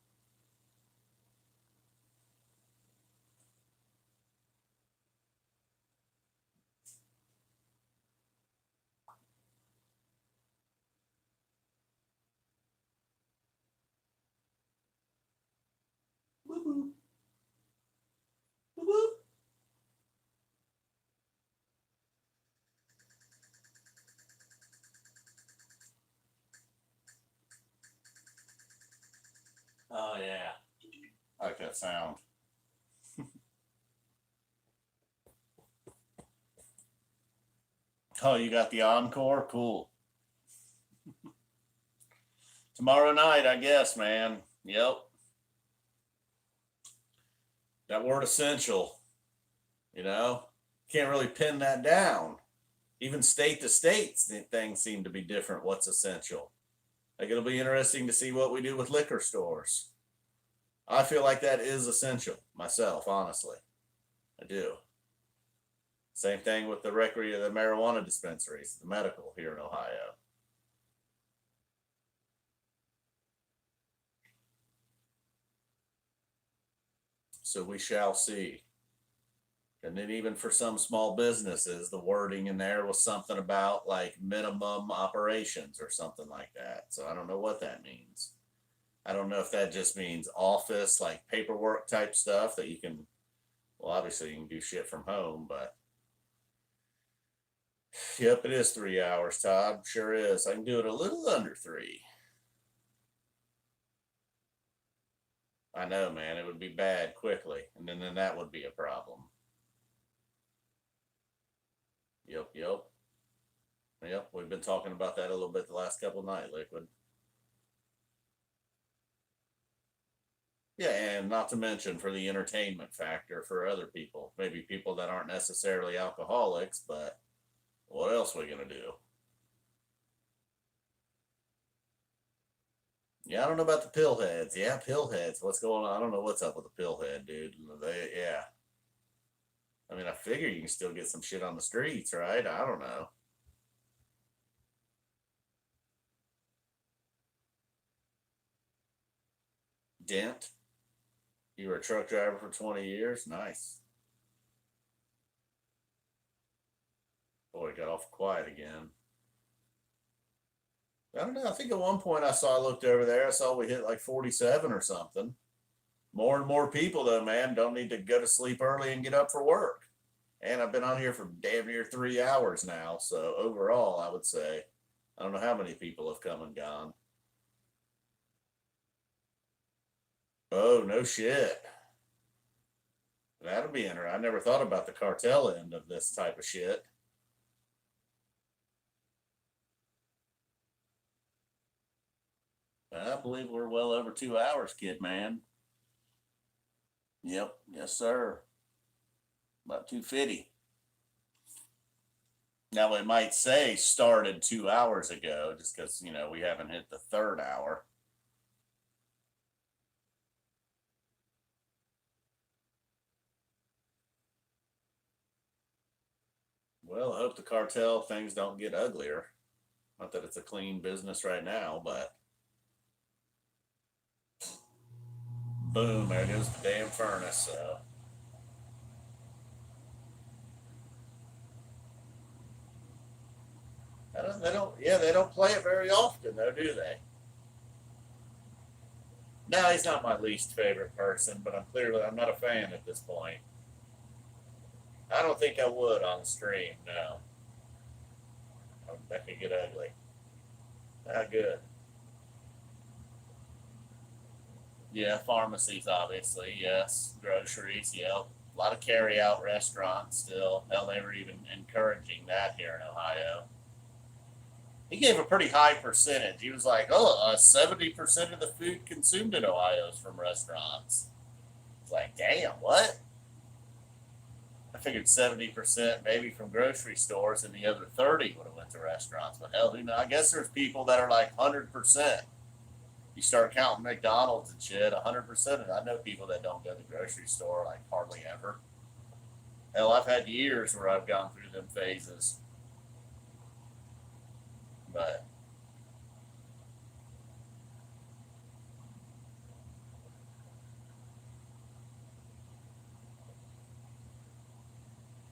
Woo-hoo. Woo-hoo. Oh, yeah. I like that sound. Oh, you got the encore? Cool. Tomorrow night, I guess, man. Yep. That word essential, you know, can't really pin that down. Even state to state, things seem to be different. What's essential? Like, it'll be interesting to see what we do with liquor stores. I feel like that is essential myself, honestly. I do. Same thing with the the marijuana dispensaries, the medical here in Ohio. So we shall see. And then even for some small businesses, the wording in there was something about like minimum operations or something like that. So I don't know what that means. I don't know if that just means office, like paperwork type stuff that you can, well, obviously you can do shit from home, but yep, it is 3 hours, Todd. Sure is. I can do it a little under three. I know, man. It would be bad quickly, and then that would be a problem. Yep, yep, yep. We've been talking about that a little bit the last couple of nights, Liquid. Yeah, and not to mention for the entertainment factor for other people, maybe people that aren't necessarily alcoholics, but what else are we gonna do? Yeah, I don't know about the pill heads. Yeah, pill heads. What's going on? I don't know what's up with the pill head, dude. Yeah. I mean, I figure you can still get some shit on the streets, right? I don't know. Dent, you were a truck driver for 20 years. Nice. Boy, it got off quiet again. I don't know. I think at one point I looked over there. I saw we hit like 47 or something. More and more people, though, man, don't need to go to sleep early and get up for work. And I've been on here for damn near 3 hours now. So overall, I would say, I don't know how many people have come and gone. Oh, no shit. That'll be interesting. I never thought about the cartel end of this type of shit. I believe we're well over 2 hours, kid, man. Yep. Yes, sir. About 250. Now, it might say started 2 hours ago just because, we haven't hit the third hour. Well, I hope the cartel things don't get uglier. Not that it's a clean business right now, but boom, there goes the damn furnace. So they don't play it very often, though, do they? No, he's not my least favorite person, but I'm not a fan at this point. I don't think I would on the stream. No, that could get ugly. Not good. Yeah, pharmacies, obviously. Yes, groceries. Yep. A lot of carry out restaurants still. Hell, they were even encouraging that here in Ohio. He gave a pretty high percentage. He was like, "Oh, 70% of the food consumed in Ohio is from restaurants." It's like, damn, what? I figured 70% maybe from grocery stores, and the other 30 would have went to restaurants. But hell, who knows? I guess there's people that are like 100%. You start counting McDonald's and shit, 100%. And I know people that don't go to the grocery store like hardly ever. Hell, I've had years where I've gone through them phases, but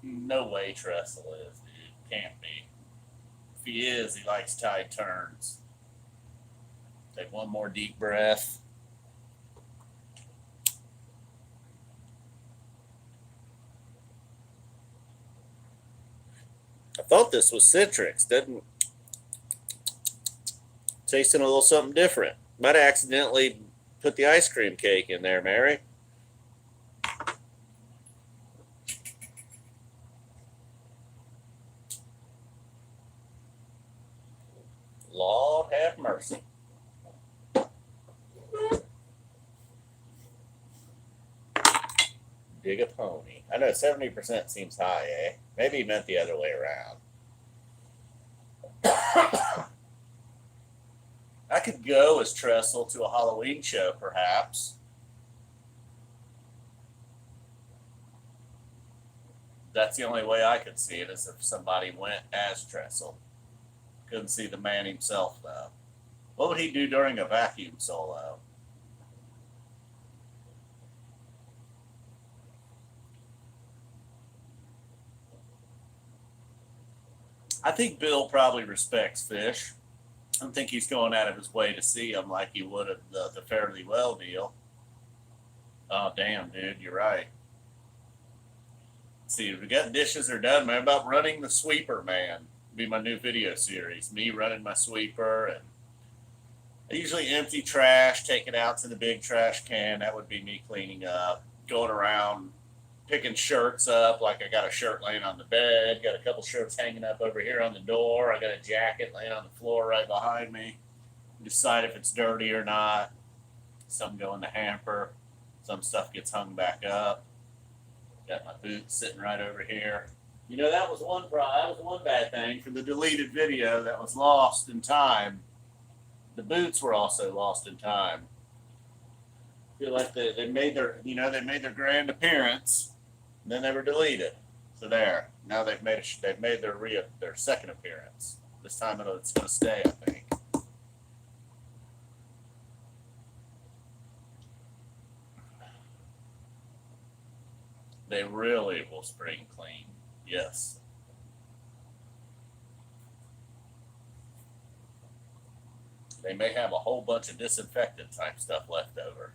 no way Tressel is, dude. Can't be. If he is, he likes tight turns. Take one more deep breath. I thought this was Citrix. Didn't tasting a little something different. Might have accidentally put the ice cream cake in there, Mary. Lord have mercy. Dig a pony. I know 70% seems high, eh? Maybe he meant the other way around. I could go as Tressel to a Halloween show, perhaps. That's the only way I could see it, is if somebody went as Tressel. Couldn't see the man himself, though. What would he do during a vacuum solo? I think Bill probably respects Phish. I don't think he's going out of his way to see him like he would at the Fairly Well deal. Oh, damn, dude, you're right. See, we got dishes are done, man. About running the sweeper, man. Be my new video series. Me running my sweeper, and I usually empty trash, take it out to the big trash can. That would be me cleaning up, going around, picking shirts up. Like I got a shirt laying on the bed, got a couple shirts hanging up over here on the door. I got a jacket laying on the floor right behind me. Decide if it's dirty or not. Some go in the hamper. Some stuff gets hung back up. Got my boots sitting right over here. You know, that was one bad thing for the deleted video that was lost in time. The boots were also lost in time. I feel like they made their grand appearance, and then they were deleted. So there. Now they've made their second appearance. This time it's going to stay, I think. They really will spring clean. Yes. They may have a whole bunch of disinfectant type stuff left over.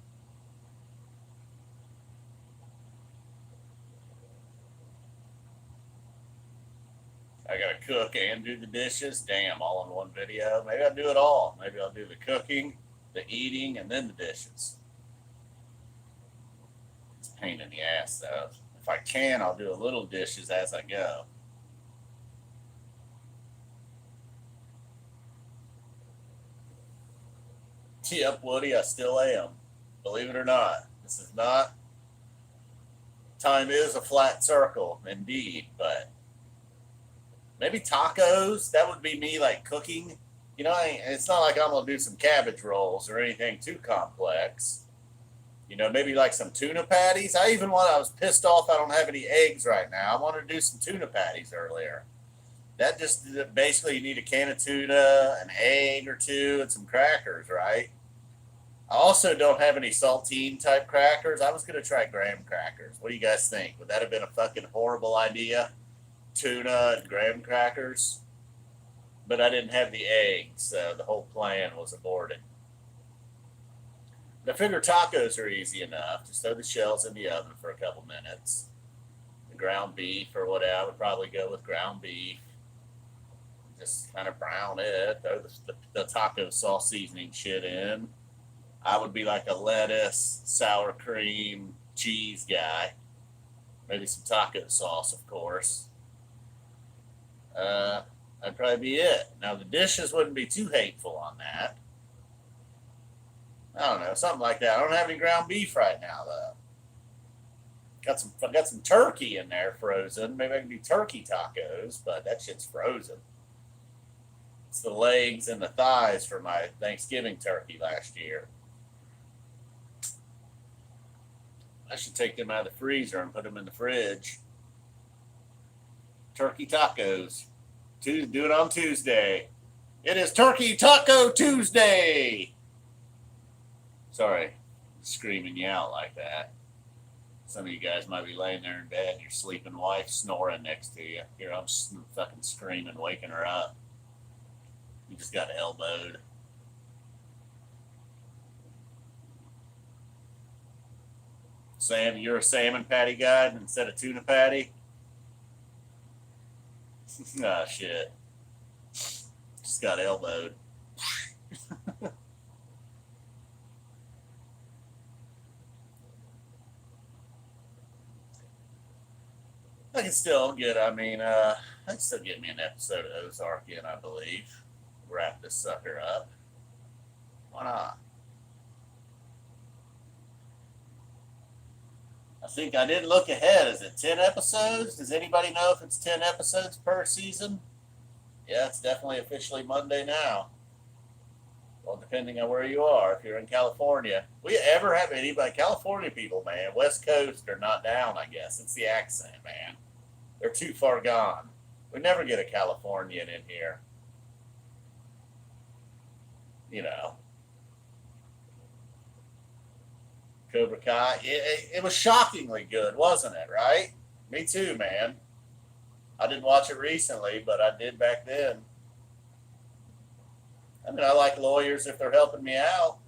I gotta cook and do the dishes. Damn, all in one video. Maybe I'll do it all. Maybe I'll do the cooking, the eating, and then the dishes. It's a pain in the ass, though. If I can, I'll do a little dishes as I go. Yep, Woody, I still am. Believe it or not. This is not. Time is a flat circle, indeed, but maybe tacos. That would be me, like cooking. You know, it's not like I'm gonna do some cabbage rolls or anything too complex. You know, maybe like some tuna patties. I was pissed off I don't have any eggs right now. I wanted to do some tuna patties earlier. That just basically you need a can of tuna, an egg or two, and some crackers, right? I also don't have any saltine type crackers. I was gonna try graham crackers. What do you guys think? Would that have been a fucking horrible idea? Tuna and graham crackers? But I didn't have the eggs, so the whole plan was aborted. But I figure tacos are easy enough. Just throw the shells in the oven for a couple minutes. The ground beef or whatever, I would probably go with ground beef. Just kind of brown it. Throw the taco sauce seasoning shit in. I would be like a lettuce, sour cream, cheese guy. Maybe some taco sauce, of course. Uh, that'd probably be it. Now the dishes wouldn't be too hateful on that. I don't know, something like that. I don't have any ground beef right now though. I got some turkey in there frozen. Maybe I can do turkey tacos, but that shit's frozen. It's the legs and the thighs for my Thanksgiving turkey last year. I should take them out of the freezer and put them in the fridge. Turkey tacos. Do it on Tuesday. It is Turkey Taco Tuesday. Sorry, screaming you out like that. Some of you guys might be laying there in bed, your sleeping wife snoring next to you. Here, I'm fucking screaming, waking her up. You just got elbowed. Sam, you're a salmon patty guy instead of tuna patty? Ah, shit. Just got elbowed. I can still get, I can still get me an episode of Ozark in, I believe. Wrap this sucker up. Why not? I think I didn't look ahead. Is it 10 episodes? Does anybody know if it's 10 episodes per season? Yeah, it's definitely officially Monday now. Well, depending on where you are, if you're in California. We ever have anybody, California people, man, West Coast are not down, I guess. It's the accent, man. They're too far gone. We never get a Californian in here. You know. Cobra Kai. It was shockingly good, wasn't it, right? Me too, man. I didn't watch it recently, but I did back then. I mean, I like lawyers if they're helping me out.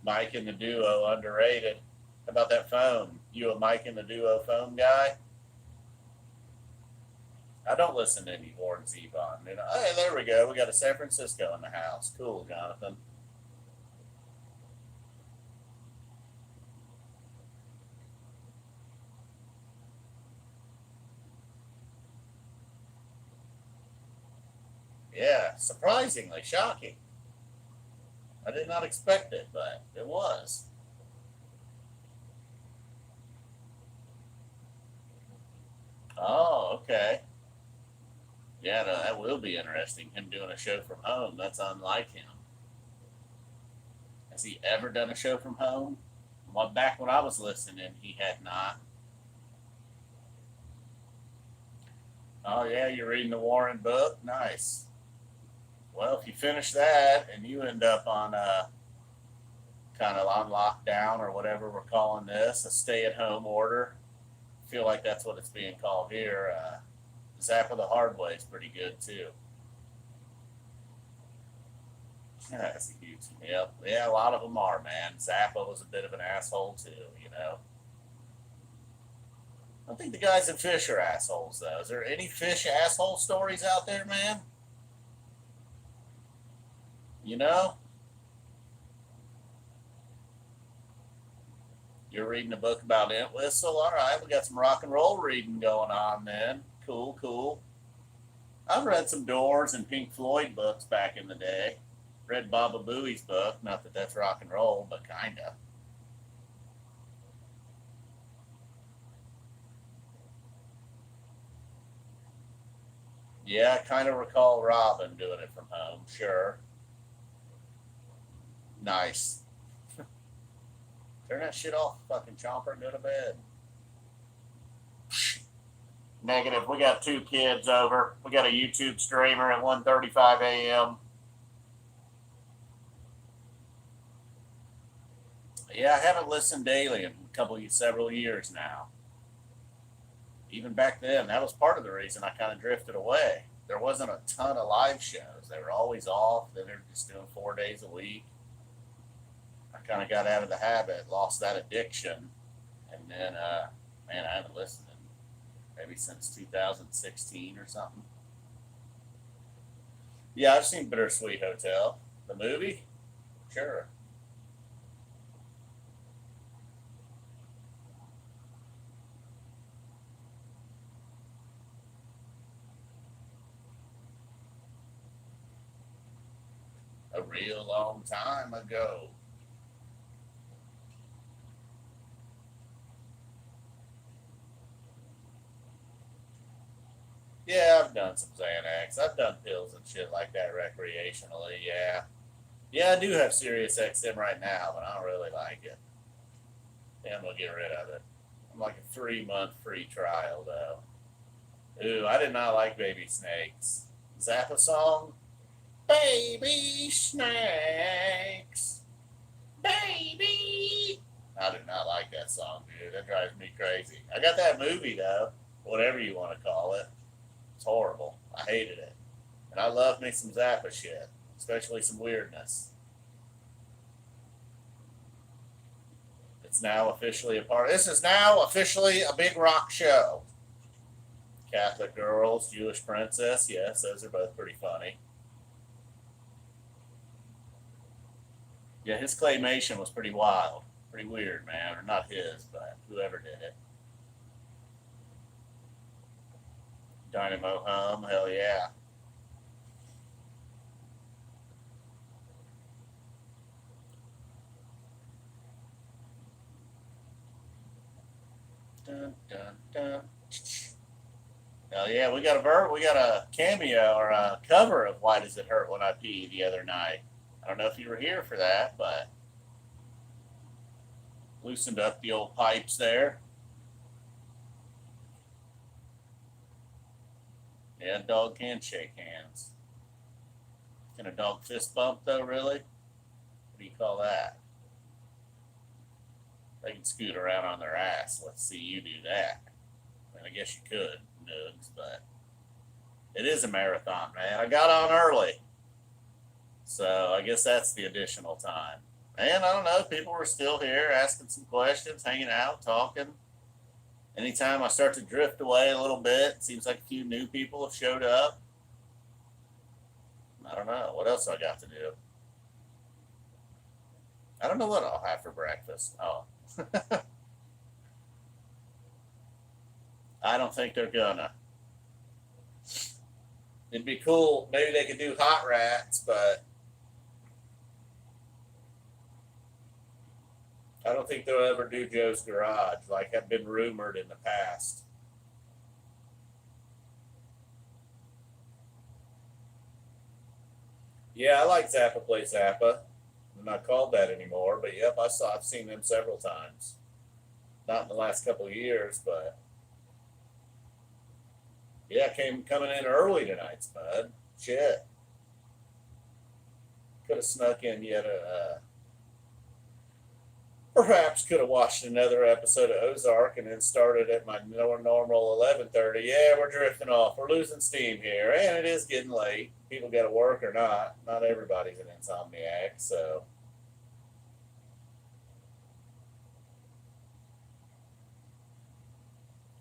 Mike and the Duo, underrated. How about that phone? You a Mike and the Duo phone guy? I don't listen to any Warren Zevon. You know, hey, there we go. We got a San Francisco in the house. Cool, Jonathan. Yeah, surprisingly shocking. I did not expect it, but it was. Oh, okay. Yeah, no, that will be interesting. Him doing a show from home. That's unlike him. Has he ever done a show from home? Well, back when I was listening, he had not. Oh, yeah, you're reading the Warren book? Nice. Well, if you finish that and you end up on kind of on lockdown or whatever we're calling this, a stay-at-home order, I feel like that's what it's being called here. Zappa the Hard Way is pretty good too. Yeah, that's a huge. Yep, yeah, a lot of them are, man. Zappa was a bit of an asshole too, you know. I think the guys in Phish are assholes, though. Is there any Phish asshole stories out there, man? You know, you're reading a book about Entwistle. All right, we got some rock and roll reading going on then. Cool, cool. I've read some Doors and Pink Floyd books back in the day. Read Baba Booey's book. Not that that's rock and roll, but kinda. Yeah, I kind of recall Robin doing it from home. Sure. Nice. Turn that shit off, fucking chomper, and go to bed. Negative. We got two kids over. We got a YouTube streamer at 1:35 a.m. Yeah, I haven't listened daily in several years now. Even back then, that was part of the reason I kind of drifted away. There wasn't a ton of live shows. They were always off. Then they're just doing 4 days a week. I kind of got out of the habit, lost that addiction, And then, man, I haven't listened in maybe since 2016 or something. Yeah, I've seen Bittersweet Hotel, the movie. Sure. A real long time ago. Yeah, I've done some Xanax. I've done pills and shit like that recreationally. Yeah. Yeah, I do have Sirius XM right now, but I don't really like it. Yeah, I'm gonna get rid of it. I'm like a 3 month free trial though. Ooh, I did not like Baby Snakes. Zappa song? Baby Snakes. Baby. I did not like that song, dude. That drives me crazy. I got that movie though, whatever you want to call it. It's horrible. I hated it. And I love me some Zappa shit, especially some weirdness. It's now officially a part. This is now officially a big rock show. Catholic Girls, Jewish Princess. Yes, those are both pretty funny. Yeah, his claymation was pretty wild. Pretty weird, man. Or not his, but whoever did it. Dynamo Hum, hell yeah. Dun, dun, dun. Hell yeah, we got a cameo or a cover of Why Does It Hurt When I Pee the other night. I don't know if you were here for that, but loosened up the old pipes there. Yeah, dog can shake hands. Can a dog fist bump though, really? What do you call that? They can scoot around on their ass. Let's see you do that. I mean, I guess you could, Nugs, but it is a marathon, man. I got on early, so I guess that's the additional time. And I don't know, people were still here asking some questions, hanging out, talking. Anytime I start to drift away a little bit, it seems like a few new people have showed up. I don't know. What else I got to do? I don't know what I'll have for breakfast. Oh, I don't think they're gonna. It'd be cool. Maybe they could do hot rats, but I don't think they'll ever do Joe's Garage like have been rumored in the past. Yeah, I like Zappa Play Zappa. I'm not called that anymore, but yep, I've seen them several times. Not in the last couple of years, but yeah, came coming in early tonight, Spud. Shit, could have snuck in yet a. Perhaps could have watched another episode of Ozark and then started at my normal 11:30. Yeah, we're drifting off. We're losing steam here, and it is getting late. People got to work or not. Not everybody's an insomniac, so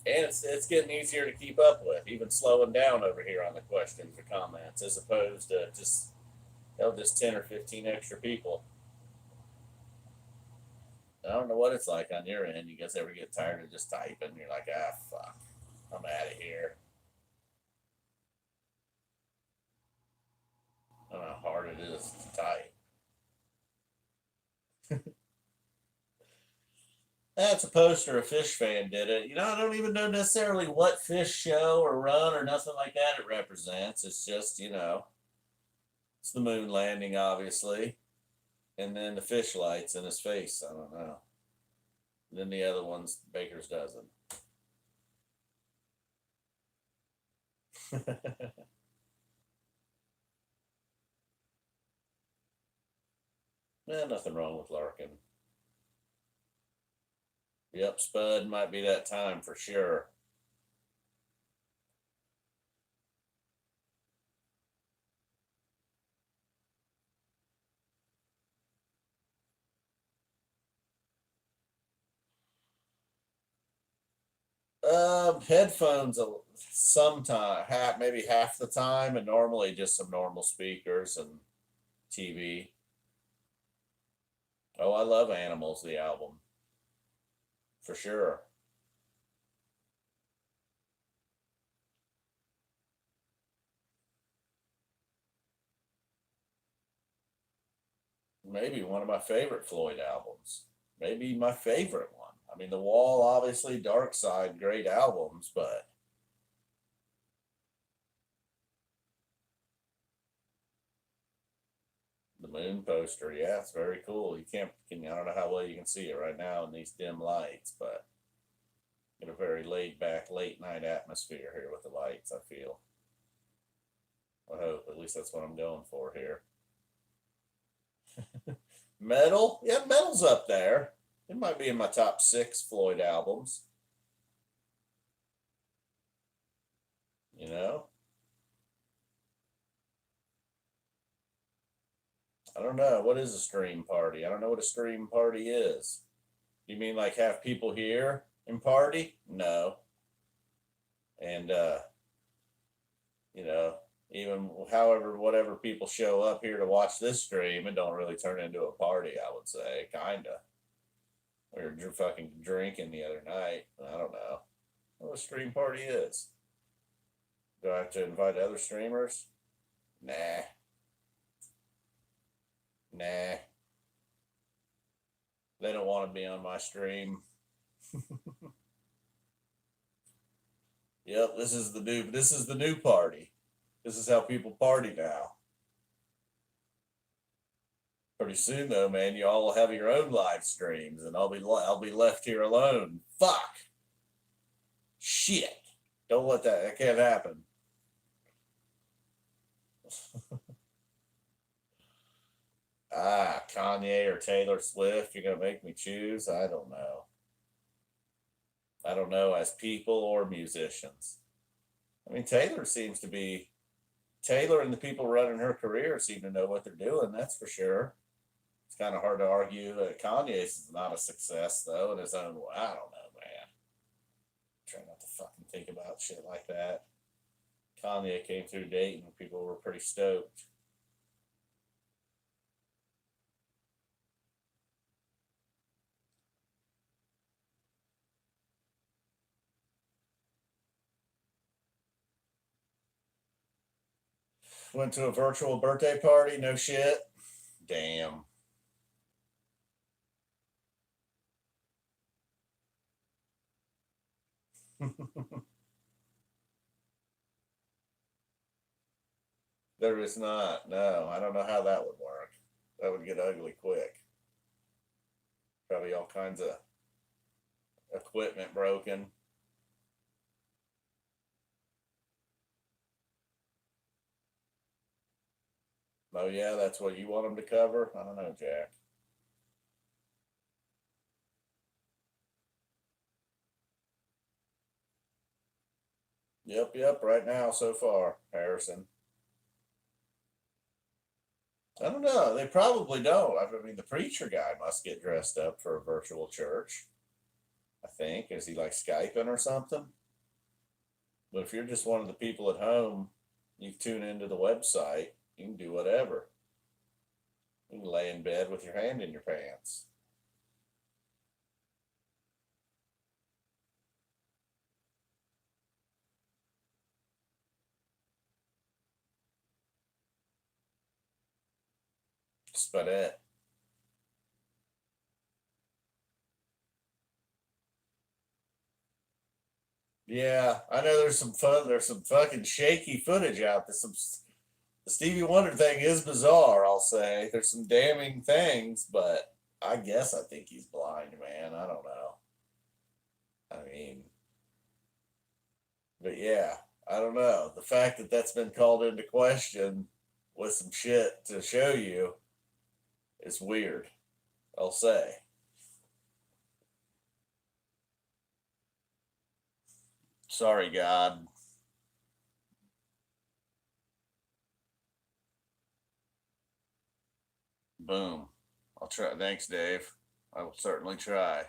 and it's getting easier to keep up with, even slowing down over here on the questions or comments, as opposed to just just 10 or 15 extra people. I don't know what it's like on your end. You guys ever get tired of just typing? You're like, ah, fuck, I'm out of here. I don't know how hard it is to type. That's a poster a Phish fan did it. I don't even know necessarily what Phish show or run or nothing like that it represents. It's just, it's the moon landing, obviously, and then the fish lights in his face. I don't know. And then the other one's Baker's dozen. Nothing wrong with Larkin. Yep, Spud might be that time for sure. Headphones sometime, maybe half the time, and normally just some normal speakers and TV. Oh, I love Animals, the album, for sure. Maybe one of my favorite Floyd albums. Maybe my favorite one. I mean, The Wall, obviously, Dark Side, great albums, but the Moon poster, yeah, it's very cool. You can't, I don't know how well you can see it right now in these dim lights, but get a very laid back, late night atmosphere here with the lights, I feel. I hope, at least that's what I'm going for here. Metal, yeah, Metal's up there. It might be in my top six Floyd albums, you know? I don't know. What is a stream party? I don't know what a stream party is. You mean like have people here and party? No. And you know, even however whatever people show up here to watch this stream, it don't really turn into a party, I would say. Kinda. We were fucking drinking the other night. I don't know what a stream party is. Do I have to invite other streamers? Nah. Nah. They don't want to be on my stream. Yep, this is the new party. This is how people party now. Pretty soon though, man, you all will have your own live streams and I'll be left here alone. Fuck. Shit. Don't let that can't happen. Kanye or Taylor Swift, you're gonna make me choose? I don't know. I don't know as people or musicians. I mean, Taylor and the people running her career seem to know what they're doing. That's for sure. It's kind of hard to argue that Kanye's is not a success though in his own way. I don't know, man. Try not to fucking think about shit like that. Kanye came through Dayton, people were pretty stoked. Went to a virtual birthday party, no shit. Damn. There is not. No, I don't know how that would work. That would get ugly quick. Probably all kinds of equipment broken. Oh yeah, that's what you want them to cover. I don't know, Jack. Yep, yep. Right now, so far, Harrison. I don't know. They probably don't. I mean, the preacher guy must get dressed up for a virtual church. I think. Is he like Skyping or something? But if you're just one of the people at home, you tune into the website. You can do whatever. You can lay in bed with your hand in your pants. Spadette. Yeah, I know there's some fun. There's some fucking shaky footage out there. The Stevie Wonder thing is bizarre. I'll say there's some damning things, but I think he's blind, man. I don't know. I mean, but yeah, I don't know. The fact that that's been called into question with some shit to show you is weird. I'll say. Sorry, God. Boom. I'll try. Thanks, Dave. I will certainly try.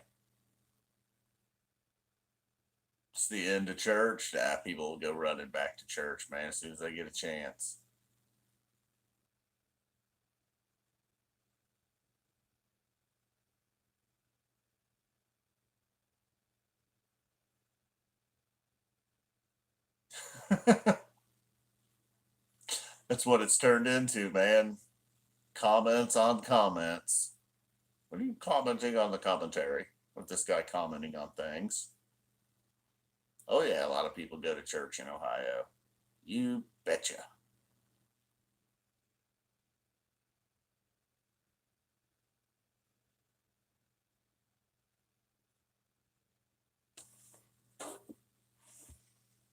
It's the end of church. People will go running back to church, man, as soon as they get a chance. That's what it's turned into, man. Comments on comments. What are you commenting on the commentary? With this guy commenting on things. Oh, yeah, a lot of people go to church in Ohio. You betcha.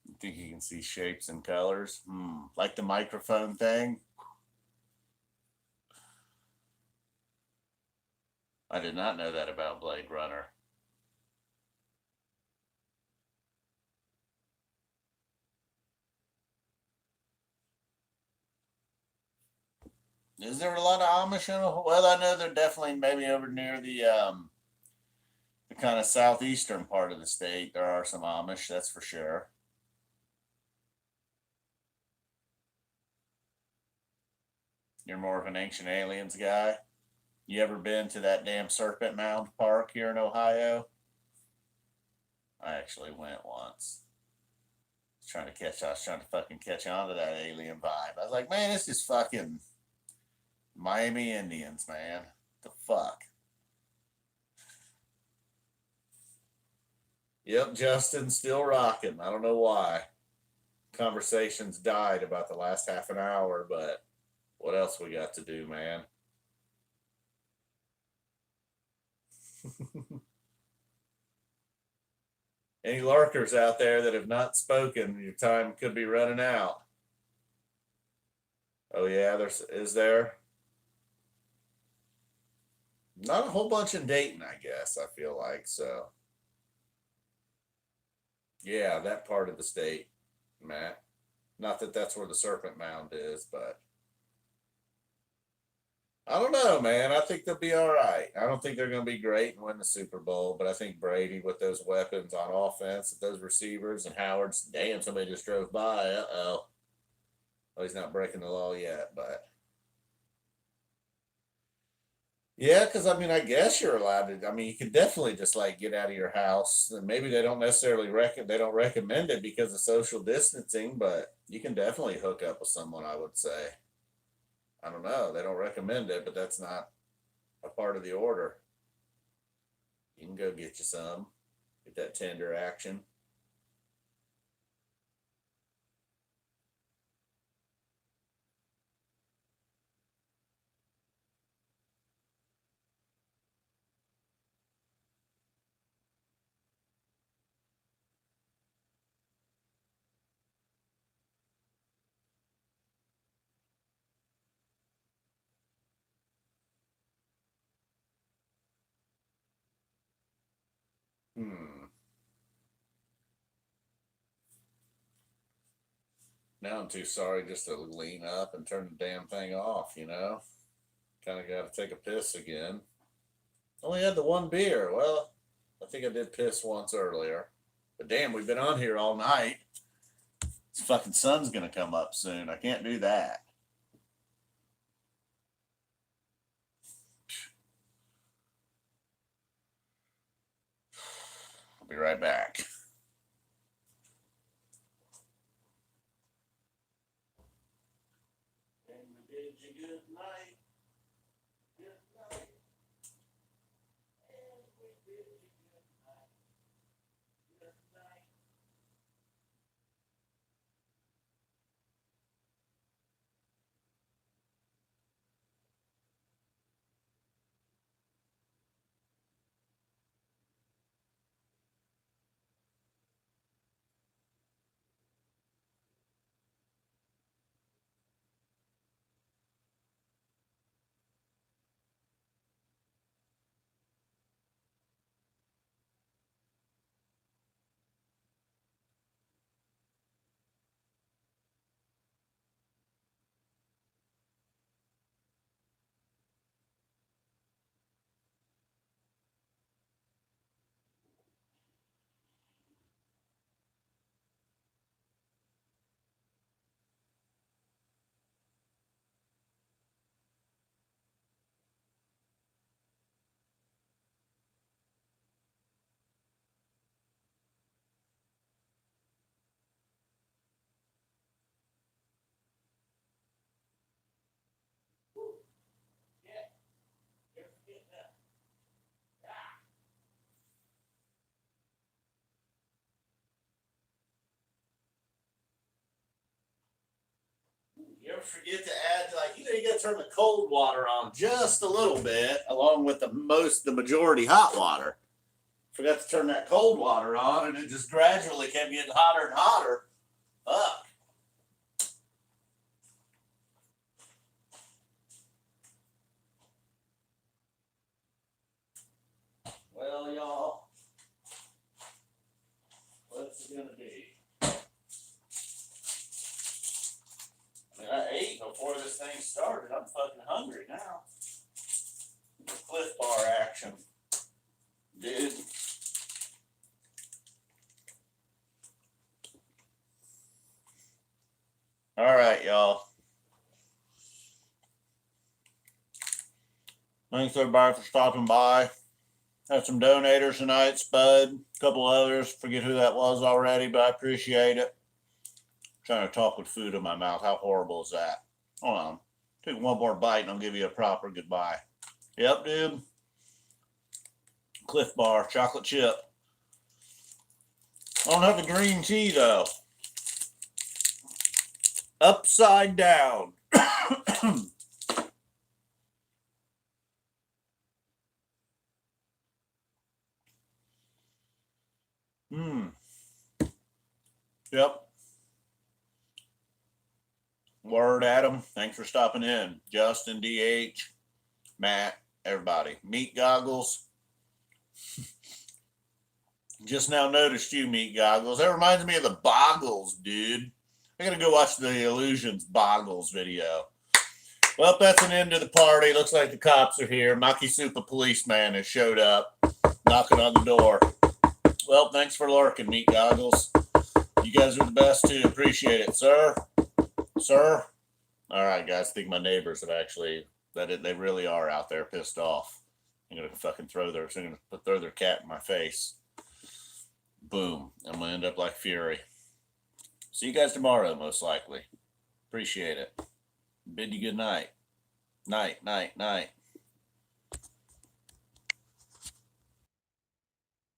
You think you can see shapes and colors? Like the microphone thing? I did not know that about Blade Runner. Is there a lot of Amish in Ohio? Well, I know they're definitely maybe over near the kind of southeastern part of the state. There are some Amish, that's for sure. You're more of an Ancient Aliens guy. You ever been to that damn Serpent Mound Park here in Ohio? I actually went once. I was trying to fucking catch on to that alien vibe. I was like, man, this is fucking Miami Indians, man. The fuck? Yep, Justin, still rocking. I don't know why. Conversations died about the last half an hour, but what else we got to do, man? Any lurkers out there that have not spoken, your time could be running out. Oh yeah, is there? Not a whole bunch in Dayton, I guess. I feel like so. Yeah, that part of the state, Matt. Not that that's where the Serpent Mound is, but I don't know, man. I think they'll be all right. I don't think they're going to be great and win the Super Bowl, but I think Brady with those weapons on offense, those receivers, and Howard's. Damn, somebody just drove by. Uh oh. Well, he's not breaking the law yet, but yeah, because I mean, I guess you're allowed to. I mean, you can definitely just like get out of your house, and maybe they don't necessarily they don't recommend it because of social distancing, but you can definitely hook up with someone. I would say. I don't know. They don't recommend it, but that's not a part of the order. You can go get you some, get that tender action. Hmm. Now I'm too sorry just to lean up and turn the damn thing off. Kind of got to take a piss again. Only had the one beer. Well, I think I did piss once earlier. But damn, we've been on here all night. This fucking sun's gonna come up soon. I can't do that. I'll be right back. You ever forget to add, like, you gotta turn the cold water on just a little bit, along with the majority hot water. Forgot to turn that cold water on, and it just gradually kept getting hotter and hotter. Fuck. Well, y'all, what's it gonna be? I ate before this thing started. I'm fucking hungry now. Cliff bar action, dude. All right, y'all. Thanks everybody for stopping by. Had some donators tonight, Spud, a couple others. Forget who that was already, but I appreciate it. Trying to talk with food in my mouth. How horrible is that? Hold on. Take one more bite and I'll give you a proper goodbye. Yep, dude. Cliff bar, chocolate chip. I don't have the green tea though. Upside down. Yep. Word, Adam. Thanks for stopping in. Justin, DH, Matt, everybody. Meat Goggles. Just now noticed you, Meat Goggles. That reminds me of the Boggles, dude. I gotta go watch the Illusions Boggles video. Well, that's an end to the party. Looks like the cops are here. Makisupa policeman has showed up, knocking on the door. Well, thanks for lurking, Meat Goggles. You guys are the best too. Appreciate it, sir. Sir. All right, guys. I think my neighbors have actually they really are out there pissed off. I'm gonna fucking throw their cat in my face. Boom. I'm gonna end up like Fury. See you guys tomorrow, most likely. Appreciate it. Bid you good night. Night, night, night.